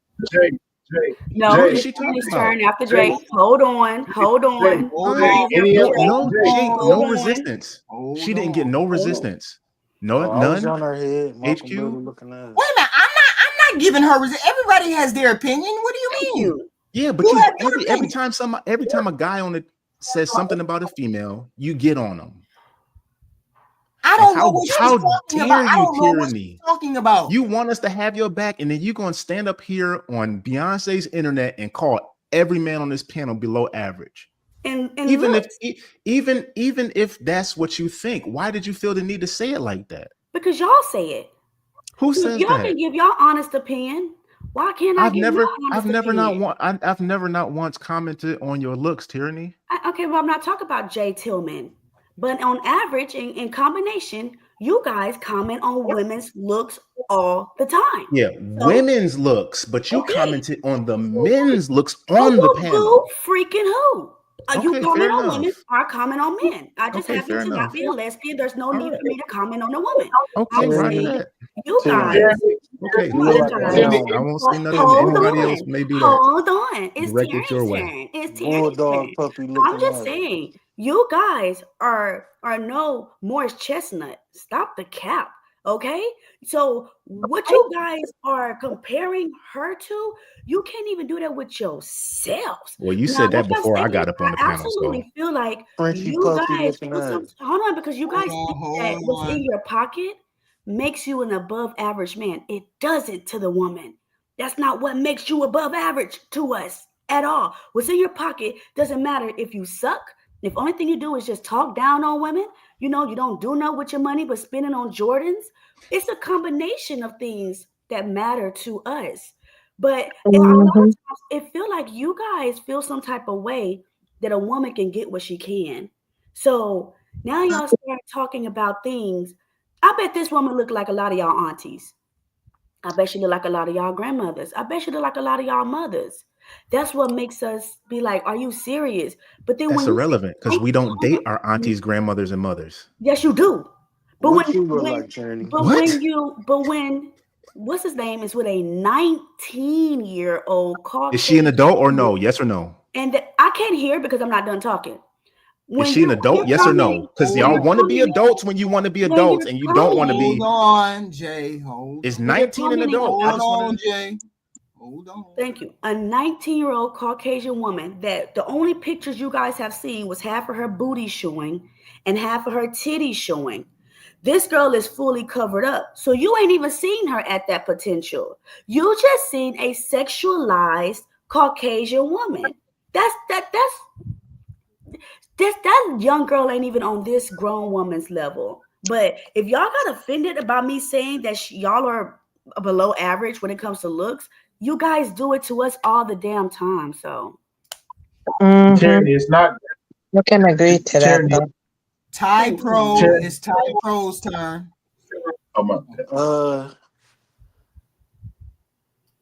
K: no, it's Tony's turn after Jay. Hold on.
L: No resistance. She didn't get no resistance. No, none.
I: On her head.
L: HQ.
A: Wait a minute, I'm not giving her resistance. Everybody has their opinion. What do you mean?
L: Yeah, but every time a guy on it says something about a female, you get on them.
A: I don't know what
L: how
A: talking
L: dare
A: about. I
L: you,
A: don't know what
L: Tyranny?
A: she's talking about.
L: You want us to have your back, and then you're going to stand up here on Beyonce's internet and call every man on this panel below average.
K: And
L: even if that's what you think, why did you feel the need to say it like that?
K: Because y'all say it.
L: Who says
K: y'all
L: that?
K: can give y'all honest opinion. Why can't I?
L: I've never not once commented on your looks, Tyranny.
K: Okay, well, I'm not talking about Jay Tillman. But on average, in combination, you guys comment on women's looks all the time.
L: Yeah, so, women's looks, but you commented on the men's looks on the panel.
K: Who freaking who? You comment on women, I comment on men. I just happen to not be a lesbian. There's no need for me to comment on a woman.
L: Okay, right that.
K: You guys.
L: Okay, I won't say nothing to anybody else. Maybe that.
K: Hold on. It's Terrence's turn. It's Terrence's turn. I'm just saying. You guys are no Morris Chestnut. Stop the cap. Okay, so what you guys are comparing her to, you can't even do that with yourselves.
L: Well, you
K: Now,
L: said
K: like
L: that
K: I
L: before I
K: stated,
L: got up on the
K: I
L: panel. So
K: absolutely feel like
I: Frenchy
K: you
I: puffy
K: guys
I: looking
K: feel some.
I: ass.
K: Hold on, because you guys think that
A: Hold
K: what's in
A: on.
K: your pocket makes you an above average man. It doesn't to the woman. That's not what makes you above average to us at all. What's in your pocket doesn't matter if you suck. If only thing you do is just talk down on women, you don't do nothing with your money but spending on Jordans. It's a combination of things that matter to us. But a lot of
M: Mhm.
K: times it feel like you guys feel some type of way that a woman can get what she can. So now y'all start talking about things. I bet this woman look like a lot of y'all aunties. I bet she look like a lot of y'all grandmothers. I bet she look like a lot of y'all mothers. That's what makes us be like, are you serious? But then
L: that's
K: when you say
L: irrelevant because we don't date our aunties, grandmothers, and mothers.
K: yes, you do. But
I: What you look like, Journey?
A: What?
K: when what's his name is with a 19-year-old
L: Is she an
K: Caucasian
L: adult or
K: woman,
L: no? Yes or no?
K: and I can't hear because I'm not done talking.
L: Is she an
K: When
L: adult?
K: you're
L: Yes or no?
K: commenting,
L: Because
K: when
L: y'all
K: you're
L: want to be
K: commenting,
L: adults when you want to be
K: when
L: adults,
K: you're
L: and you don't want to
K: commenting,
A: Hold
L: be.
A: on, Jay. Hold
L: Is
K: when you're
A: on.
L: 19 an
K: commenting
L: adult? I
A: Hold
K: about
L: just want
A: on,
L: to.
A: Jay. Hold on.
K: thank you. A 19-year-old Caucasian woman that the only pictures you guys have seen was half of her booty showing and half of her titties showing. This girl is fully covered up. So you ain't even seen her at that potential. You just seen a sexualized Caucasian woman. That young girl ain't even on this grown woman's level. But if y'all got offended about me saying that y'all are below average when it comes to looks, you guys do it to us all the damn time. So
M: Mhm.
D: Charity, it's not
M: I can agree to that
D: charity.
M: though.
A: Ty
K: thank you.
A: Pro,
D: Charity.
A: it's Ty Pro's turn.
D: Oh my.
I: Uh,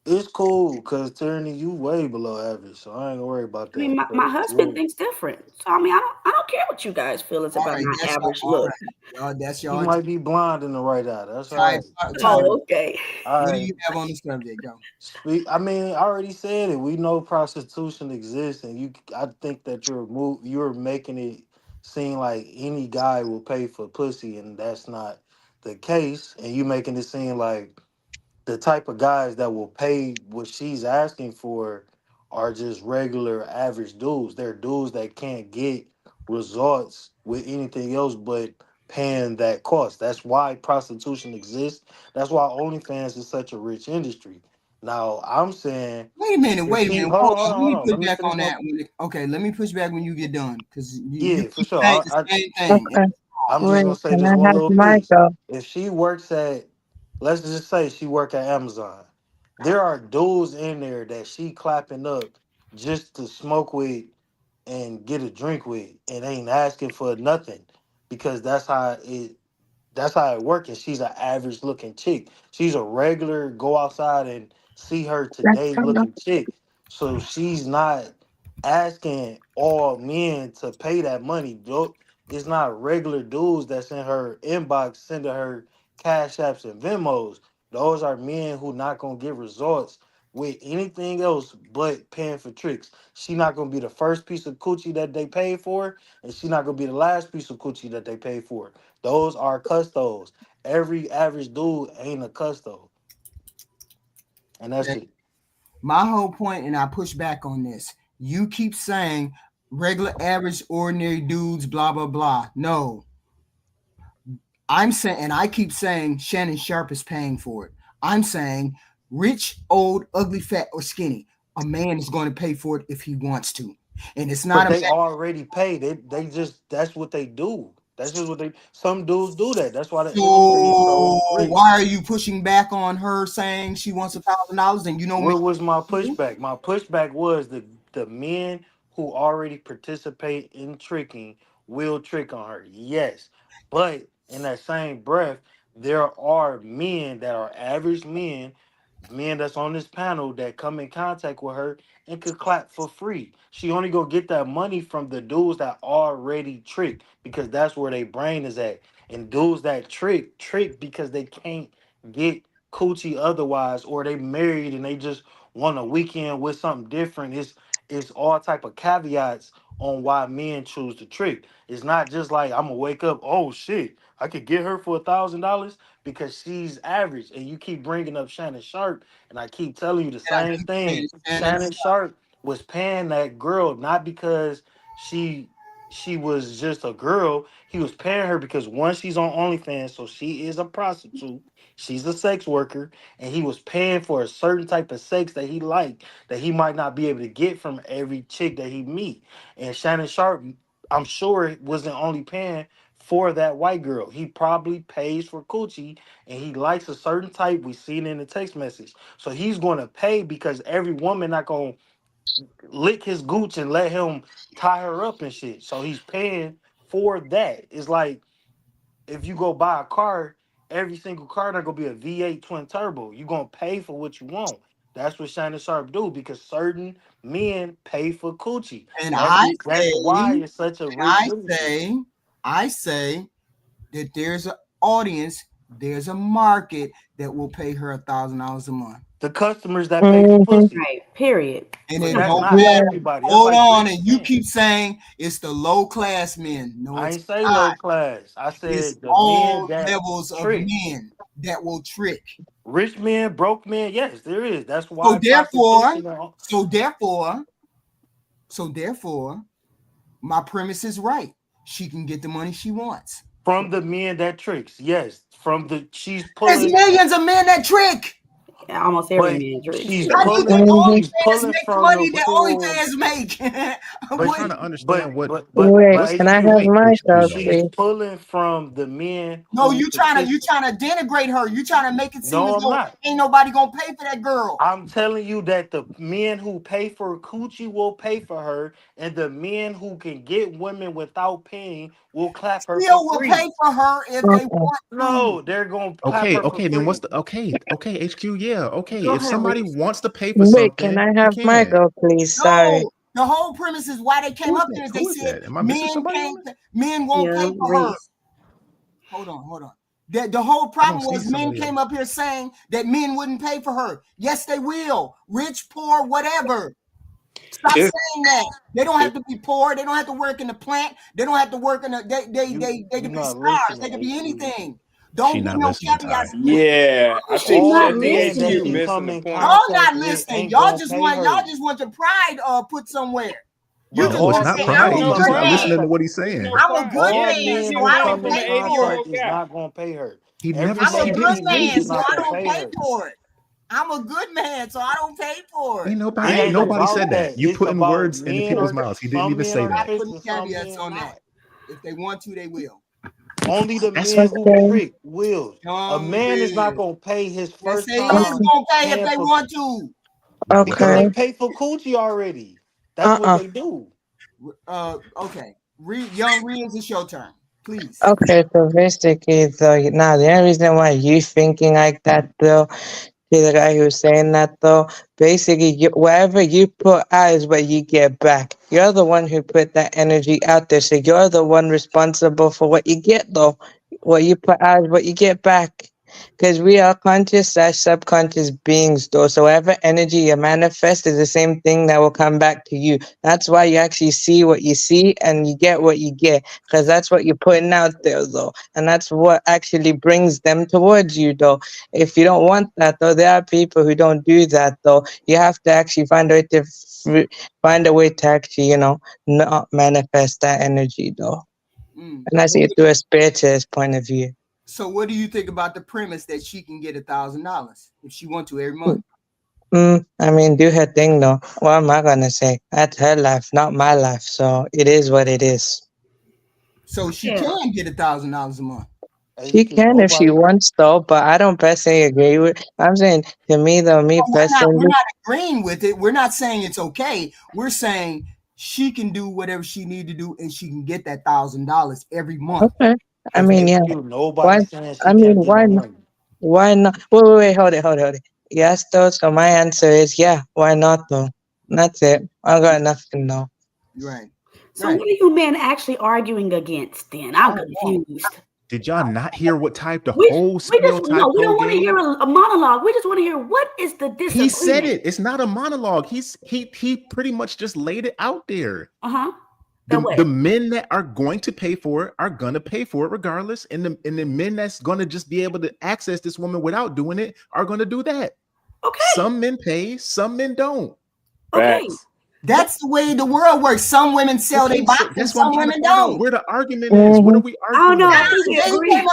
I: it's cool because Tyranny, you way below average, so I ain't gonna worry about
K: I mean,
I: that.
K: my husband thinks different. So I mean, I don't care what you guys feel it's
A: All
K: about
A: right,
K: my
A: that's y'all.
K: average
A: All
K: look.
A: right, y'all. That's
I: He
A: y'all.
I: might be blind in the right eye. That's all
A: Ty,
I: right.
A: Ty,
K: Oh, okay.
I: All
A: what do
I: right.
A: you have on the subject? Go.
I: Speak. I mean, I already said it. We know prostitution exists, and you. I think that you're making it seem like any guy will pay for pussy, and that's not the case. And you making it seem like the type of guys that will pay what she's asking for are just regular average dudes. They're dudes that can't get results with anything else but paying that cost. That's why prostitution exists. That's why OnlyFans is such a rich industry. Now I'm saying
A: Wait a minute.
I: if
A: Wait a
I: she
A: minute.
I: hold
A: Hold
I: on, hold
A: on.
I: on,
A: Let
I: hold
A: me
I: on.
A: push
I: Let me
A: back
I: finish
A: on
I: my
A: that. Okay, let me push back when you get done, because you
I: yeah, for
A: keep
I: sure.
A: saying the same thing.
M: Okay.
I: I'm just
M: Wait,
I: gonna say
M: can
I: this
M: I
I: one
M: have
I: little
M: the mic
I: piece.
M: though?
I: If she works at, let's just say she work at Amazon, there are dudes in there that she clapping up just to smoke with and get a drink with, and ain't asking for nothing because that's how it works. And she's an average looking chick. She's a regular go outside and see her
M: That's
I: today
M: fine.
I: looking chick. So she's not asking all men to pay that money. It's not regular dudes that's in her inbox sending her cash apps and Venmos. Those are men who not gonna get results with anything else but paying for tricks. She not gonna be the first piece of coochie that they pay for, and she not gonna be the last piece of coochie that they pay for. Those are custos. Every average dude ain't a custo. And that's
A: Okay.
I: it.
A: My whole point, and I push back on this. You keep saying regular, average, ordinary dudes, blah blah blah. No, I'm saying, and I keep saying Shannon Sharp is paying for it. I'm saying rich, old, ugly, fat, or skinny. A man is going to pay for it if he wants to, and it's not
I: But
A: a
I: they already pay. They just that's what they do. That's just what they some dudes do that. That's why the industry is
A: So
I: so rich.
A: why are you pushing back on her saying she wants $1,000 and you know me?
I: What was my pushback? My pushback was the men who already participate in tricking will trick on her. Yes. But in that same breath, there are men that are average men that's on this panel that come in contact with her and could clap for free. She only go get that money from the dudes that already trick because that's where their brain is at. And dudes that trick because they can't get coochie otherwise, or they married and they just want a weekend with something different. It's all type of caveats on why men choose to trick. It's not just like I'm gonna wake up, oh shit, I could get her for $1,000 because she's average. And you keep bringing up Shannon Sharp, and I keep telling you the
A: And I
I: same
A: keep
I: thing.
A: saying
I: Shannon Sharp was paying that girl not because she was just a girl. He was paying her because one, she's on OnlyFans, so she is a prostitute. She's a sex worker, and he was paying for a certain type of sex that he liked that he might not be able to get from every chick that he meet. And Shannon Sharp, I'm sure, wasn't only paying for that white girl. He probably pays for coochie, and he likes a certain type. We seen it in the text message. So he's going to pay because every woman not going to lick his gooch and let him tie her up and shit. So he's paying for that. It's like if you go buy a car, every single car not gonna be a V8 twin turbo. You gonna pay for what you want. That's what Shannon Sharp do because certain men pay for coochie.
A: And
I: That's why it's such a rich industry.
A: I say that there's an audience, there's a market that will pay her $1,000 a month.
I: The customers that pay for pussy.
K: Right. Period.
A: And
I: But
A: it
I: that's
A: don't
I: not everybody. That's
A: hold
I: like
A: on, and you
I: 3%.
A: keep saying it's the low class men. No,
I: I
A: it's
I: ain't say
A: not.
I: low class. I
A: It's
I: said the men
A: all
I: that
A: levels of
I: trick.
A: men that will trick.
I: Rich men, broke men, yes, there is. That's
A: So
I: why
A: therefore,
I: prostitution.
A: so therefore, my premise is right. She can get the money she wants.
I: From the men that tricks, yes. From the she's
A: There's
I: pulling,
A: millions of men that trick.
K: Yeah, almost every
I: but
K: man tricks.
I: she's
A: How do you
I: pulling,
A: think
I: she's
A: OnlyFans
I: pulling
A: make the
I: from the
A: money that
I: pool.
A: OnlyFans make?
L: I'm
I: But
L: trying
I: she,
L: to understand what.
M: Wait,
I: but
M: can I
I: HQ,
M: have my
L: HQ
M: thoughts,
L: though.
I: she's
M: please?
I: pulling from the men
A: No,
I: who
A: you trying to denigrate her. You trying to make it seem
I: No,
A: as
I: I'm
A: though
I: not.
A: ain't nobody gonna pay for that girl.
I: I'm telling you that the men who pay for coochie will pay for her, and the men who can get women without paying will clap her for
A: Still will
I: free.
A: pay for her if they want
I: No,
A: to.
I: they're gonna clap her for
L: Okay, then what's
I: free.
L: the okay, HQ, yeah, okay.
K: Go
L: If
K: ahead,
L: somebody
K: Reese.
L: wants to pay for
M: Wait, can
L: something,
M: I
L: you
M: have my
L: can.
M: go, please? Sorry.
A: No, the whole premise is why they came
L: Who is
A: up
L: that?
A: here is they
L: Who is
A: said
L: that? Am I missing somebody on this?
A: men won't
K: Yeah,
A: pay for her.
K: Reese.
A: Hold on. The whole
L: I don't
A: problem
L: see
A: was men
L: somebody
A: came
L: else.
A: up here saying that men wouldn't pay for her. Yes, they will. Rich, poor, whatever. Stop
J: If
A: saying that. They don't have
J: if
A: to be poor. They don't have to work in the plant. They don't have to work in the they
I: You
A: could be
I: not
A: stars. They
I: listening,
A: could be
I: HQ.
A: anything.
L: She
A: Don't give
L: not
A: no
L: listening,
A: caveats.
L: Ty.
J: yeah, I think
K: She's
I: All
K: not
J: I think
I: men that
J: HQ
I: she
K: listening.
J: missing
I: come
J: the
I: in
J: point.
A: Y'all
I: contact
A: not
I: with
A: listening.
I: ain't gonna pay
A: Y'all
I: her.
A: just want your pride put somewhere. You
I: But
A: just
L: No,
A: want
L: it's
A: to
I: all
L: not
A: say
I: men
L: pride.
A: I'm
I: who
A: a
L: He's
I: come
L: just
A: good
I: in
L: not
A: man.
L: listening to
I: contact,
L: what he's
J: It's
L: saying.
J: no
A: I'm a
J: pride.
A: good
I: all
J: Yeah,
A: man,
J: niggas
I: men
A: so
J: get
I: who
A: I
J: money
A: don't
I: come
J: from
I: in
J: the
A: pay
J: 80-year-old
A: for
I: contact
A: it.
I: is
J: guy.
I: not gonna pay her.
L: He never
A: I'm
I: Every
A: a
L: said he
I: man who
A: good
L: didn't pay
I: cheats
A: man,
I: is
A: so
L: you.
I: not
A: I
I: gonna
A: don't
I: pay
A: pay
I: her.
A: for it. I'm a good man, so I don't pay for it.
I: It
A: I
L: Ain't
A: ain't
I: ain't
A: no
L: nobody
I: about
L: said
A: caveat.
L: that.
I: that.
L: You
I: It's
L: putting
I: about
L: words into
I: men
L: people's
I: are
L: mouths. He didn't
I: some
L: even
I: men
L: say
I: are
A: Not
L: that.
A: putting
I: tricks and some
A: caveats
I: men
A: on that.
I: not.
A: If they want to, they will.
I: Only the
L: That's
I: men who
M: Okay.
I: trick will. A
A: Young
I: man is not
A: Riz.
I: gonna pay his
A: Yes,
I: first
A: they is
I: time
A: gonna pay if
I: paying
A: they
I: for
A: want to.
I: because
M: Okay.
I: they pay for coochie already. That's what they do.
A: Okay. Young Riz, it's your turn. Please.
M: Okay, so basically, though, now the only reason why you thinking like that, though, to the guy who's saying that, though, basically, wherever you put out is what you get back. You're the one who put that energy out there, so you're the one responsible for what you get, though. What you put out is what you get back. Because we are conscious/subconscious beings, though. So whatever energy you manifest is the same thing that will come back to you. That's why you actually see what you see and you get what you get. Because that's what you're putting out there, though. And that's what actually brings them towards you, though. If you don't want that, though, there are people who don't do that, though. You have to actually find a way to actually, not manifest that energy, though. And I see it through a spiritualist point of view.
A: So what do you think about the premise that she can get $1,000 if she want to every month?
M: I mean, do her thing, though. What am I gonna say? That's her life, not my life. So it is what it is.
A: So she can get $1,000 a month.
M: She can if she wants, though. But I don't personally agree with. I'm saying to me, though, me
A: We're
M: personally.
A: not agreeing with it. We're not saying it's okay. We're saying she can do whatever she need to do, and she can get that $1,000 every month.
M: Okay. I mean, yeah. Why? I mean, why not? Why not? Wait. Hold it. Yes, though. So my answer is yeah. Why not, though? That's it. I got nothing, though.
A: Right.
K: So what are you men actually arguing against then? I'm confused.
L: Did y'all not hear what type the
K: We
L: whole
K: just
L: spiel
K: no, we don't want to
L: gave?
K: hear a monologue. We just want to hear what is the disagreement.
L: He said it. It's not a monologue. He pretty much just laid it out there.
K: Uh-huh.
L: The men that are going to pay for it are gonna pay for it regardless, and the men that's gonna just be able to access this woman without doing it are gonna do that.
K: Okay.
L: Some men pay, some men don't.
K: Okay.
A: That's the way the world works. Some women sell their bodies, and some women don't.
L: Where the argument is? What are we arguing?
K: I
L: about?
K: think we agree.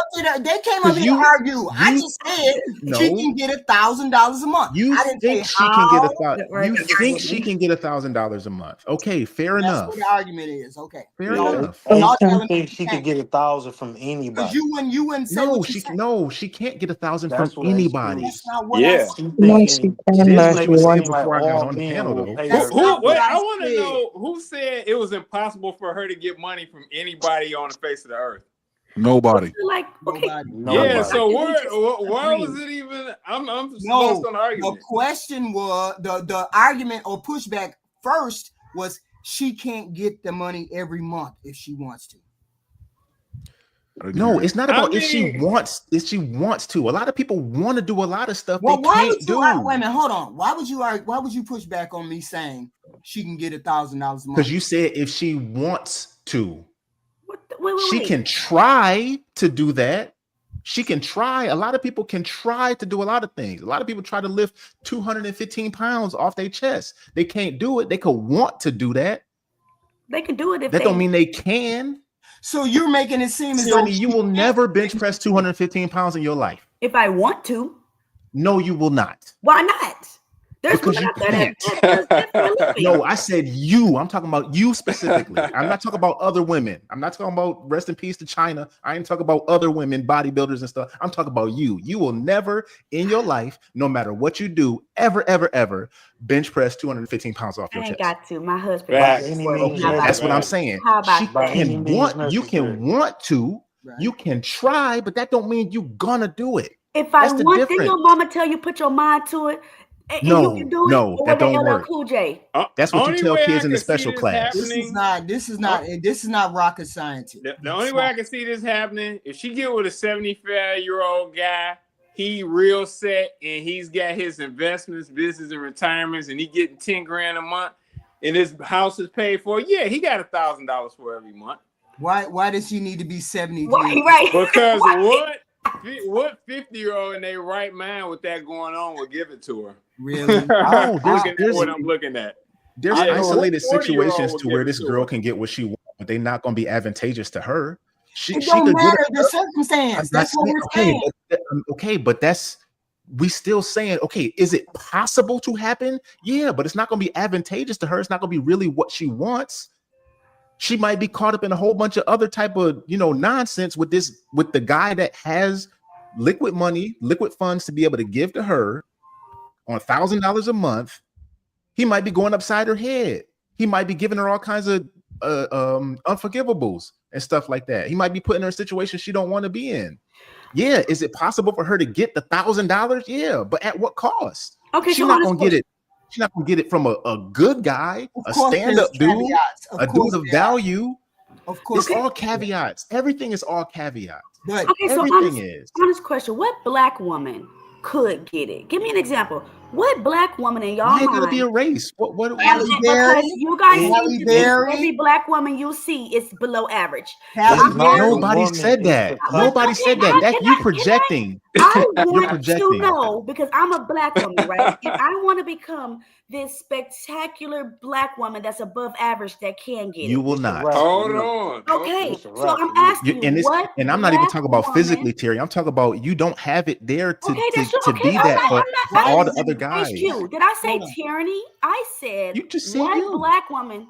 A: They came up here to argue. I just said she can get $1,000 a month.
L: You
A: I didn't
L: think
A: say
L: she
A: how.
L: can get You think she can get $1,000 a month? Okay, fair
A: That's
L: enough.
A: what the argument is. Okay,
L: Fair
A: y'all,
L: enough.
A: y'all
I: I
A: telling
I: think
A: me
I: she could get 1,000 from anybody.
A: you wouldn't say
L: No,
A: what you said.
L: no, she can't get 1,000 from
I: That's what
L: anybody.
A: That's not what I said.
M: No, she can.
L: This is
M: No,
L: what
M: she
L: they were saying
M: won't.
L: before I got
I: all
L: on the
I: men
L: panel,
I: will
L: though.
I: pay
A: That's
I: her.
A: not what
J: I
A: I
J: want to
A: said.
J: know who said it was impossible for her to get money from anybody on the face of the earth.
G: Nobody.
K: Like, okay.
J: Yeah, so
K: Nobody.
J: why was it even? I'm lost on the argument.
A: The question was the argument or pushback first was she can't get the money every month if she wants to.
L: No, it's not about if she wants. If she wants to, a lot of people want to do a lot of stuff
A: Well,
L: they
A: why
L: can't
A: would you?
L: do.
A: Wait a minute, hold on. Why would you push back on me saying she can get $1,000 a month?
L: Because you said if she wants to,
K: Wait.
L: she can try to do that. She can try. A lot of people can try to do a lot of things. A lot of people try to lift 215 pounds off their chest. They can't do it. They could want to do that.
K: They can do it if
L: that don't mean they can.
A: So you're making it seem as
L: Tyranny,
A: though
L: you will never bench press 215 pounds in your life.
K: if I want to.
L: No, you will not.
K: Why not? There's
L: Because you can't. No, I said you. I'm talking about you specifically. I'm not talking about other women. I'm not talking about rest in peace to China. I ain't talking about other women, bodybuilders and stuff. I'm talking about you. You will never in your life, no matter what you do, ever bench press 215 pounds off your chest.
K: I ain't got to. My husband.
L: That's what I'm saying.
K: How about
L: You can want to. You can try, but that don't mean you gonna do it.
K: If I want, then your mama tell you put your mind to it. And you can do it,
L: that don't
K: LL
L: work.
K: Cool J.
L: That's what you tell kids in the special class.
A: This is not rocket science.
J: The only way I can see this happening, if she get with a 75-year-old guy, he real set and he's got his investments, business, and retirements, and he getting 10 grand a month, and his house is paid for. Yeah, he got $1,000 for every month.
A: Why does she need to be 70?
K: Right.
J: Because what 50-year-old in their right mind with that going on would give it to her?
A: Really?
J: There's what I'm looking at.
L: There's isolated situations to where this girl can get what she wants, but they're not going to be advantageous to her.
A: It don't matter the circumstance. That's what we're saying.
L: But that's we still saying, okay, is it possible to happen? Yeah, but it's not going to be advantageous to her. It's not going to be really what she wants. She might be caught up in a whole bunch of other type of, nonsense with the guy that has liquid money, liquid funds to be able to give to her on $1,000 a month. He might be going upside her head. He might be giving her all kinds of unforgivables and stuff like that. He might be putting her in a situation she don't want to be in. Yeah, is it possible for her to get the $1,000? Yeah, but at what cost?
K: Okay,
L: she's not gonna get it. She's not gonna get it from a good guy, a stand-up dude, a dude of value.
A: Of course,
L: it's all caveats. Everything is all caveats.
A: But
L: everything is.
K: Honest question: what black woman could get it? Give me an example. What black woman in y'all mind?
L: Gonna be a race. What
K: because you guys think every black woman you see is below average.
L: Nobody said that. Nobody said that. That's you projecting.
K: I want to know because I'm a black woman, right? And I want to become this spectacular black woman that's above average that can get it.
L: You will not.
J: Hold on.
K: Okay, so I'm asking you,
L: and I'm not even talking about physically, Terry. I'm talking about you don't have it there to be that for all the other guys.
K: Did I say tyranny? I said
L: you just said
K: what black woman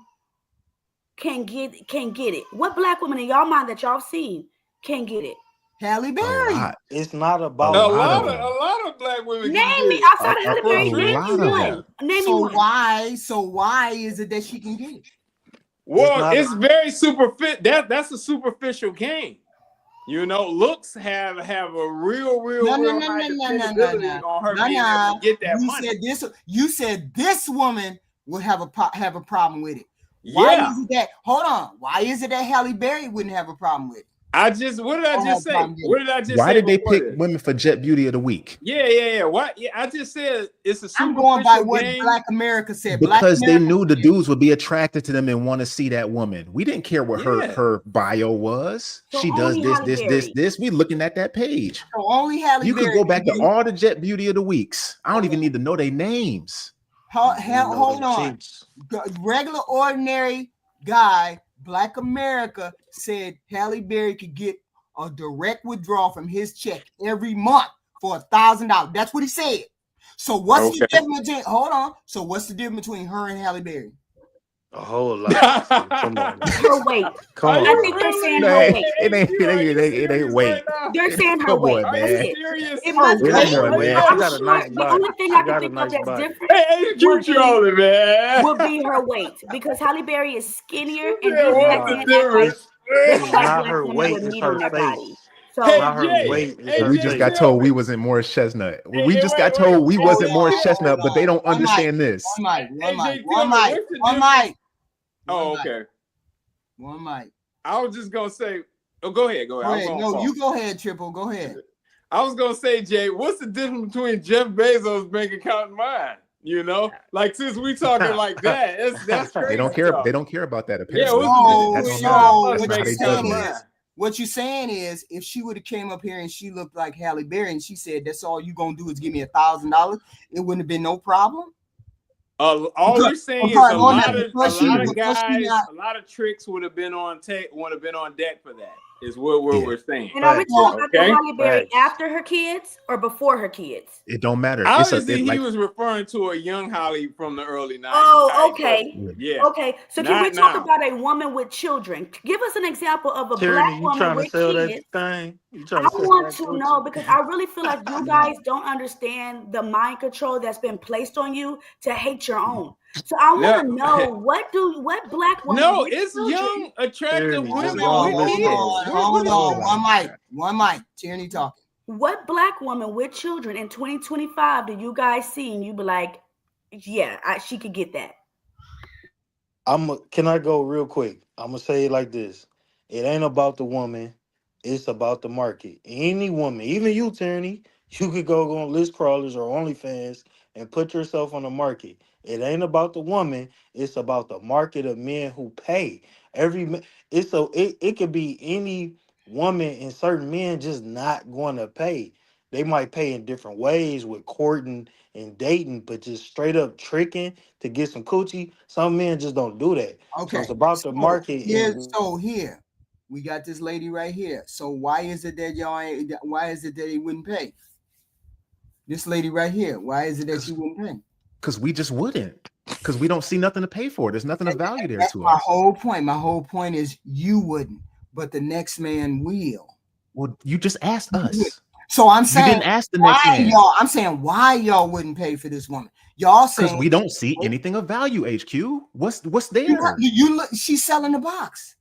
K: can get it. What black woman in y'all mind that y'all seen can get it?
A: Halle Berry.
I: It's not about
J: a lot of black women.
K: Name me outside of Halle Berry. Name me one. Name me one.
A: So why is it that she can get it?
J: Well, it's very superficial. That's a superficial game. Looks have a real high dependability on her being able to get that money.
A: You said this woman would have a problem with it. Why is it that? Hold on. Why is it that Halle Berry wouldn't have a problem with it?
J: what did I just say? What did I just say?
L: Why did they
J: before
L: pick
J: this?
L: women for Jet Beauty of the Week?
J: Yeah. What? Yeah, I just said it's a
A: I'm going by
J: superficial
A: what
J: game.
A: Black America said.
L: Because
A: Black America
L: they knew the dudes would be attracted to them and want to see that woman. We didn't care what her bio was.
K: So
L: she does
K: only
L: this,
K: Halle
L: this,
K: Berry.
L: this. We looking at that page.
A: So only Halle
L: You
A: Berry
L: could go back to
A: can
L: all the Jet Beauty of the Weeks. I don't even need to know their names.
A: hold on. Regular ordinary guy, Black America said Halle Berry could get a direct withdrawal from his check every month for $1,000. That's what he said. So what's the difference between? Hold on. So what's the difference between her and Halle Berry?
I: A whole lot. Come on.
K: Her weight.
I: Come on.
K: I think they're saying her weight.
L: It ain't weight.
K: They're saying her
L: Come
K: weight.
L: on,
K: That's
L: man.
K: it. It must be.
L: Come on, man.
K: I'm
I: She got a
K: sure
I: nice
K: the
I: body.
K: only thing
I: She
K: I can
I: got a
K: think
I: nice
K: of that's
I: body.
K: different
J: You trolling, man.
K: would be her weight, because Halle Berry is skinnier and
J: Yeah,
K: these
J: what's
K: black
J: the
K: men
J: difference?
I: It's
K: like
I: not
K: black
I: her
K: women
I: weight,
K: with
I: it's
K: meat
I: her
K: on their
I: face.
K: body. So
J: Hey,
I: Not her
J: Jay.
I: weight, it's
J: Hey,
I: her
L: We
J: Jay,
L: just
I: face.
L: got told we wasn't Morris Chestnut. We just got told we wasn't Morris Chestnut, but they don't understand this.
A: One mic.
J: Oh, okay.
A: One mic.
J: I was just gonna say. Oh, go ahead.
A: Go ahead. No, you go ahead, Triple. Go ahead.
J: I was gonna say, Jay, what's the difference between Jeff Bezos' bank account and mine? You know, like since we talking like that, that's crazy.
L: They don't care. They don't care about that.
J: Yeah,
L: Apparently.
A: What you're saying is, if she would have came up here and she looked like Halle Berry and she said, "That's all you gonna do is give me $1,000," it wouldn't have been no problem.
J: All we're saying is a lot of guys, a lot of tricks would have been on deck for that. Is what we're saying.
K: And are we talking about the Halle Berry after her kids or before her kids?
L: It don't matter.
J: Obviously, he was referring to a young Halle from the early 90s.
K: Oh, okay.
J: Yeah.
K: Okay. So can we talk about a woman with children? Give us an example of a black woman with kids. I want to know, because I really feel like you guys don't understand the mind control that's been placed on you to hate your own. So I want to know what black woman?
J: No, it's young, attractive women with kids.
A: Hold on. One mic. Tierney talking.
K: What black woman with children in 2025 do you guys see and you be like, yeah, she could get that?
I: Can I go real quick? I'm gonna say it like this: it ain't about the woman, it's about the market. Any woman, even you, Tierney, you could go on List Crawlers or OnlyFans and put yourself on the market. It ain't about the woman, it's about the market of men who pay. It could be any woman, and certain men just not going to pay. They might pay in different ways with courting and dating, but just straight up tricking to get some coochie, some men just don't do that.
A: Okay.
I: So it's about the market.
A: Here we got this lady right here. So why is it that they wouldn't pay? This lady right here, why is it that she wouldn't pay?
L: Because we just wouldn't. Because we don't see nothing to pay for. There's nothing of value there to us.
A: My whole point is you wouldn't, but the next man will.
L: Well, you just asked us.
A: So I'm saying,
L: you didn't ask the next man.
A: I'm saying why y'all wouldn't pay for this woman. Y'all saying
L: because we don't see anything of value. HQ, what's there?
A: You look. She's selling the box,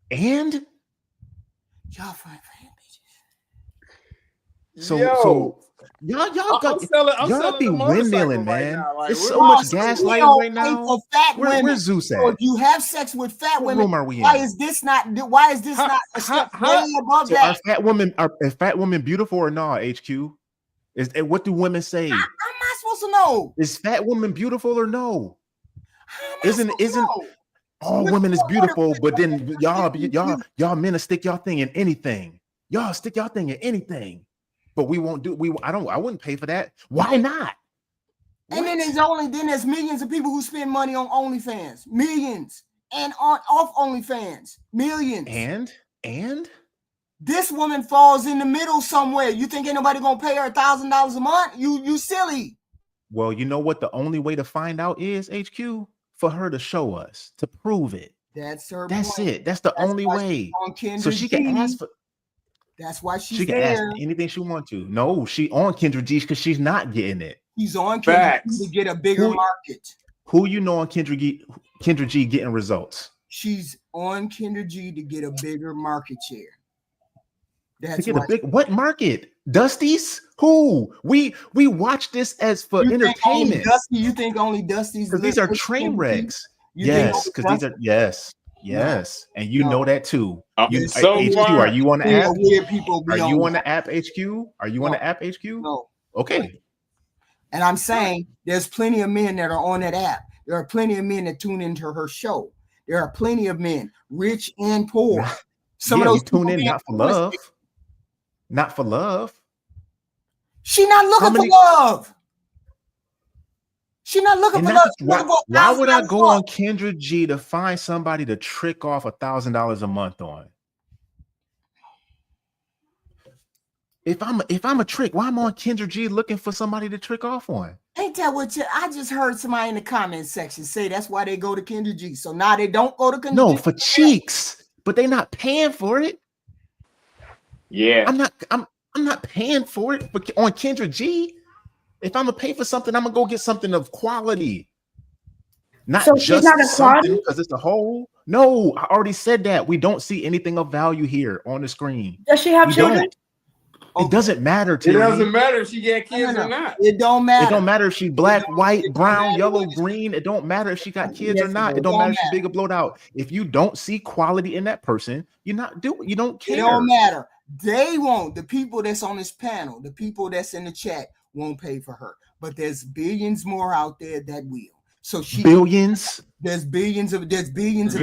L: and
A: y'all find bitches.
L: So y'all be windmilling, man. There's so much gaslighting right now. Where's Zeus at?
A: So if you have sex with fat women,
L: room are we in?
A: why is this not a step way above that?
L: Are fat women beautiful or not? HQ, what do women say?
A: How am I supposed to know?
L: Is fat woman beautiful or no? Isn't all women is beautiful? But then y'all men will stick y'all thing in anything. Y'all stick y'all thing in anything. But we won't do. I wouldn't pay for that. Why not?
A: And then there's millions of people who spend money on OnlyFans, millions, and off OnlyFans, millions.
L: And
A: this woman falls in the middle somewhere. You think ain't nobody gonna pay her $1,000 a month? You silly.
L: Well, you know what? The only way to find out is HQ for her to show us, to prove it.
A: That's her.
L: That's
A: point.
L: it. That's the only way. So she can ask for.
A: That's why she
L: can ask anything she wants to. No, she on Kendra G because she's not getting it.
A: He's on Kendra G to get a bigger market.
L: Who you know on Kendra G getting results?
A: She's on Kendra G to get a bigger market share. That's
L: to get what market? Dusties? Who? We watch this as for entertainment.
A: You think only Dusties?
L: Because these are train wrecks. Yes, because these are Yes, and you know that too. You
A: There's
J: so
L: HQ,
J: far,
L: are you on the app?
A: weird people
L: Are you on
A: beyond
L: the app HQ? Are you on the app HQ?
A: No.
L: Okay.
A: And I'm saying there's plenty of men that are on that app. There are plenty of men that tune into her show. There are plenty of men, rich and poor. Some of those
L: we tune
A: people
L: in not for love. Not for love.
A: She not looking for love. She not looking for love.
L: Why would I go on Kendra G to find somebody to trick off $1,000 a month on? If I'm a trick, why am I on Kendra G looking for somebody to trick off on?
A: Ain't that what I just heard somebody in the comment section say that's why they go to Kendra G. So now they don't go to Kendra G.
L: No, for cheeks, but they're not paying for it.
J: Yeah.
L: I'm not paying for it on Kendra G. If I'm gonna pay for something, I'm gonna go get something of quality. Not
K: so
L: just
K: she's not a
L: something
K: quality?
L: because it's a whole. No, I already said that. We don't see anything of value here on the screen.
K: Does she have children?
L: It doesn't matter.
J: It doesn't matter if she got kids or not.
A: It don't matter.
L: It don't matter if she black, white, brown, yellow, green. It don't matter if she got kids or not. It don't matter if she's big or blowed out. If you don't see quality in that person, you don't care.
A: It don't matter. They won't. The people that's on this panel, the people that's in the chat won't pay for her. But there's billions more out there that will. So
L: billions.
A: There's billions of
J: billions of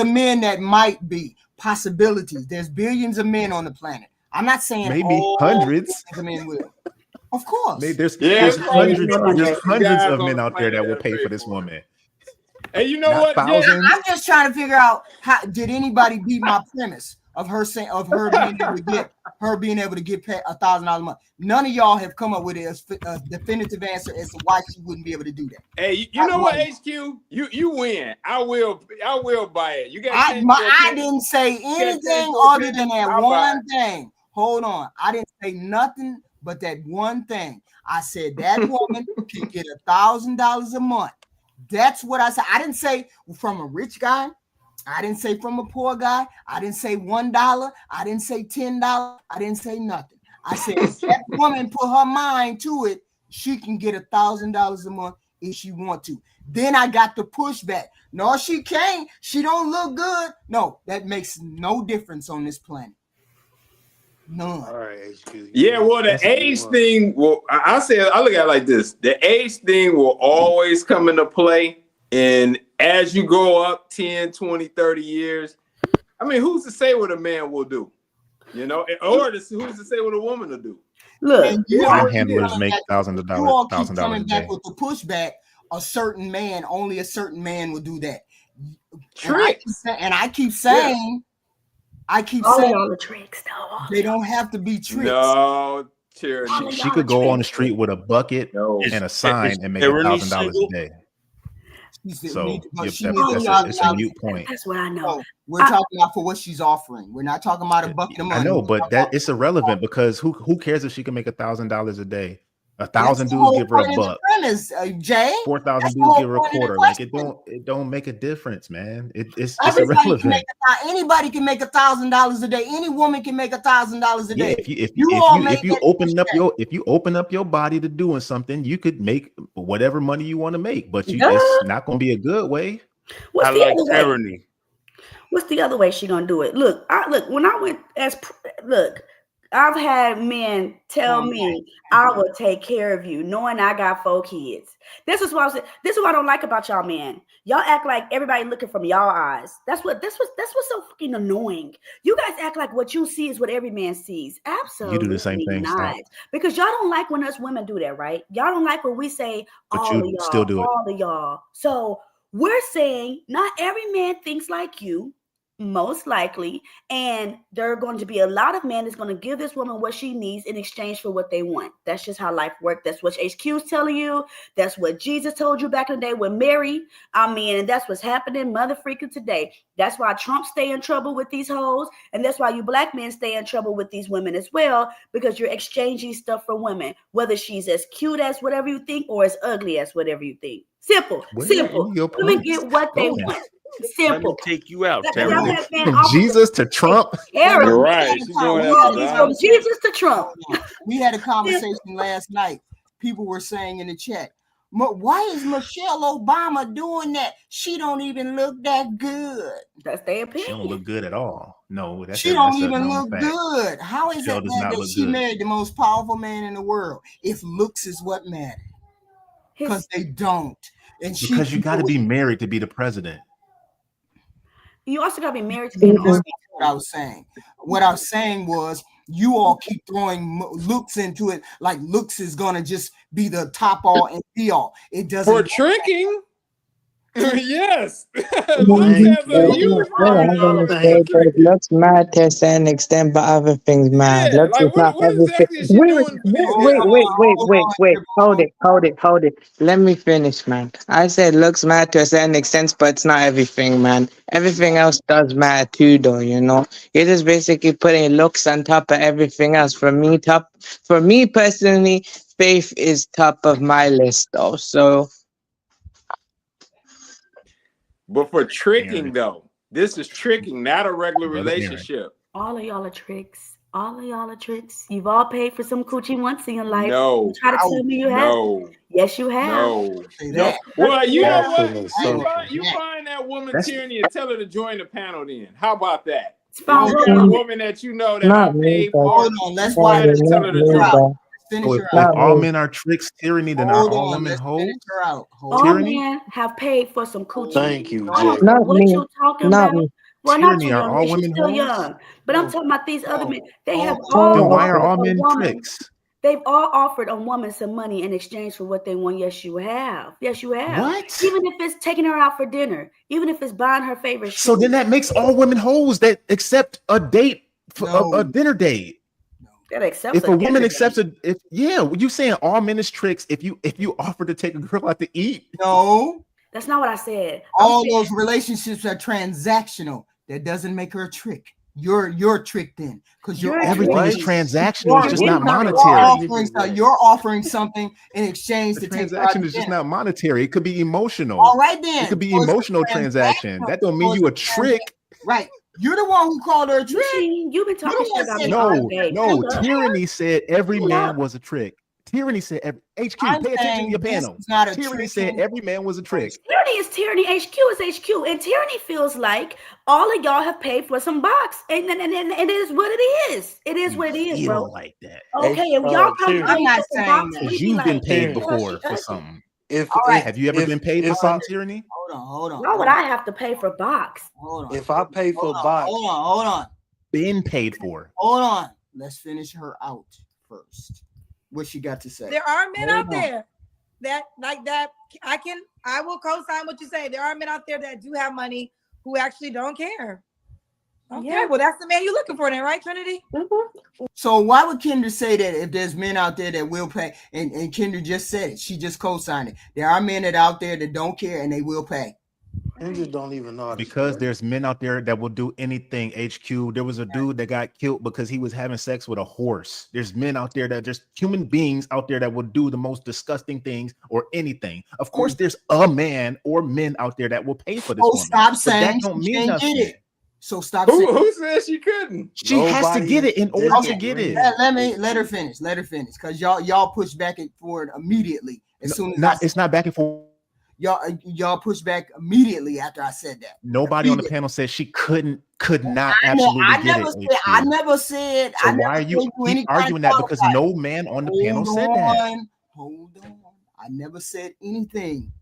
A: men that might be possibilities. There's billions of men on the planet. I'm not saying
L: maybe hundreds
A: of men will. Of course.
L: Maybe there's hundreds of men out there that will pay for this woman.
J: And you know what?
A: I'm just trying to figure out how did anybody beat my premise of her saying her being able to get paid $1,000 a month. None of y'all have come up with a definitive answer as to why she wouldn't be able to do that.
J: Hey, you know what, HQ? You win. I will buy it. You got.
A: I didn't say anything other than that one thing. Hold on, I didn't say nothing but that one thing. I said that woman can get $1,000 a month. That's what I said. I didn't say from a rich guy. I didn't say from a poor guy. I didn't say $1. I didn't say $10. I didn't say nothing. I said if that woman put her mind to it, she can get $1,000 a month if she want to. Then I got the pushback. No, she can't. She don't look good. No, that makes no difference on this planet. None. All
I: right,
J: yeah, well, the age thing. Well, I look at it like this: the age thing will always come into play. And as you go up 10, 20, 30 years, I mean, who's to say what a man will do? You know, or who's to say what a woman will do?
K: Look,
L: farm handlers make $1,000
A: coming
L: a day.
A: back with the pushback. A certain man, only a certain man will do that. And I keep saying,
K: all the tricks, though.
A: They don't have to be tricks.
J: No,
L: she could go on the street with a bucket and a sign and make $1,000 a day. So it's a mute point.
K: That's what I know.
A: So we're talking about for what she's offering. We're not talking about a bucket of money.
L: I know, but that it's irrelevant because who cares if she can make $1,000 a day? 1,000 dudes give her a buck.
A: Jay.
L: 4,000 dudes give her a quarter. Like it don't make a difference, man. It's irrelevant.
A: Anybody can make $1,000 a day. Any woman can make $1,000 a day.
L: If you open up your body to doing something, you could make whatever money you want to make, but it's not going to be a good way.
K: What's the other way? What's the other way she gonna do it? Look, when I went I've had men tell me I will take care of you, knowing I got 4 kids. This is what I don't like about y'all men. Y'all act like everybody looking from y'all eyes. That's what's so fucking annoying. You guys act like what you see is what every man sees. Absolutely,
L: you do the same thing,
K: not. Because y'all don't like when us women do that, right? Y'all don't like when we say
L: but
K: all
L: you
K: of y'all,
L: still do
K: all of y'all. So we're saying not every man thinks like you. Most likely, and there are going to be a lot of men that's going to give this woman what she needs in exchange for what they want. That's just how life works. That's what HQ's telling you. That's what Jesus told you back in the day with Mary. And that's what's happening mother freaking today. That's why Trump stay in trouble with these hoes, and that's why you black men stay in trouble with these women as well, because you're exchanging stuff for women, whether she's as cute as whatever you think or as ugly as whatever you think. Simple. Let me get what they want. Simple.
N: Take you out,
L: from Jesus to Trump.
J: You're right.
K: From Jesus to Trump.
A: We had a conversation last night. People were saying in the chat, Why is Michelle Obama doing that? She don't even look that good.
K: That's their
L: She don't
K: opinion.
L: look good at all. No,
A: She don't
L: that's a
A: even
L: known
A: look
L: fact.
A: good. How is
L: Michelle
A: it
L: does
A: that,
L: not
A: that
L: look
A: she
L: good.
A: married the most powerful man in the world if looks is what matters? Because they don't. And
L: Because you got to be married to be the president.
K: You also got to be married to be an army.
A: What I was saying. What I was saying was you all keep throwing looks into it like looks is gonna just be the top all and be all. It doesn't
J: For tricking. Yes.
M: I'm
J: Looks has a huge part in all
M: gonna
J: of
M: say
J: tricking.
M: that looks matter to a certain extent, but other things matter.
J: Yeah,
M: Looks
J: like
M: is not
J: what
M: everything.
J: exactly is she doing for these guys?
M: Hold it. Let me finish, man. I said looks matter to a certain extent, but it's not everything, man. Everything else does matter too, though. You know, you're just basically putting looks on top of everything else. For me personally, faith is top of my list, though. So.
J: But for tricking, though, this is tricking, not a regular
L: Brother Aaron.
J: relationship.
K: All of y'all are tricks. All of y'all are tricks. You've all paid for some coochie once in your life.
J: No.
K: You try to tell me you have. Yes, you have.
J: No. Well, you know what? You find that woman
L: That's-
J: tyranny and tell her to join the panel then. How about that?
K: It's
J: You
K: found
J: got a woman that you know that
M: Not
J: I
M: me,
J: paid
M: but-
J: for.
A: Hold on, let's
J: You
A: watch
J: find her
A: it.
J: and tell her to join.
A: Finish her
L: if
A: out.
L: all men are tricks, tyranny, then are
A: Hold
L: all
A: on,
L: women
A: let's
L: hoes?
A: finish her out.
K: All
L: Tyranny?
K: men have paid for some coochie.
I: Thank you,
K: I don't
I: Jay.
K: know
M: Not
K: what
M: me.
K: you talking
M: Not
K: about.
M: me.
K: Well, not
L: Tyranny,
K: you,
L: are
K: young
L: all
K: lady. She's
L: women
K: still
L: hoes?
K: young. But I'm talking about these other men. They have
L: Then
K: all
L: why are
K: offered
L: all
K: a
L: men
K: woman.
L: tricks?
K: They've all offered a woman some money in exchange for what they want. Yes, you have. Yes, you have.
L: What?
K: Even if it's taking her out for dinner, even if it's buying her favorite shoes.
L: So then that makes all women hoes that accept a date for a dinner date.
K: That accepts
L: If a woman
K: dinner
L: accepts
K: date.
L: you saying all men is tricks if you offer to take a girl out to eat?
A: No.
K: That's not what I said.
A: All those relationships are transactional. That doesn't make her a trick. You're tricked in because
L: Everything is transactional. It's just not monetary.
A: You're offering something in exchange
L: The
A: to take her out
L: transaction
A: to
L: is just
A: dinner.
L: not monetary. It could be emotional.
A: All right then.
L: It could be
A: So it's a
L: emotional transaction. That don't mean you a trick.
A: Right. You're the one who called her a trick.
K: You've been talking shit about me.
L: No. Tyranny said every man was a trick. Tyranny said HQ. Pay attention to your panel. Tyranny said every man was a trick.
K: Tyranny is tyranny. HQ is HQ, and tyranny feels like all of y'all have paid for some box, and it is what it is. It is what it is, bro.
L: Like that.
K: Okay, and y'all come
A: I'm not
K: some
A: saying
K: box,
A: that.
K: we be
L: You've been
K: like,
L: paid
K: "Girl,
L: before
K: she
L: for
K: ugly."
L: something.
I: Have
L: you ever been paid for something, Tyranny?
A: Hold on.
K: Why would I have to pay for box?
A: Hold on.
I: If I pay for box,
A: Hold on.
L: Been paid for.
A: Hold on. Let's finish her out first. What she got to say?
B: There are men out there that like that. I will co-sign what you say. There are men out there that do have money who actually don't care. Okay, well, that's the man you're looking for then, right, Trinity?
A: So why would Kendra say that if there's men out there that will pay? And Kendra just said it. She just co-signed it. There are men that out there that don't care and they will pay.
I: You just don't even know how to
L: Because
I: sport.
L: there's men out there that will do anything. HQ. There was a dude that got killed because he was having sex with a horse. There's men out there that just human beings out there that will do the most disgusting things or anything. Of course, there's a man or men out there that will pay for this woman.
A: Stop saying
L: that don't mean nothing.
A: Get it. So stop
J: saying.
A: Who
J: said she couldn't?
L: She has to get it in order to get it.
A: Let her finish. Because y'all push back and forward immediately as soon as
L: it's not back and forth.
A: Y'all push back immediately after I said that.
L: Nobody on the panel said she could not absolutely get it.
A: I never said.
L: So why are you arguing that? Because no man on the panel said that.
A: Hold on. I never said anything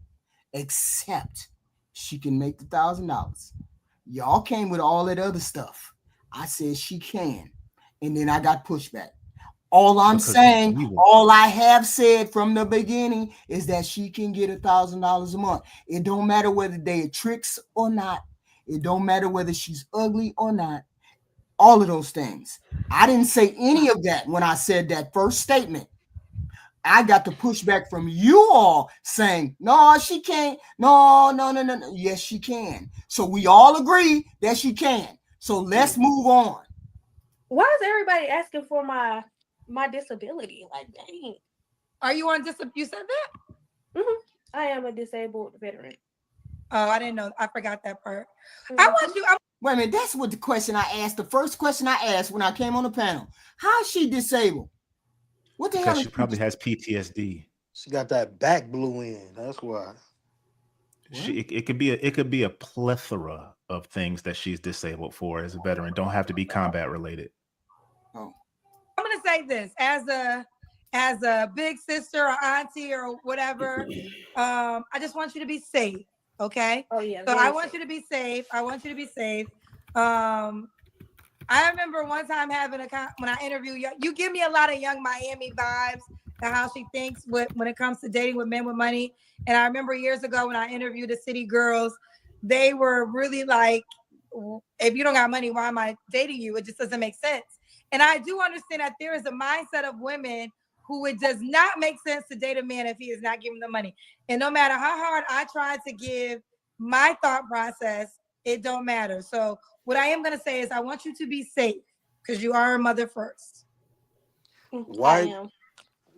A: except she can make the $1,000. Y'all came with all that other stuff. I said she can, and then I got pushback. All I'm saying, all I have said from the beginning is that she can get $1,000 a month. It don't matter whether they are tricks or not. It don't matter whether she's ugly or not. All of those things. I didn't say any of that when I said that first statement. I got the pushback from you all saying, no, she can't. No. Yes, she can. So we all agree that she can. So let's move on.
C: Why is everybody asking for my disability? Like, dang.
B: Are you on disability? You said that?
C: Mm-hmm. I am a disabled veteran.
B: Oh, I didn't know. I forgot that part. Mm-hmm. I want you.
A: Wait a minute. That's what the question I asked. The first question I asked when I came on the panel. How is she disabled? What the hell?
L: Because she probably has PTSD.
I: She got that back blew in. That's why.
L: It could be a plethora of things that she's disabled for as a veteran. Don't have to be combat related.
B: I'm gonna say this as a big sister or auntie or whatever. I just want you to be safe. Okay.
C: Oh yeah.
B: So I want you to be safe. I want you to be safe. I remember one time having when I interview you, you give me a lot of young Miami vibes to how she thinks when it comes to dating with men with money. And I remember years ago when I interviewed the city girls, they were really like, if you don't got money, why am I dating you? It just doesn't make sense. And I do understand that there is a mindset of women who it does not make sense to date a man if he is not giving them money. And no matter how hard I try to give my thought process, it don't matter. So what I am going to say is I want you to be safe because you are a mother first.
I: Why?
C: I am.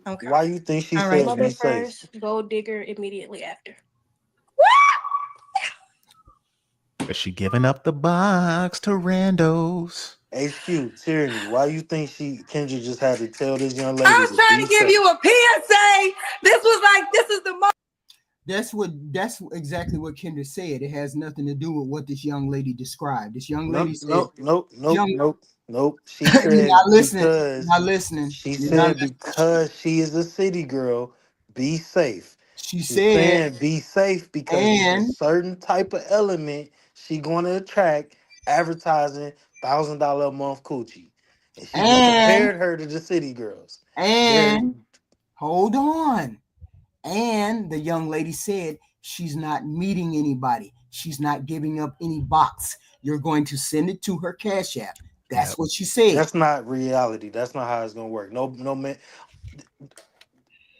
I: Okay. Why you think she said
C: mother
I: be
C: first,
I: safe?
C: gold digger immediately after.
L: Is she giving up the box to randos?
I: HQ, Tyranny, why you think Kendra just had to tell this young lady?
B: I was trying to give you a PSA. This is the most.
A: That's exactly what Kendra said. It has nothing to do with what this young lady described. This young lady said,
I: Nope. She said
A: you're not listening.
I: because
A: You're not listening.
I: She said because she is a city girl, be safe.
A: She's
I: saying be safe because
A: and
I: it's a certain type of element she going to attract advertising $1,000 a month coochie. And she just compared her to the city girls.
A: And hold on. And the young lady said she's not meeting anybody. She's not giving up any box. You're going to send it to her Cash App. That's what she said.
I: That's not reality. That's not how it's gonna work. No man.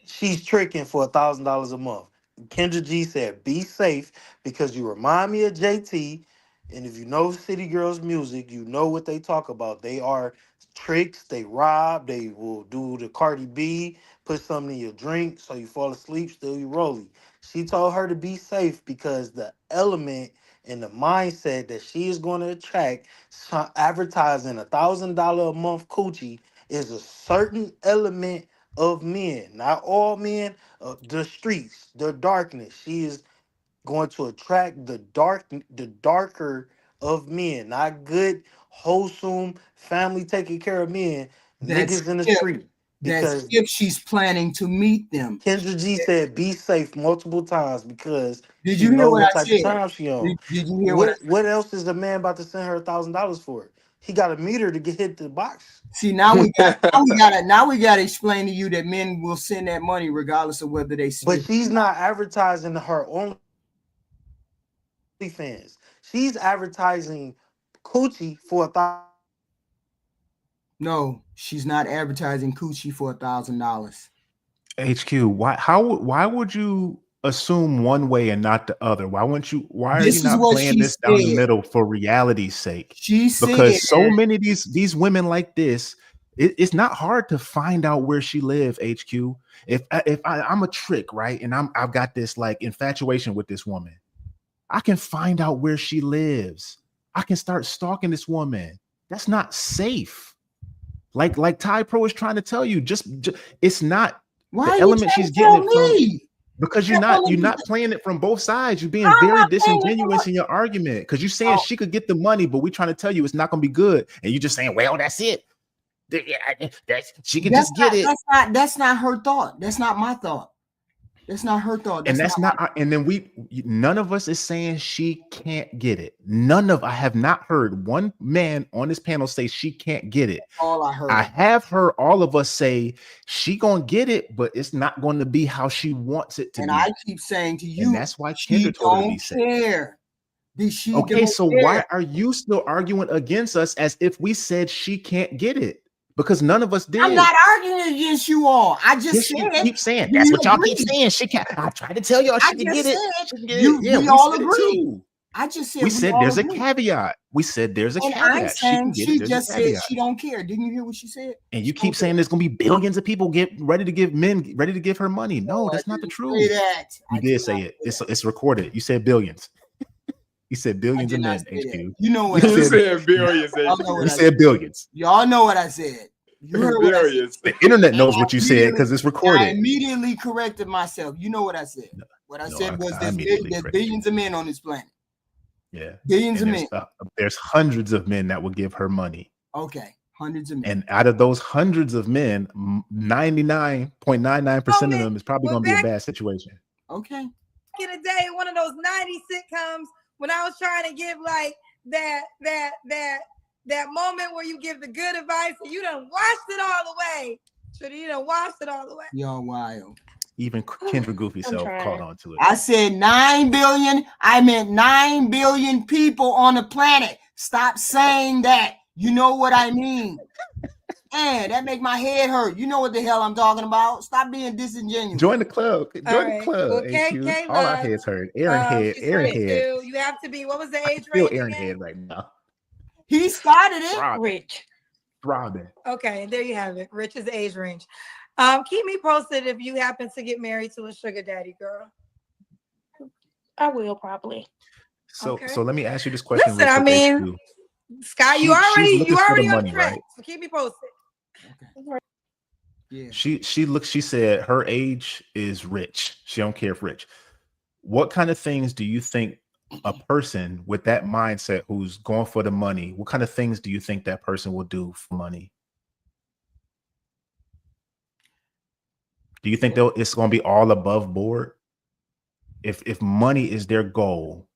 I: She's tricking for $1,000 a month. Kendra G said, "Be safe because you remind me of JT." And if you know City Girls music, you know what they talk about. They are tricks. They rob. They will do the Cardi B, put something in your drink so you fall asleep, still you rolling. She told her to be safe because the element and the mindset that she is going to attract advertising $1,000 a month coochie is a certain element of men, not all men, the streets, the darkness. She is going to attract the darker of men, not good, wholesome, family taking care of men, niggas in the street.
A: Because if she's planning to meet them.
I: Kendra G said, "Be safe" multiple times because
A: did you hear what I said?
I: Type of time she on.
A: Did you hear
I: what else is the man about to send her $1,000 for? He got a meter to get hit the box.
A: See, now we gotta explain to you that men will send that money regardless of whether they see.
I: But she's not advertising her OnlyFans. She's advertising coochie for $1,000.
A: No, she's not advertising coochie for $1,000.
L: HQ, why would you assume one way and not the other? Why are you not playing this down the middle for reality's sake? Because so many of these women like this, it's not hard to find out where she live. HQ, if I'm a trick, right, and I've got this like infatuation with this woman, I can find out where she lives. I can start stalking this woman. That's not safe. Like Ty Pro is trying to tell you, just it's not.
A: Why
L: the element she's getting it from, because you're not playing it from both sides. You're being very disingenuous in your argument because you're saying she could get the money, but we're trying to tell you it's not going to be good, and you're just saying, well, that's it. She can just get it.
A: That's not her thought. That's not my thought. That's not her thought.
L: And then none of us is saying she can't get it. I have not heard one man on this panel say she can't get it.
A: All I heard.
L: I have heard all of us say she gonna get it, but it's not going to be how she wants it to be.
A: And I keep saying to you,
L: and that's why Kendra told her to be safe. Okay, so why are you still arguing against us as if we said she can't get it? Because none of us did.
A: I'm not arguing against you all. I just said.
L: You keep saying that's what y'all keep saying. She can't. I tried to tell y'all she can get it.
A: We all agree. I just said
L: we said there's a caveat. We said there's a caveat.
A: She just said she don't care. Didn't you hear what she said?
L: And you keep saying there's gonna be billions of people ready to give her money. No, that's not the truth. You did say it. It's recorded. You said billions. You said billions of men. HQ.
A: You know what
J: you said billions.
L: You said billions.
A: Y'all know what I said. You heard what I said.
J: Various.
L: The internet knows what you said because it's
A: I
L: recorded.
A: immediately corrected myself. You know what I said.
L: No,
A: What I
L: no,
A: said was
L: I
A: there's
L: immediately corrected
A: billions of men on this planet.
L: Yeah.
A: Billions
L: And
A: of men.
L: there's hundreds of men that will give her money.
A: Okay. Hundreds of men.
L: And out of those hundreds of men, 99.99% of them is probably going to be a bad situation.
A: Okay.
B: Back in the day, one of those 90s sitcoms, when I was trying to give like that moment where you give the good advice and you done washed it all away. Should you done washed it all away?
A: Y'all wild.
L: Even Kendra Goofy self caught on to it.
A: I said 9 billion. I meant 9 billion people on the planet. Stop saying that. You know what I mean. Man, that make my head hurt. You know what the hell I'm talking about. Stop being disingenuous.
L: Join the club. Join
B: All
L: the
B: right.
L: club.
B: Well,
L: HQ. All our heads hurt. Aaron head.
B: she's
L: Aaron
B: 22.
L: head.
B: You have to be. What was the age
L: Feel
B: range
L: Aaron
B: again?
L: head right now.
A: He started it.
L: Throbbing.
C: Rich.
L: Throbbing.
B: Okay, there you have it. Rich's age range. Keep me posted if you happen to get married to a sugar daddy, girl.
C: I will probably.
L: So
B: Okay.
L: so let me ask you this question.
B: Listen, I mean, Sky, you
L: she's looking for
B: already
L: the
B: on
L: money,
B: track.
L: right?
B: So keep me posted.
A: Okay. Yeah.
L: She said her age is rich. She don't care if rich. What kind of things do you think a person with that mindset who's going for the money, what kind of things do you think that person will do for money? Do you think it's going to be all above board? If money is their goal,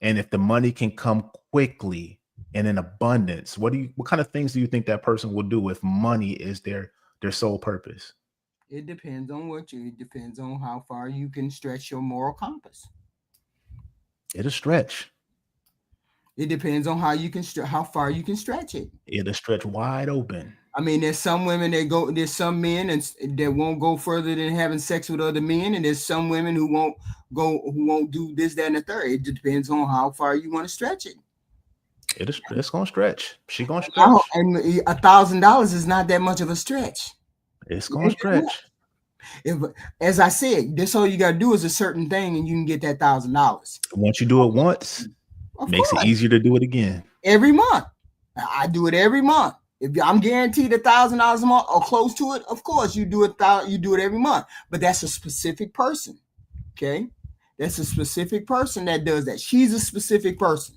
L: and if the money can come quickly and in abundance, what kind of things do you think that person will do if money is their sole purpose?
A: It depends on it depends on how far you can stretch your moral compass.
L: It'll stretch.
A: It depends on how far you can stretch it.
L: It'll stretch wide open.
A: I mean, there's some women there's some men that won't go further than having sex with other men, and there's some women who won't do this, that, and the third. It depends on how far you want to stretch it.
L: It's gonna stretch. She gonna stretch.
A: And $1,000 is not that much of a stretch.
L: It's gonna stretch.
A: As I said, that's all you gotta do is a certain thing, and you can get that $1,000.
L: Once you do it once, makes it easier to do it again.
A: Every month, I do it every month. If I'm guaranteed $1,000 a month or close to it, of course you do it. You do it every month, but that's a specific person. Okay, that's a specific person that does that. She's a specific person.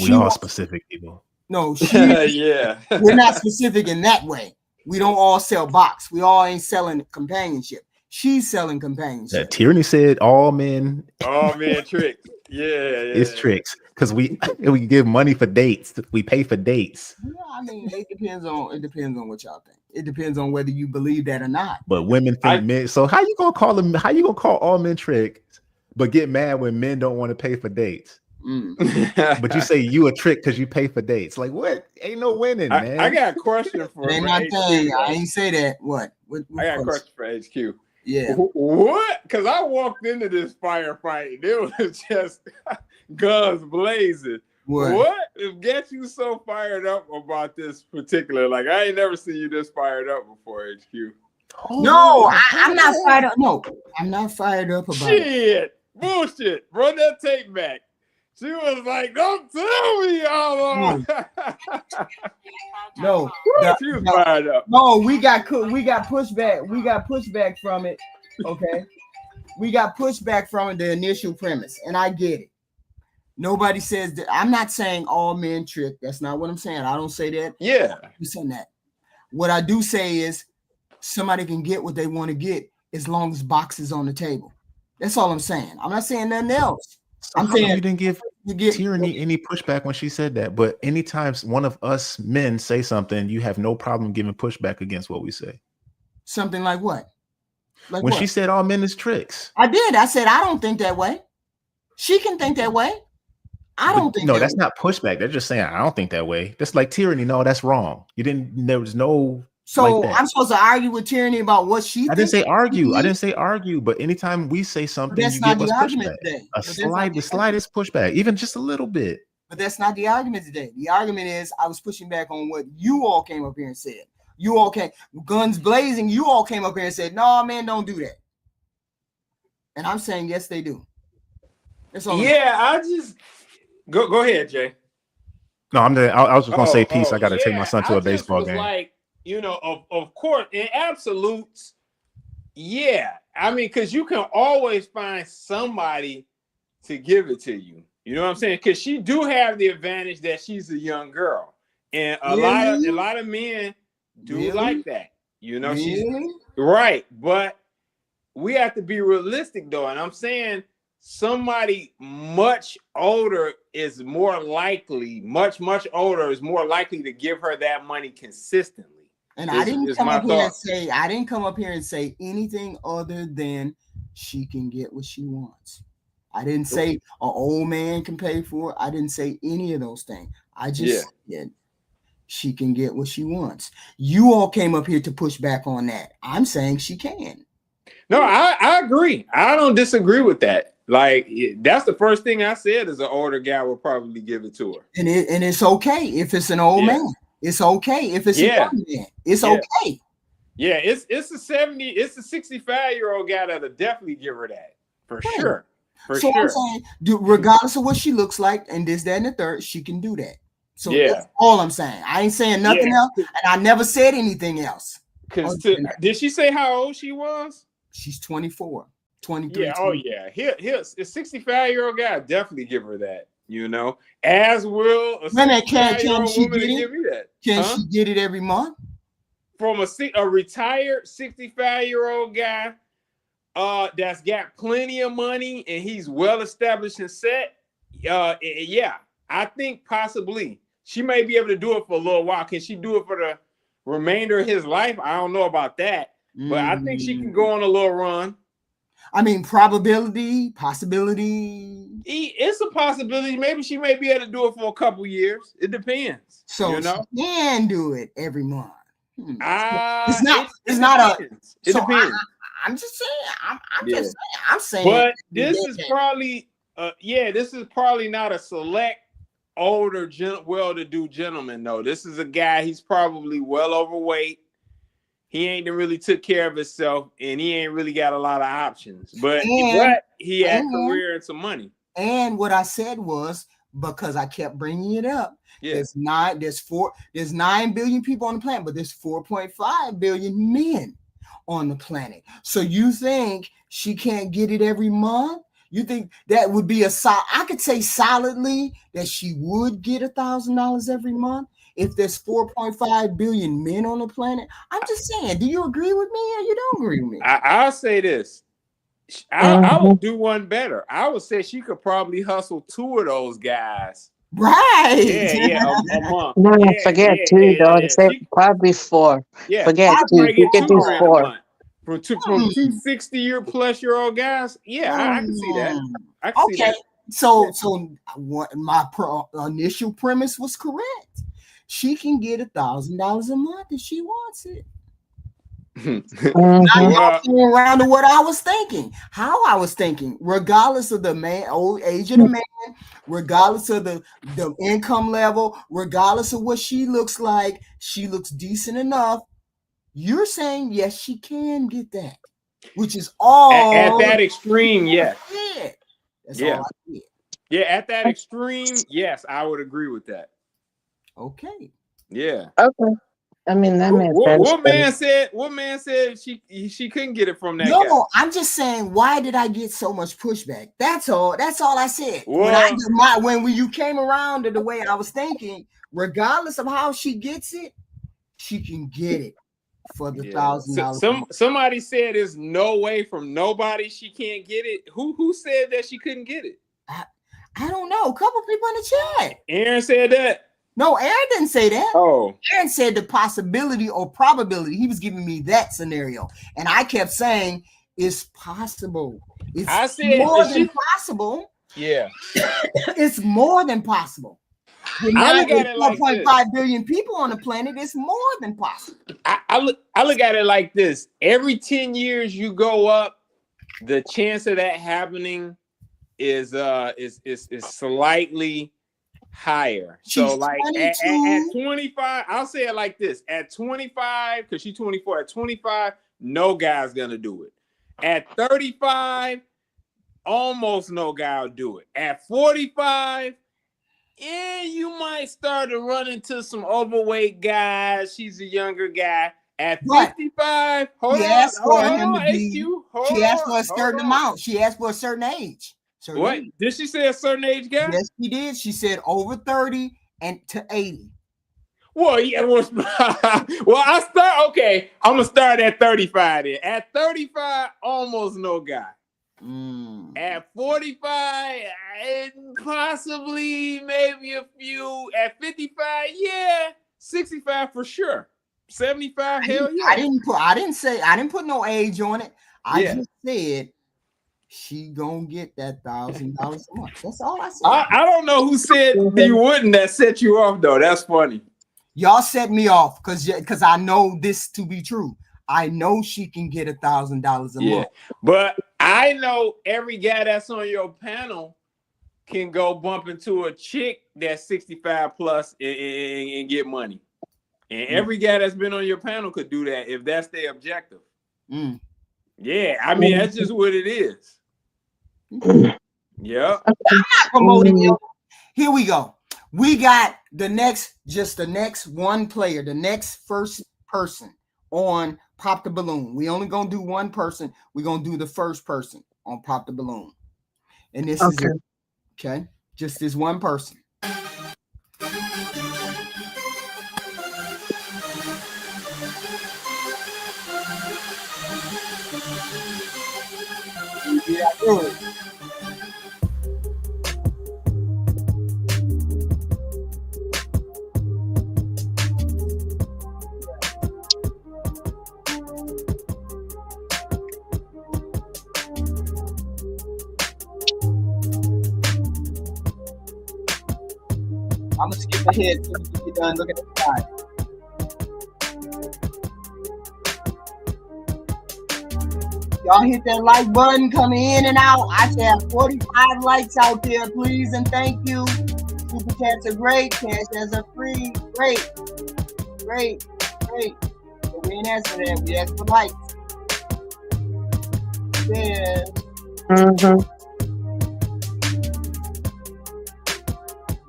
L: We all specific people.
A: No,
J: yeah.
A: We're not specific in that way. We don't all sell box. We all ain't selling companionship. She's selling companionship.
L: That Tyranny said all men.
J: All men tricks. Yeah.
L: It's tricks because we give money for dates. We pay for dates.
A: Yeah, I mean, it depends on what y'all think. It depends on whether you believe that or not.
L: But women think men. So how you gonna call all men tricks, but get mad when men don't want to pay for dates? But you say you a trick because you pay for dates. Like what? Ain't no winning, man.
J: I got a question for
A: Ain't my thing. I ain't say that. What
J: I got a question for HQ.
A: Yeah.
J: What? Because I walked into this firefight. It was just guns blazing. What gets you so fired up about this particular? Like, I ain't never seen you this fired up before, HQ.
A: No, I'm not fired up. No, I'm not fired up about it.
J: Shit. Bullshit. Run that tape back. She was like, don't tell me all
A: No,
J: she was fired up.
A: No, we got pushback. We got pushback from it. Okay. We got pushback from the initial premise, and I get it. Nobody says that. I'm not saying all men trick. That's not what I'm saying. I don't say that.
J: Yeah.
A: I'm saying that. What I do say is somebody can get what they want to get as long as box is on the table. That's all I'm saying. I'm not saying nothing else.
L: So I'm saying you didn't give Tyranny any pushback when she said that. But anytime one of us men say something, you have no problem giving pushback against what we say.
A: Something like what? Like
L: when
A: what?
L: she said all men is tricks.
A: I did. I said I don't think that way. She can think that way. I don't think.
L: No, that's not pushback. They're just saying I don't think that way. That's like Tyranny. No, that's wrong. You didn't. There was no.
A: So
L: like
A: I'm supposed to argue with Tyranny about what she.
L: I didn't say argue. I didn't say argue. But anytime we say something, you give us pushback. The slightest pushback, even just a little bit.
A: But that's not the argument today. The argument is I was pushing back on what you all came up here and said. You all came guns blazing. You all came up here and said, "No, man, don't do that." And I'm saying, yes, they do. That's all.
J: I just go ahead, Jay.
L: No, I was just gonna say peace. I got to take my son to a baseball game.
J: Like, you know, of course, in absolutes, yeah. I mean, because you can always find somebody to give it to you. You know what I'm saying? Because she do have the advantage that she's a young girl, and a lot of men do like that. You know, she's right, but we have to be realistic though, and I'm saying somebody much older is more likely, much older is more likely to give her that money consistently.
A: And I didn't come up here and say anything other than she can get what she wants. I didn't say an old man can pay for it. I didn't say any of those things. I just said she can get what she wants. You all came up here to push back on that. I'm saying she can.
J: No, I agree. I don't disagree with that. Like, that's the first thing I said is an older guy will probably give it to her.
A: And it's okay if it's an old man. It's okay if it's a young man. It's okay.
J: Yeah, it's a 65-year-old guy that'll definitely give her that for sure.
A: So I'm saying, regardless of what she looks like and this, that, and the third, she can do that. So that's all I'm saying. I ain't saying nothing else, and I never said anything else.
J: Did she say how old she was?
A: She's 24, 23.
J: Yeah, oh yeah. Here's a 65-year-old guy definitely give her that. You know, as will a 65-year-old woman to give you that.
A: Can she get it every month?
J: From a retired 65-year-old guy that's got plenty of money and he's well established and set. Yeah, I think possibly she may be able to do it for a little while. Can she do it for the remainder of his life? I don't know about that, but I think she can go on a little run.
A: I mean, probability, possibility.
J: It's a possibility. Maybe she may be able to do it for a couple years. It depends.
A: So
J: you know?
A: she can do it every month.
J: It depends.
A: I'm just saying. I'm saying.
J: But this is probably, this is probably not a select older, well-to-do gentleman. though. This is a guy. He's probably well overweight. He ain't really took care of himself, and he ain't really got a lot of options. But he had career and some money.
A: And what I said was, because I kept bringing it up, there's 9 billion people on the planet, but there's 4.5 billion men on the planet. So you think she can't get it every month? You think that would be I could say solidly that she would get $1,000 every month if there's 4.5 billion men on the planet. I'm just saying, do you agree with me or you don't agree with me?
J: I'll say this. I would do one better. I would say she could probably hustle 2 of those guys.
A: Right.
J: Yeah, a month.
M: No, forget 2, though. Say probably 4.
J: Yeah,
M: forget 2. You can do 4.
J: From 2 60-year-plus-year-old guys. Yeah, I can see that. I can see that.
A: So what my initial premise was correct. She can get $1,000 a month if she wants it. Now you're around to what I was thinking, how I was thinking, regardless of the old age of the man, regardless of the income level, regardless of what she looks like, she looks decent enough. You're saying yes, she can get that, which is all
J: at that extreme. Yes,
A: that's all I did.
J: Yeah, at that extreme, yes, I would agree with that.
A: Okay.
J: Yeah.
M: Okay. I mean, that makes sense.
J: What man said she couldn't get it from that guy?
A: No, I'm just saying, why did I get so much pushback? That's all I said. When you came around to the way I was thinking, regardless of how she gets it, she can get it for the $1,000.
J: Somebody said there's no way from nobody she can't get it. Who said that she couldn't get it?
A: I don't know. A couple people in the chat.
J: Aaron said that.
A: No, Aaron didn't say that.
J: Oh,
A: Aaron said the possibility or probability. He was giving me that scenario, and I kept saying it's possible. It's more than possible.
J: Yeah,
A: it's more than possible.
J: I look at it like
A: 4.5 billion people on the planet. It's more than possible.
J: I look at it like this: every 10 years you go up, the chance of that happening is slightly higher. So like at 25, I'll say it like this: at 25, because she's 24, at 25, no guy's gonna do it. At 35, almost no guy will do it. At 45, yeah, you might start to run into some overweight guys. She's a younger guy. At
A: But
J: 55, hold
A: she
J: on,
A: asked for
J: hold
A: him
J: on,
A: to be.
J: HQ.
A: She asked for a
J: Hold
A: certain
J: on.
A: amount. She asked for a certain age. Certain
J: What?
A: age.
J: Did she say a certain age guy?
A: Yes, she did. She said over 30 and to 80.
J: Well, yeah, well, I start, okay, I'm going to start at 35 then. At 35, almost no guy. At 45, possibly maybe a few. At 55, yeah. 65 for sure. 75, hell yeah.
A: I didn't put no age on it. I just said she gonna get that $1,000 a month. That's all I said.
J: I don't know who said you wouldn't. That set you off though. That's funny.
A: Y'all set me off because I know this to be true. I know she can get $1,000 a month.
J: But I know every guy that's on your panel can go bump into a chick that's 65 plus and get money. And every guy that's been on your panel could do that if that's their objective. Yeah, I mean, that's just what it is. Yeah.
A: I'm not promoting you. Here we go. We got the next one player, the next first person on Pop the Balloon. We only gonna do one person. We're gonna do the first person on Pop the Balloon. And this is it. Okay. Just this one person. Yeah, good. I'm gonna skip ahead so you get done looking at the time. Y'all hit that like button coming in and out. I should have 45 likes out there, please and thank you. Super chats are great. Cash as are free. Great. But we ain't asking that. We ask for likes. Yeah.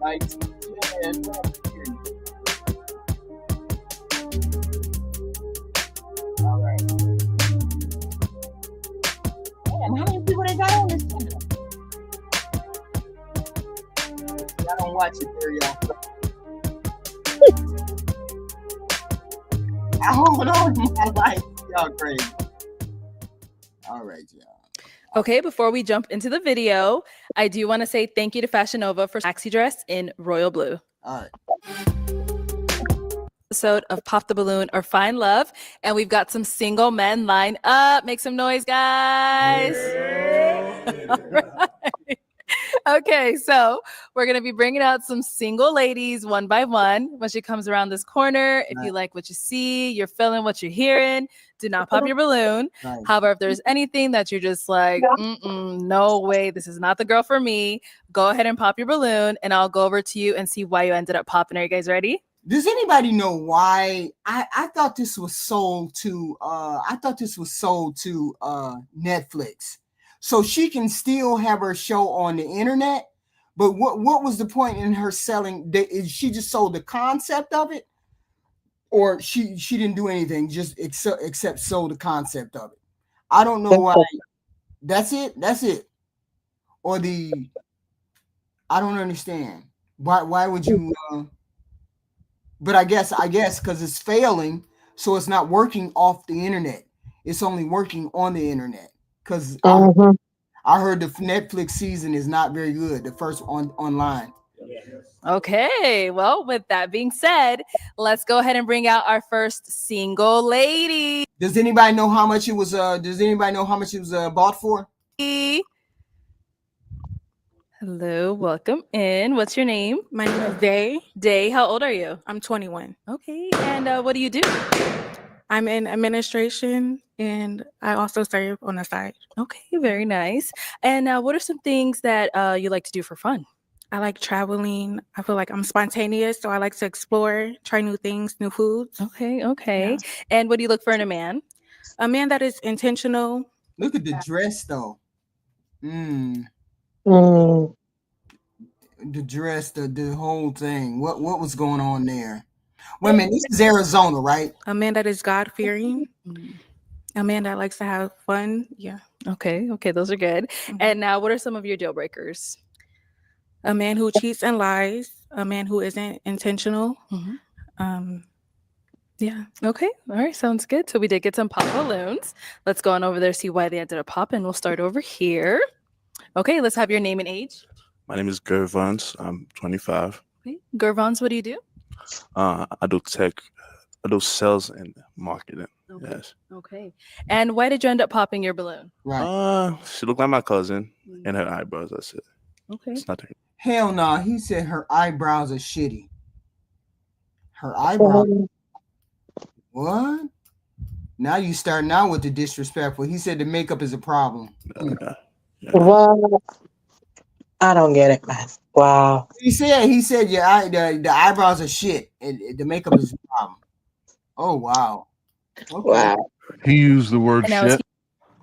A: Likes. All right. Damn, how many people they got on this channel? I don't watch it very often. I hold on to my life. Y'all crazy. All right, y'all.
N: Okay, before we jump into the video, I do want to say thank you to Fashion Nova for maxi dress in royal blue.
A: All right.
N: Episode of Pop the Balloon or Find Love, and we've got some single men lined up. Make some noise, guys. All right. Okay, so we're going to be bringing out some single ladies one by one. When she comes around this corner, if you like what you see, you're feeling what you're hearing, do not pop your balloon.
A: Nice.
N: However, if there's anything that you're just like, no way, this is not the girl for me, go ahead and pop your balloon, and I'll go over to you and see why you ended up popping. Are you guys ready?
A: Does anybody know why I thought this was sold to Netflix? So she can still have her show on the internet, but what was the point in her selling? She just sold the concept of it, or she didn't do anything, just except sold the concept of it. I don't know why. That's it. Or I don't understand why would you? But I guess because it's failing, so it's not working off the internet. It's only working on the internet. Because I heard the Netflix season is not very good. The first online.
N: Okay, well, with that being said, let's go ahead and bring out our first single lady.
A: Does anybody know how much it was? Bought for?
N: Hello, welcome in. What's your name?
O: My name is Day.
N: Day, how old are you?
O: I'm 21.
N: Okay, and what do you do?
O: I'm in administration, and I also serve on the side.
N: Okay, very nice. And what are some things that you like to do for fun?
O: I like traveling. I feel like I'm spontaneous, so I like to explore, try new things, new foods.
N: Okay.
O: Yeah.
N: And what do you look for in a man?
O: A man that is intentional.
A: Look at the dress, though. the dress, the whole thing. What was going on there? Wait a minute, this is Arizona, right?
O: A man that is God fearing.
N: Mm.
O: A man that likes to have fun. Yeah.
N: Okay, those are good. And now, what are some of your deal breakers?
O: A man who cheats and lies. A man who isn't intentional. Yeah.
N: Okay. All right. Sounds good. So we did get some pop balloons. Let's go on over there, see why they ended up popping. We'll start over here. Okay. Let's have your name and age.
P: My name is Gervans. I'm 25.
N: Okay. Gervans, what do you do?
P: I do tech. I do sales and marketing.
N: Okay.
P: Yes.
N: Okay. And why did you end up popping your balloon?
A: Right.
P: She looked like my cousin and her eyebrows. That's it.
N: Okay.
P: It's nothing.
A: Hell no. He said her eyebrows are shitty. Her eyebrows. What? Now you starting out with the disrespectful. He said the makeup is a problem.
M: Well, I don't get it, man. Wow.
A: He said the eyebrows are shit and the makeup is a problem. Oh wow. Okay.
M: Wow.
G: He used the word shit.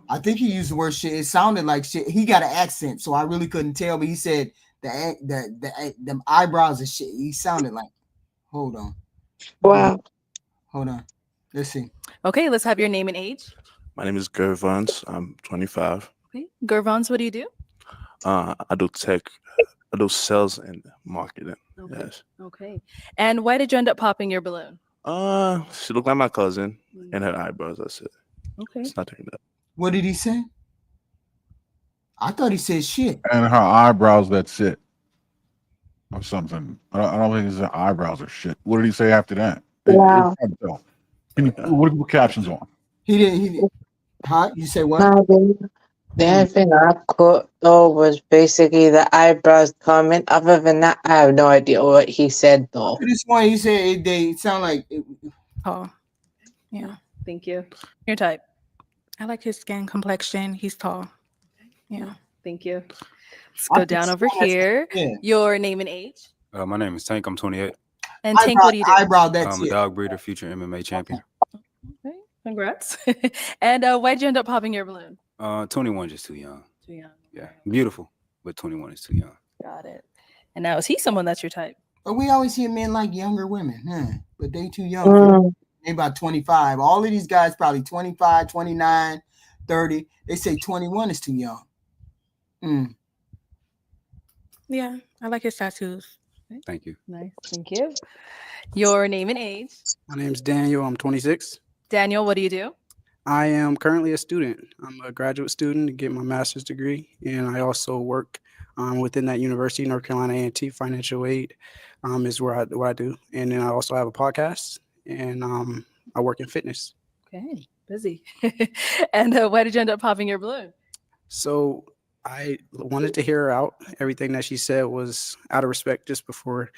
A: I think he used the word shit. It sounded like shit. He got an accent, so I really couldn't tell. But he said the eyebrows are shit. He sounded like. Hold on.
M: Wow.
A: Hold on. Let's see.
N: Okay, let's have your name and age.
P: My name is Gervans. I'm 25.
N: Okay. Gervans, what do you do?
P: I do tech. I do sales and marketing.
N: Okay.
P: Yes.
N: Okay. And why did you end up popping your balloon?
P: She looked like my cousin and her eyebrows. That's it.
N: Okay.
P: It's nothing.
A: What did he say? I thought he said shit.
G: And her eyebrows, that's it. Or something. I don't think his eyebrows are shit. What did he say after that?
M: Wow.
G: Can you what captions on?
A: He didn't. Huh? You say what?
M: No, the only thing I caught though was basically the eyebrows comment. Other than that, I have no idea what he said though.
A: This one, he said they sound like.
O: Oh, yeah.
N: Thank you. Your type.
O: I like his skin complexion. He's tall. Yeah.
N: Thank you. Let's go down over here.
A: Yeah.
N: Your name and age.
Q: My name is Tank. I'm 28.
N: And Tank, what do you do?
A: Eyebrow, that's
Q: I'm a dog breeder, future MMA champion.
N: Okay, congrats. And why'd you end up popping your balloon?
Q: 21, just too young.
N: Too young.
Q: Yeah, beautiful, but 21 is too young.
N: Got it. And now, is he someone that's your type?
A: But we always hear men like younger women, but they too young. They about 25. All of these guys probably 25, 29, 30. They say 21 is too young.
O: Yeah, I like his tattoos.
Q: Thank you.
N: Nice. Thank you. Your name and age.
R: My name's Daniel. I'm 26.
N: Daniel, what do you do?
R: I am currently a student. I'm a graduate student to get my master's degree, and I also work within that university, North Carolina A&T Financial Aid is what I do. And then I also have a podcast, and I work in fitness.
N: Okay, busy. And why did you end up popping your balloon?
R: So I wanted to hear her out. Everything that she said was out of respect just before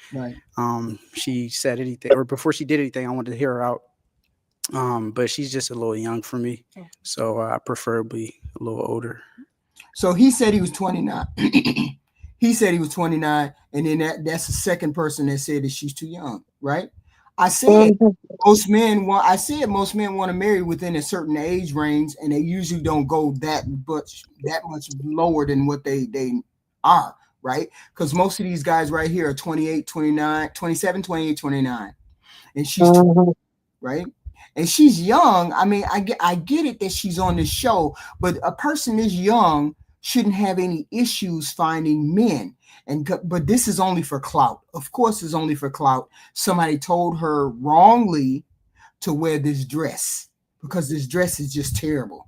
R: she said anything, or before she did anything. I wanted to hear her out. But she's just a little young for me. So I preferably a little older.
A: So he said he was 29. He said he was 29, and then that's the second person that said that she's too young, right? I said most men want to marry within a certain age range, and they usually don't go that much lower than what they are, right? Because most of these guys right here are 28, 29, 27, 28, 29. And she's right? And she's young. I mean, I get it that she's on this show, but a person this young shouldn't have any issues finding men. But this is only for clout. Of course, it's only for clout. Somebody told her wrongly to wear this dress because this dress is just terrible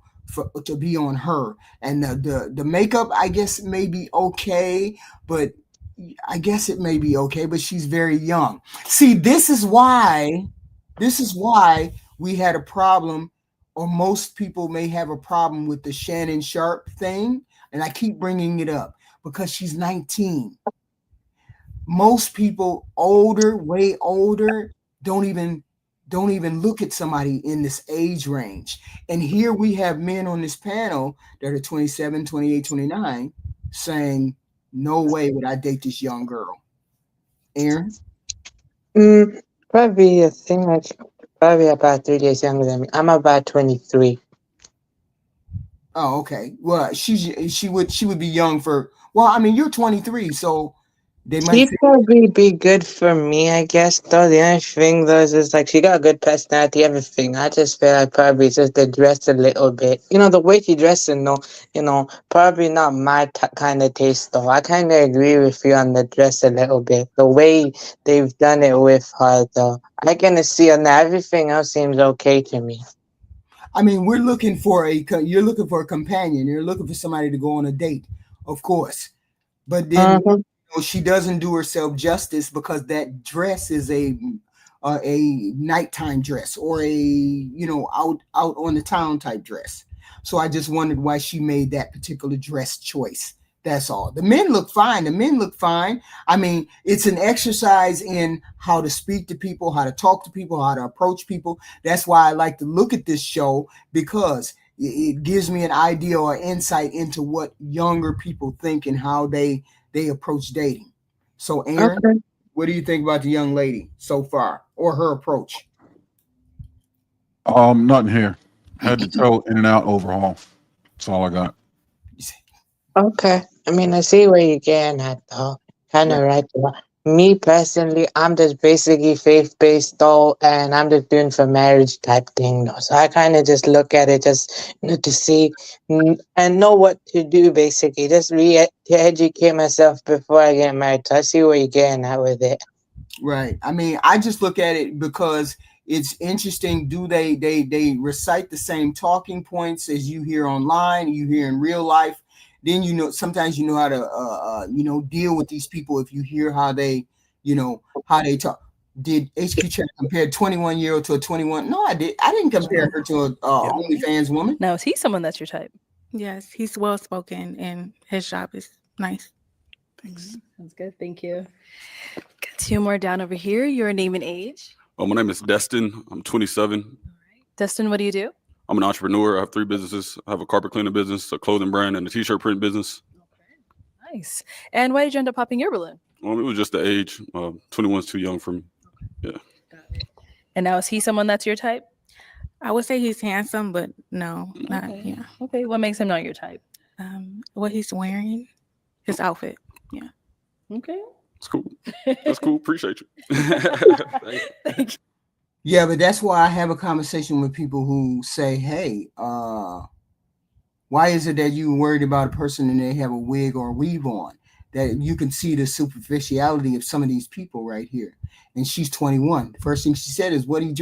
A: to be on her. And the makeup, I guess, may be okay, but she's very young. See, this is why we had a problem, or most people may have a problem with the Shannon Sharp thing. And I keep bringing it up because she's 19. Most people way older, don't even look at somebody in this age range. And here we have men on this panel that are 27, 28, 29 saying, no way would I date this young girl. Aaron?
M: Probably probably about 3 years younger than me. I'm about 23.
A: Oh, okay. Well, she would be young for. Well, I mean, you're 23, so They might
M: She'd
A: say,
M: probably be good for me, I guess, though. The only thing, though, is like she got a good personality, everything. I just feel like probably just the dress a little bit. You know, the way she dressing, though, probably not my kind of taste, though. I kind of agree with you on the dress a little bit. The way they've done it with her, though. I can see on that. Everything else seems okay to me.
A: I mean, you're looking for a companion. You're looking for somebody to go on a date, of course. But then she doesn't do herself justice because that dress is a nighttime dress or a out on the town type dress. So I just wondered why she made that particular dress choice. That's all. The men look fine. I mean, it's an exercise in how to speak to people, how to talk to people, how to approach people. That's why I like to look at this show, because it gives me an idea or insight into what younger people think and how they approach dating. So, Aaron, what do you think about the young lady so far or her approach?
G: Nothing here. Head to toe, in and out overhaul. That's all I got.
M: Okay. I mean, I see where you're getting at, though. Kind of right there. Me personally, I'm just basically faith-based, though, and I'm just doing for marriage type thing, though. So I kind of just look at it just to see and know what to do, basically. Just to educate myself before I get married. So I see where you're getting at with it.
A: Right. I mean, I just look at it because it's interesting. Do they recite the same talking points as you hear online, you hear in real life? Then sometimes how to deal with these people if you hear how they talk. Did HQ Check compare 21-year-old to a 21? No, I didn't compare her to a OnlyFans woman.
N: Now, is he someone that's your type?
O: Yes, he's well spoken and his job is nice. Thanks.
N: Sounds good. Thank you. Got two more down over here. Your name and age.
S: Oh, my name is Destin. I'm 27.
N: Destin, what do you do?
S: I'm an entrepreneur. I have 3 businesses. I have a carpet cleaning business, a clothing brand, and a t-shirt print business.
N: Nice. And why did you end up popping your balloon?
S: It was just the age. 21 is too young for me. Yeah.
N: And now, is he someone that's your type?
O: I would say he's handsome, but no, not yeah.
N: Okay, what makes him not your type?
O: What he's wearing, his outfit. Yeah.
N: Okay.
S: It's cool. That's cool. Appreciate you.
N: Thank you.
A: Yeah, but that's why I have a conversation with people who say, hey, why is it that you worried about a person and they have a wig or a weave on? That you can see the superficiality of some of these people right here. And she's 21. The first thing she said is what he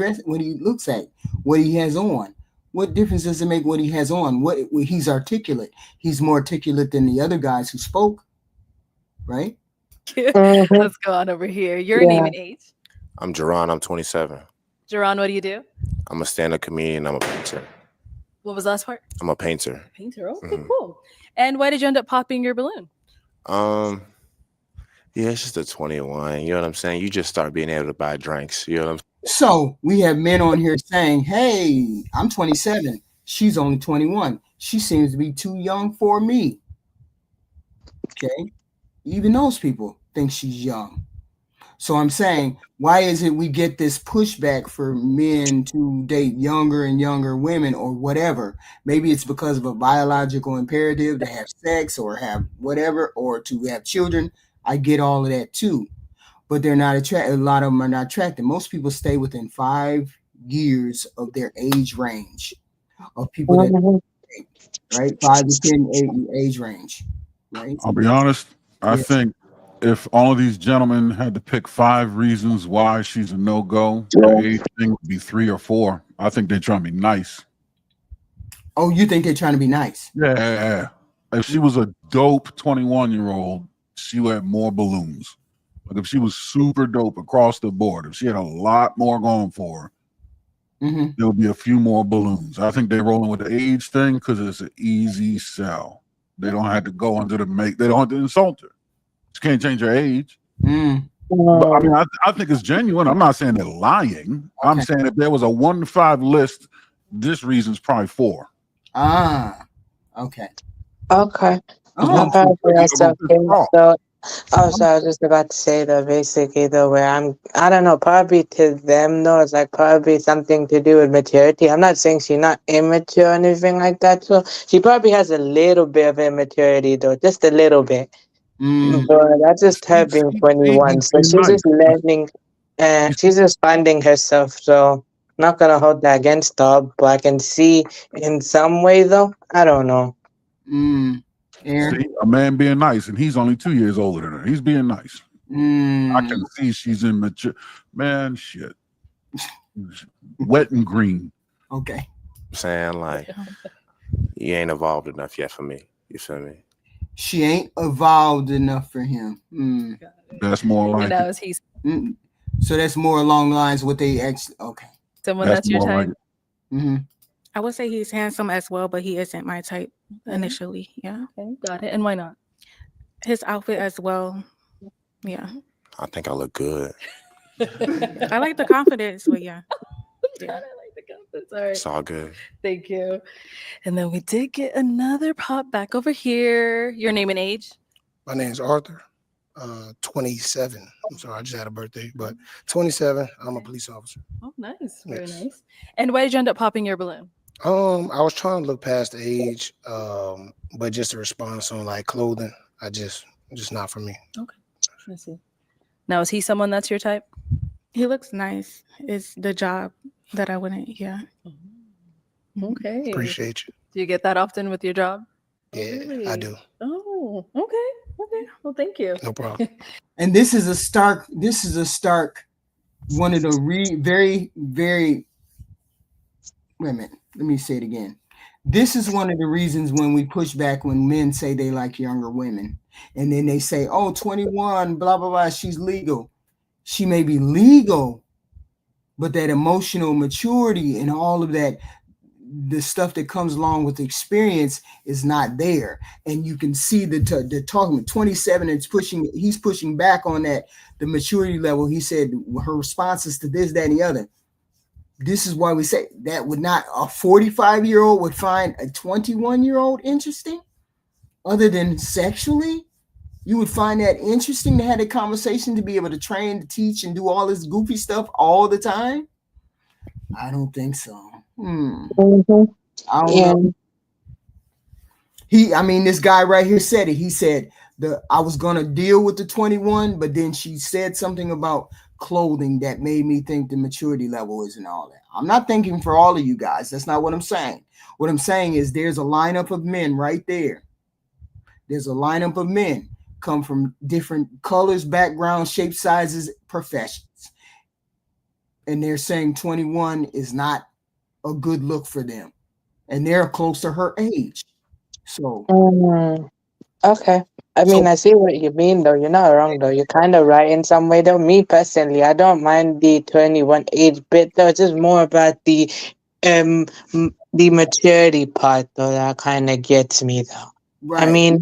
A: looks like, what he has on. What difference does it make what he has on? He's articulate. He's more articulate than the other guys who spoke, right?
N: Let's go on over here. Your name and age.
T: I'm Jerron. I'm 27.
N: Jerron, what do you do?
T: I'm a stand-up comedian. I'm a painter.
N: What was the last part?
T: I'm a painter.
N: Painter. Okay, cool. And why did you end up popping your balloon?
T: Yeah, it's just a 21. You know what I'm saying? You just start being able to buy drinks. You know what I'm saying?
A: So we have men on here saying, hey, I'm 27. She's only 21. She seems to be too young for me. Okay. Even those people think she's young. So I'm saying, why is it we get this pushback for men to date younger and younger women or whatever? Maybe it's because of a biological imperative to have sex or have whatever, or to have children. I get all of that too. But they're not attracted. A lot of them are not attracted. Most people stay within 5 years of their age range of people that date, right? 5 to 10 age range, right?
G: I'll be honest. I think if all of these gentlemen had to pick 5 reasons why she's a no-go, the age thing would be 3 or 4. I think they're trying to be nice.
A: Oh, you think they're trying to be nice?
G: Yeah. If she was a dope 21-year-old, she would have more balloons. Like if she was super dope across the board, if she had a lot more going for her, there would be a few more balloons. I think they're rolling with the age thing because it's an easy sell. They don't have to go into they don't have to insult her. She can't change her age. But I mean, I think it's genuine. I'm not saying they're lying. Okay. I'm saying if there was a 1 to 5 list, this reason's probably 4.
A: Okay.
M: Okay. So I was just about to say though, basically though, where I don't know, probably to them though, it's like probably something to do with maturity. I'm not saying she's not immature or anything like that. So she probably has a little bit of immaturity though, just a little bit. But that's just her being 21. So she's just learning, she's just finding herself. So not gonna hold that against her, but I can see in some way though. I don't know.
G: See, a man being nice, and he's only 2 years older than her. He's being nice. I can see she's immature. Man, shit. Wet and green.
A: Okay.
T: I'm saying, like, you ain't evolved enough yet for me. You feel me?
A: She ain't evolved enough for him.
G: That's more like
N: And that was he's
A: So that's more along the lines of what they actually. Okay.
N: someone that's your type.
O: I would say he's handsome as well, but he isn't my type initially. Yeah.
N: Okay, got it. And why not?
O: His outfit as well. Yeah.
T: I think I look good.
O: I like the confidence, but yeah.
N: That's all right.
T: It's all good.
N: Thank you. And then we did get another pop back over here. Your name and age?
U: My name's Arthur. 27. I'm sorry, I just had a birthday, but 27. I'm a police officer.
N: Oh, nice. Very nice. And why did you end up popping your balloon?
U: I was trying to look past the age, but just a response on like clothing, just not for me.
N: Okay. Let's see. Now, is he someone that's your type?
O: He looks nice. It's the job that I wouldn't, yeah.
N: Okay.
U: Appreciate you.
N: Do you get that often with your job?
U: Yeah,
N: really?
U: I do.
N: Oh, okay. Okay. Well, thank you.
U: No problem.
A: And this is a stark one of the very, very, wait a minute, let me say it again. This is one of the reasons when we push back when men say they like younger women. And then they say, oh, 21, blah, blah, blah, she's legal. She may be legal, but that emotional maturity and all of that, the stuff that comes along with the experience is not there. And you can see the talking 27, he's pushing back on that, the maturity level. He said her responses to this, that, and the other. This is why we say that would not, a 45-year-old would find a 21-year-old interesting other than sexually. You would find that interesting to have a conversation, to be able to train, to teach, and do all this goofy stuff all the time? I don't think so. I don't know. This guy right here said it. He said I was gonna deal with the 21, but then she said something about clothing that made me think the maturity level isn't all that. I'm not thinking for all of you guys. That's not what I'm saying. What I'm saying is there's a lineup of men right there. There's a lineup of men come from different colors, backgrounds, shapes, sizes, professions. And they're saying 21 is not a good look for them. And they're close to her age. So
M: Okay. I see what you mean though. You're not wrong though. You're kind of right in some way though. Me personally, I don't mind the 21 age bit though. It's just more about the maturity part though that kind of gets me though.
A: Right.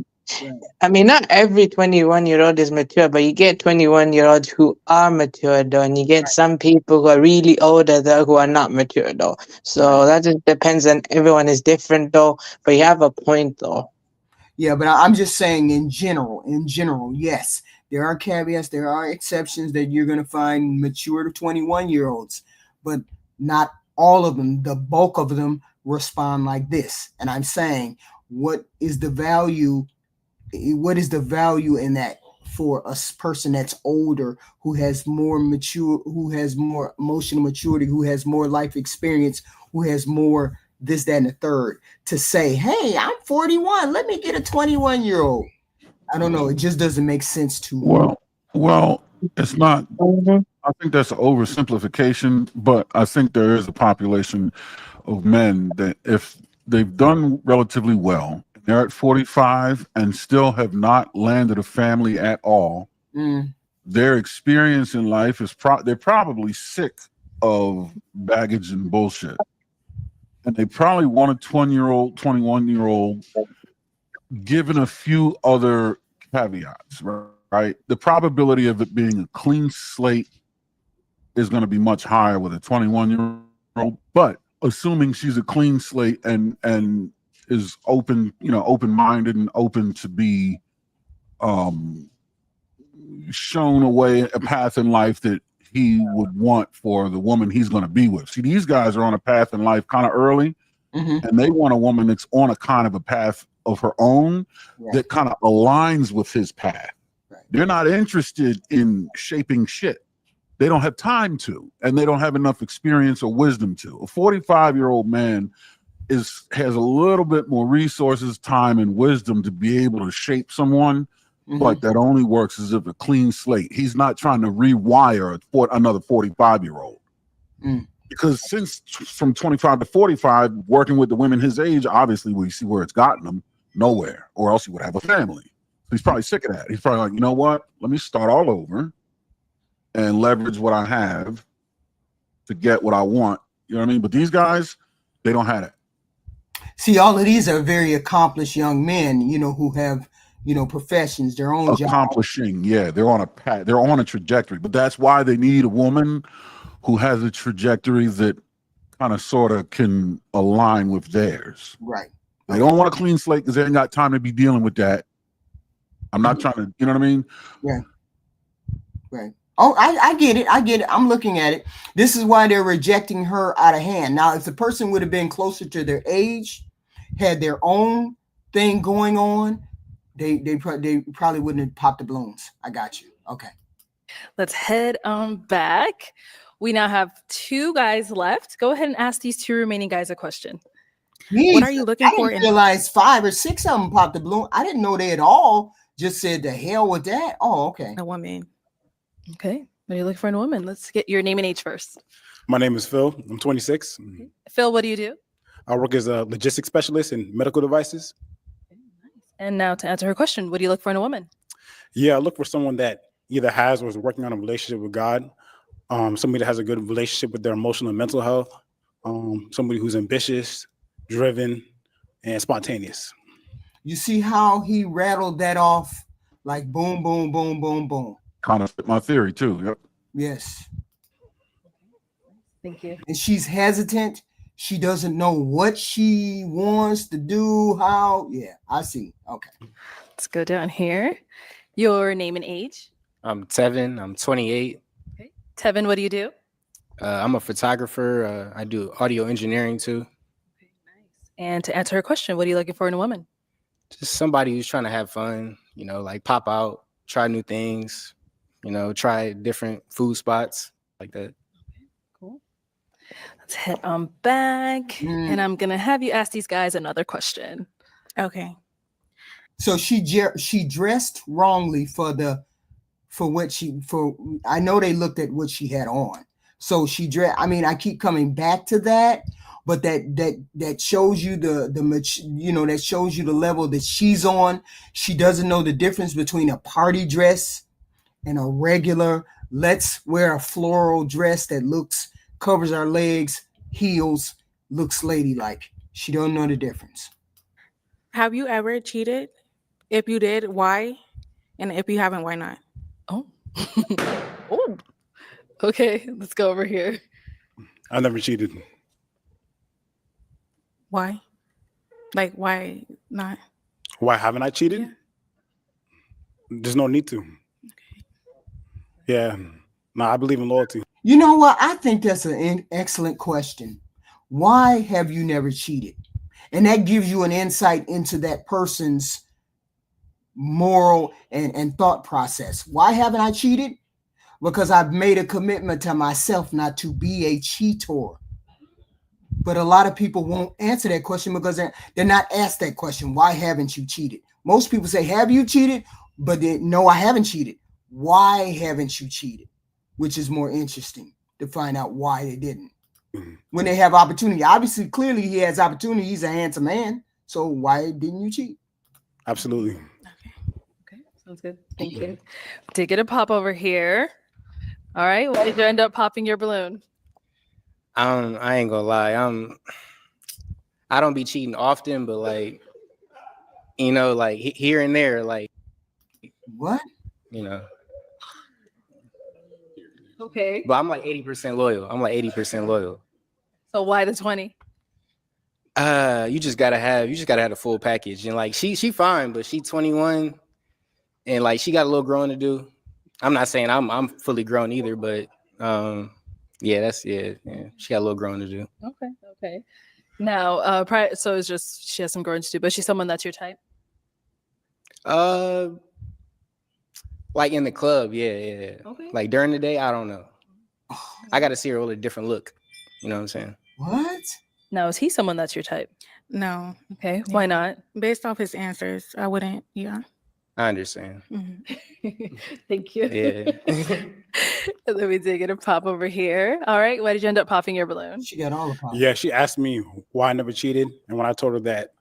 M: Not every 21-year-old is mature, but you get 21-year-olds who are mature though, and you get some people who are really older though who are not mature though. So that just depends, on everyone is different though. But you have a point though.
A: Yeah, but I'm just saying in general, yes, there are caveats, there are exceptions that you're going to find mature to 21-year-olds, but not all of them. The bulk of them respond like this. And I'm saying, what is the value in that for a person that's older, who has more mature, who has more emotional maturity, who has more life experience, who has more this, that, and the third, to say, hey, I'm 41, let me get a 21-year-old. I don't know. It just doesn't make sense to me.
G: Well, it's not. I think that's an oversimplification, but I think there is a population of men that if they've done relatively well, they're at 45 and still have not landed a family at all. Their experience in life is they're probably sick of baggage and bullshit. And they probably want a 21-year-old, given a few other caveats, right? The probability of it being a clean slate is going to be much higher with a 21-year-old, but assuming she's a clean slate and is open-minded and open to be shown a path in life that he would want for the woman he's going to be with. See, these guys are on a path in life kind of early, and they want a woman that's on a kind of a path of her own that kind of aligns with his path. They're not interested in shaping shit. They don't have time to, and they don't have enough experience or wisdom to. A 45-year-old man has a little bit more resources, time, and wisdom to be able to shape someone, but that only works as if a clean slate. He's not trying to rewire another 45-year-old. Because since from 25 to 45, working with the women his age, obviously we see where it's gotten him, nowhere, or else he would have a family. So he's probably sick of that. He's probably like, you know what? Let me start all over and leverage what I have to get what I want. You know what I mean? But these guys, they don't have it.
A: See, all of these are very accomplished young men, you know, who have, you know, professions, their own
G: accomplishing. Yeah, they're on a path, they're on a trajectory. But that's why they need a woman who has a trajectory that kind of sort of can align with theirs.
A: Right.
G: They don't want a clean slate because they ain't got time to be dealing with that. I'm not trying to, you know what I mean?
A: Yeah. Right. Oh, I get it. I get it. I'm looking at it. This is why they're rejecting her out of hand. Now, if the person would have been closer to their age, had their own thing going on, they probably wouldn't have popped the balloons. I got you. Okay.
N: Let's head back. We now have 2 guys left. Go ahead and ask these 2 remaining guys a question.
O: What are you looking for?
A: I didn't realize 5 or 6 of them popped the balloon. I didn't know they had all just said the hell with that. Oh, okay.
O: A woman.
N: Okay. What are you looking for in a woman? Let's get your name and age first.
E: My name is Phil. I'm 26.
N: Okay. Phil, what do you do?
E: I work as a logistics specialist in medical devices.
N: And now to answer her question, what do you look for in a woman?
E: Yeah, I look for someone that either has or is working on a relationship with God, somebody that has a good relationship with their emotional and mental health, somebody who's ambitious, driven, and spontaneous.
A: You see how he rattled that off like boom, boom, boom, boom, boom.
G: Kind of fit my theory too. Yep.
A: Yes.
N: Thank you.
A: And she's hesitant. She doesn't know what she wants to do, how. Yeah, I see. Okay.
N: Let's go down here. Your name and age?
V: I'm Tevin. I'm 28.
N: Okay. Tevin, what do you do?
V: I'm a photographer. I do audio engineering too.
N: Okay, nice. And to answer her question, what are you looking for in a woman?
V: Just somebody who's trying to have fun, you know, like pop out, try new things, you know, try different food spots like that.
N: Okay, cool. Let's head on back. And I'm going to have you ask these guys another question.
O: Okay.
A: So she dressed wrongly for I know they looked at what she had on. So she dressed, I mean, I keep coming back to that, but that shows you that shows you the level that she's on. She doesn't know the difference between a party dress and a regular, let's wear a floral dress that covers our legs, heels, looks ladylike. She don't know the difference.
O: Have you ever cheated? If you did, why? And if you haven't, why not?
N: Oh. Oh. Okay, let's go over here.
E: I never cheated.
O: Why? Like, why not?
E: Why haven't I cheated?
O: Yeah.
E: There's no need to.
O: Okay.
E: Yeah. No, I believe in loyalty.
A: You know what? I think that's an excellent question. Why have you never cheated? And that gives you an insight into that person's moral and thought process. Why haven't I cheated? Because I've made a commitment to myself not to be a cheater. But a lot of people won't answer that question because they're not asked that question. Why haven't you cheated? Most people say, have you cheated? But no, I haven't cheated. Why haven't you cheated? Which is more interesting to find out why they didn't. When they have opportunity. Obviously, clearly he has opportunity. He's a handsome man. So why didn't you cheat?
E: Absolutely.
N: Okay, sounds good. Thank you. Did get a pop over here. All right. Why did you end up popping your balloon?
V: I ain't gonna lie. I don't be cheating often, but like, you know, like here and there, like.
A: What?
V: You know.
N: Okay.
V: But I'm like 80% loyal.
N: So why the 20?
V: You just gotta have the full package. And like she fine, but she 21 and like she got a little growing to do. I'm not saying I'm fully grown either, but yeah, she got a little growing to do.
N: Okay. No, so it's just she has some growing to do, but she's someone that's your type.
V: Like in the club, yeah.
N: Okay.
V: Like during the day, I don't know. I got to see her with a different look. You know what I'm saying?
A: What?
N: Now, is he someone that's your type?
O: No.
N: Okay, why not?
O: Based off his answers, I wouldn't. Yeah.
V: I understand.
N: Thank you.
V: Yeah.
N: Let me take it and pop over here. All right, why did you end up popping your balloon?
A: She got all the power.
E: Yeah, she asked me why I never cheated, and when I told her that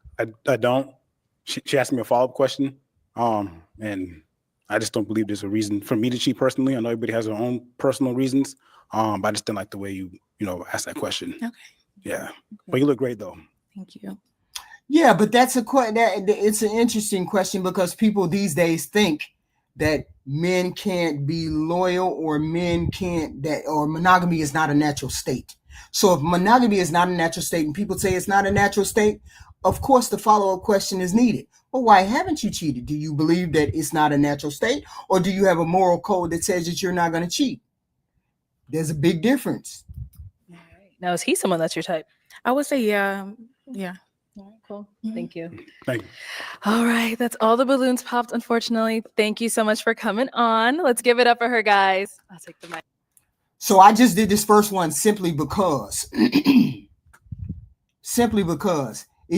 E: I don't, she asked me a follow-up question. And I just don't believe there's a reason for me to cheat personally. I know everybody has their own personal reasons. But I just didn't like the way you asked that question.
O: Okay.
E: Yeah.
O: Okay.
E: But you look great though.
O: Thank you.
A: Yeah, but that's it's an interesting question because people these days think that men can't be loyal or or monogamy is not a natural state. So if monogamy is not a natural state and people say it's not a natural state, of course the follow-up question is needed. Well, why haven't you cheated? Do you believe that it's not a natural state, or do you have a moral code that says that you're not going to cheat? There's a big difference.
N: Now, is he someone that's your type?
O: I would say yeah. Yeah.
N: All right, cool. Thank you.
E: Thank you.
N: All right, that's all the balloons popped, unfortunately. Thank you so much for coming on. Let's give it up for her, guys. I'll take the mic.
A: So I just did this first one simply because it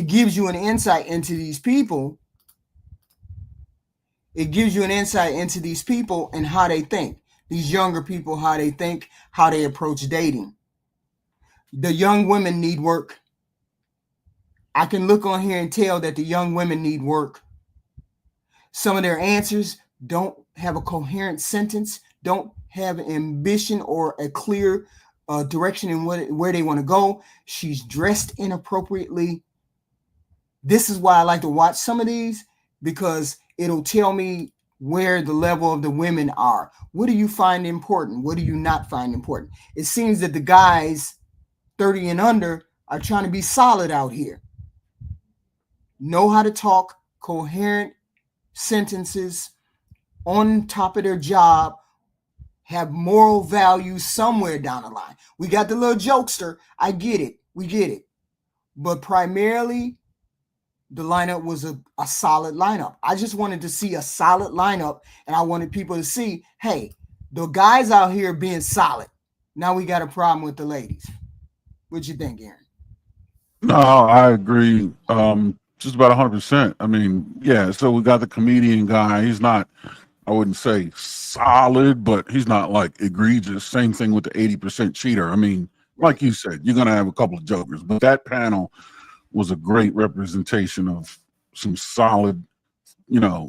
A: gives you an insight into these people. It gives you an insight into these people and how they think. These younger people, how they think, how they approach dating. The young women need work. I can look on here and tell that the young women need work. Some of their answers don't have a coherent sentence, don't have ambition or a clear direction in where they want to go. She's dressed inappropriately. This is why I like to watch some of these, because it'll tell me where the level of the women are. What do you find important? What do you not find important? It seems that the guys 30 and under are trying to be solid out here. Know how to talk, coherent sentences, on top of their job, have moral values somewhere down the line. We got the little jokester. I get it. We get it. But primarily, the lineup was a solid lineup. I just wanted to see a solid lineup, and I wanted people to see, hey, the guys out here being solid. Now we got a problem with the ladies. What you think, Aaron?
G: No, I agree. Just about 100%. I mean, yeah. So we got the comedian guy. He's not, I wouldn't say solid, but he's not like egregious. Same thing with the 80% cheater. I mean, like you said, you're gonna have a couple of jokers, but that panel was a great representation of some solid,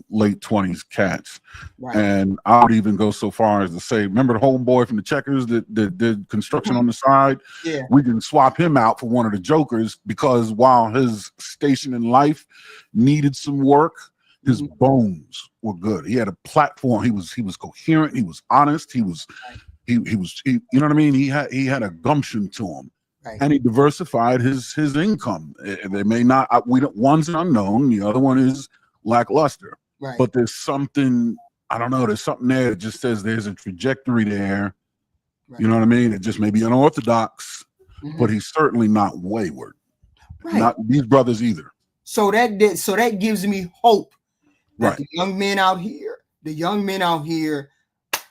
G: late 20s cats. Right. And I would even go so far as to say, remember the homeboy from the Checkers that did construction on the side? Yeah. We can swap him out for one of the jokers, because while his station in life needed some work, his bones were good. He had a platform. He was coherent. He was honest. He was, you know what I mean? He had a gumption to him. Right. And he diversified his income. They may not, one's unknown, the other one is lackluster. Right. But there's something, I don't know, there's something there that just says there's a trajectory there. Right. You know what I mean? It just may be unorthodox, but he's certainly not wayward. Right. Not these brothers either.
A: So that gives me hope that the young men out here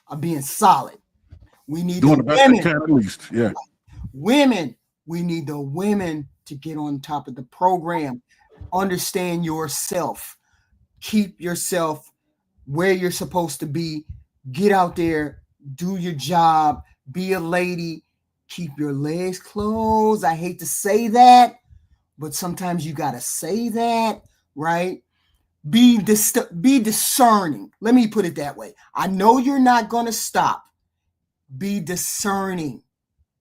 A: are being solid. We need
G: doing the best they can, at least. Yeah.
A: Women, we need the women to get on top of the program. Understand yourself. Keep yourself where you're supposed to be. Get out there, do your job, be a lady, keep your legs closed. I hate to say that, but sometimes you got to say that, right? Be discerning. Let me put it that way. I know you're not going to stop. Be discerning,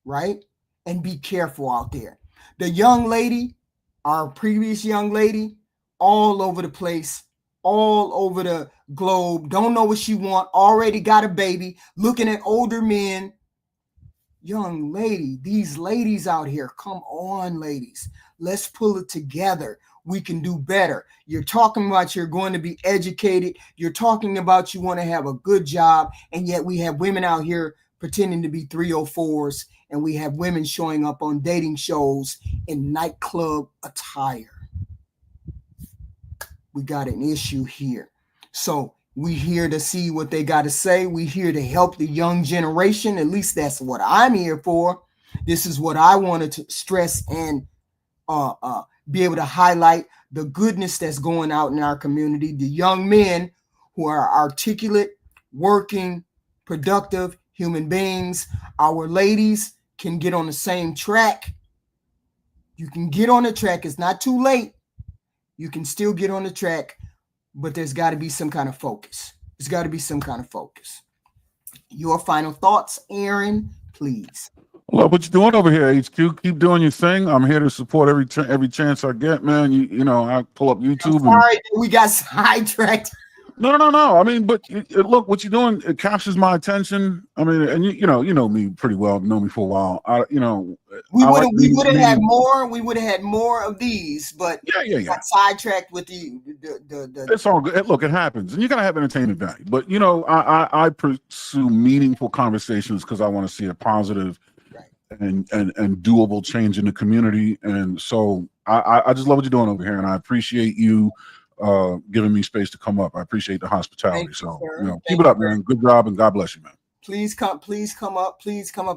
A: right? And be careful out there. The young lady, our previous young lady, all over the place, all over the globe, don't know what she want, already got a baby, looking at older men. Young lady, these ladies out here, come on, ladies. Let's pull it together. We can do better. You're talking about you're going to be educated. You're talking about you want to have a good job, and yet we have women out here pretending to be 304s, and we have women showing up on dating shows in nightclub attire. We got an issue here. So we here to see what they got to say. We here to help the young generation. At least that's what I'm here for. This is what I wanted to stress and be able to highlight the goodness that's going out in our community. The young men who are articulate, working, productive human beings. Our ladies can get on the same track. You can get on the track. It's not too late. You can still get on the track, but there's got to be some kind of focus. There's got to be some kind of focus. Your final thoughts, Aaron, please.
G: Love what you're doing over here, HQ. Keep doing your thing. I'm here to support every chance I get, man. You know, I pull up YouTube.
A: Sorry, we got sidetracked.
G: No. I mean, but look, what you're doing, it captures my attention. I mean, and you know me pretty well, know me for a while.
A: We would have had more. We would have had more of these, but got sidetracked with the.
G: It's all good. Look, it happens, and you gotta have entertainment value. But I pursue meaningful conversations because I want to see a positive and doable change in the community. And so I just love what you're doing over here, and I appreciate you giving me space to come up. I appreciate the hospitality. Keep it up, man. Good job, and God bless you, man.
A: Please come up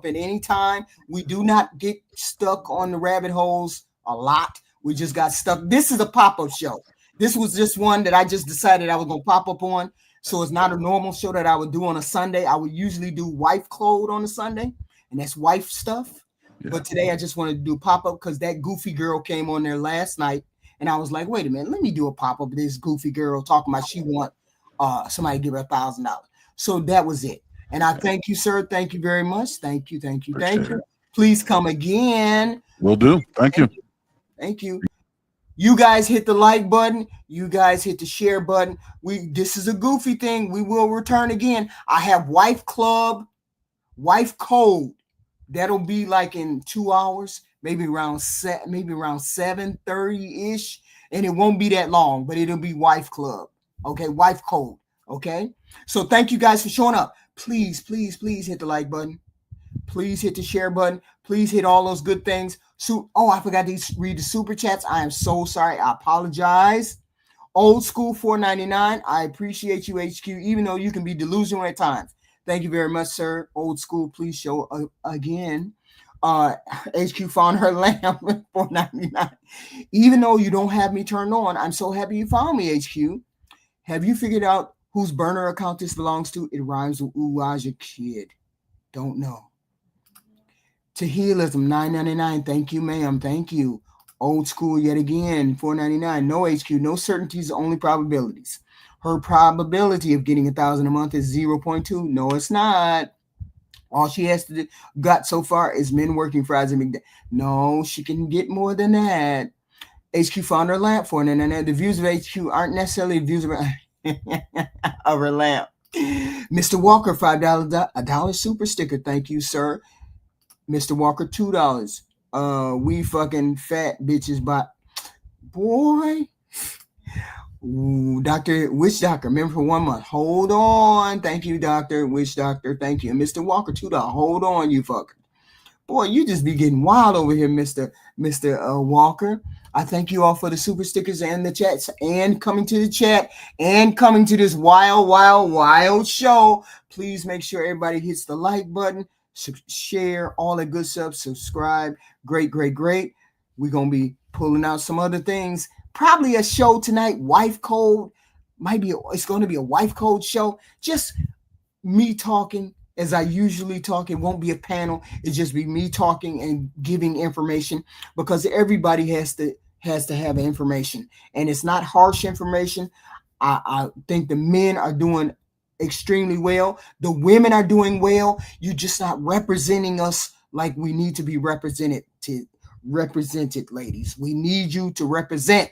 A: at any time. We do not get stuck on the rabbit holes a lot. We just got stuck. This is a pop-up show. This was just one that I just decided I was going to pop up on. So it's not a normal show that I would do on a Sunday. I would usually do wife code on a Sunday, and that's wife stuff. Yeah. But today I just wanted to do pop-up because that goofy girl came on there last night. And I was like, wait a minute, let me do a pop-up of this goofy girl talking about she want somebody to give her $1,000. So that was it. And I thank you, sir. Thank you very much. Thank you. Please come again.
G: Will do. Thank you.
A: Thank you. You guys hit the like button. You guys hit the share button. This is a goofy thing. We will return again. I have wife club, wife code. That'll be like in 2 hours. Maybe around 7:30 ish, and it won't be that long, but it'll be wife club, okay? Wife code, okay? So thank you guys for showing up. Please hit the like button. Please hit the share button. Please hit all those good things. So, I forgot to read the super chats. I am so sorry. I apologize. Old school $4.99. I appreciate you, HQ, even though you can be delusional at times. Thank you very much, sir. Old school, please show again. HQ found her lamp at $4.99. Even though you don't have me turned on, I'm so happy you found me, HQ. Have you figured out whose burner account this belongs to? It rhymes with Uwaja Kid. Don't know. Tahilism $9.99. Thank you, ma'am. Thank you. Old school yet again $4.99. No HQ, no certainties, only probabilities. Her probability of getting 1,000 a month is 0.2. No, it's not. All she has to do, got so far is men working fries and McDonald's. No, she can get more than that. HQ found her lamp for $4.99. The views of HQ aren't necessarily views of her lamp. Mr. Walker, $5 a dollar super sticker. Thank you, sir. Mr. Walker, $2. We fucking fat bitches, but boy. Ooh, Dr. Witch Doctor, remember for 1 month. Hold on. Thank you, Dr. Witch Doctor. Thank you. And Mr. Walker, $2. Hold on, you fucker. Boy, you just be getting wild over here, Mr. Walker. I thank you all for the super stickers and the chats and coming to the chat and coming to this wild show. Please make sure everybody hits the like button, share, all that good stuff, subscribe. Great. We're going to be pulling out some other things. Probably a show tonight, wife code. It's going to be a wife code show. Just me talking as I usually talk. It won't be a panel. It's just be me talking and giving information because everybody has to have information, and it's not harsh information. I think the men are doing extremely well. The women are doing well. You're just not representing us like we need to be represented, ladies. We need you to represent,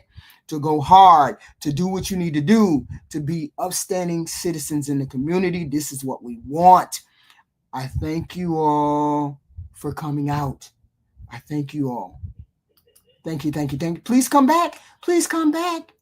A: to go hard, to do what you need to do, to be upstanding citizens in the community. This is what we want. I thank you all for coming out. I thank you all. Thank you. Please come back. Please come back.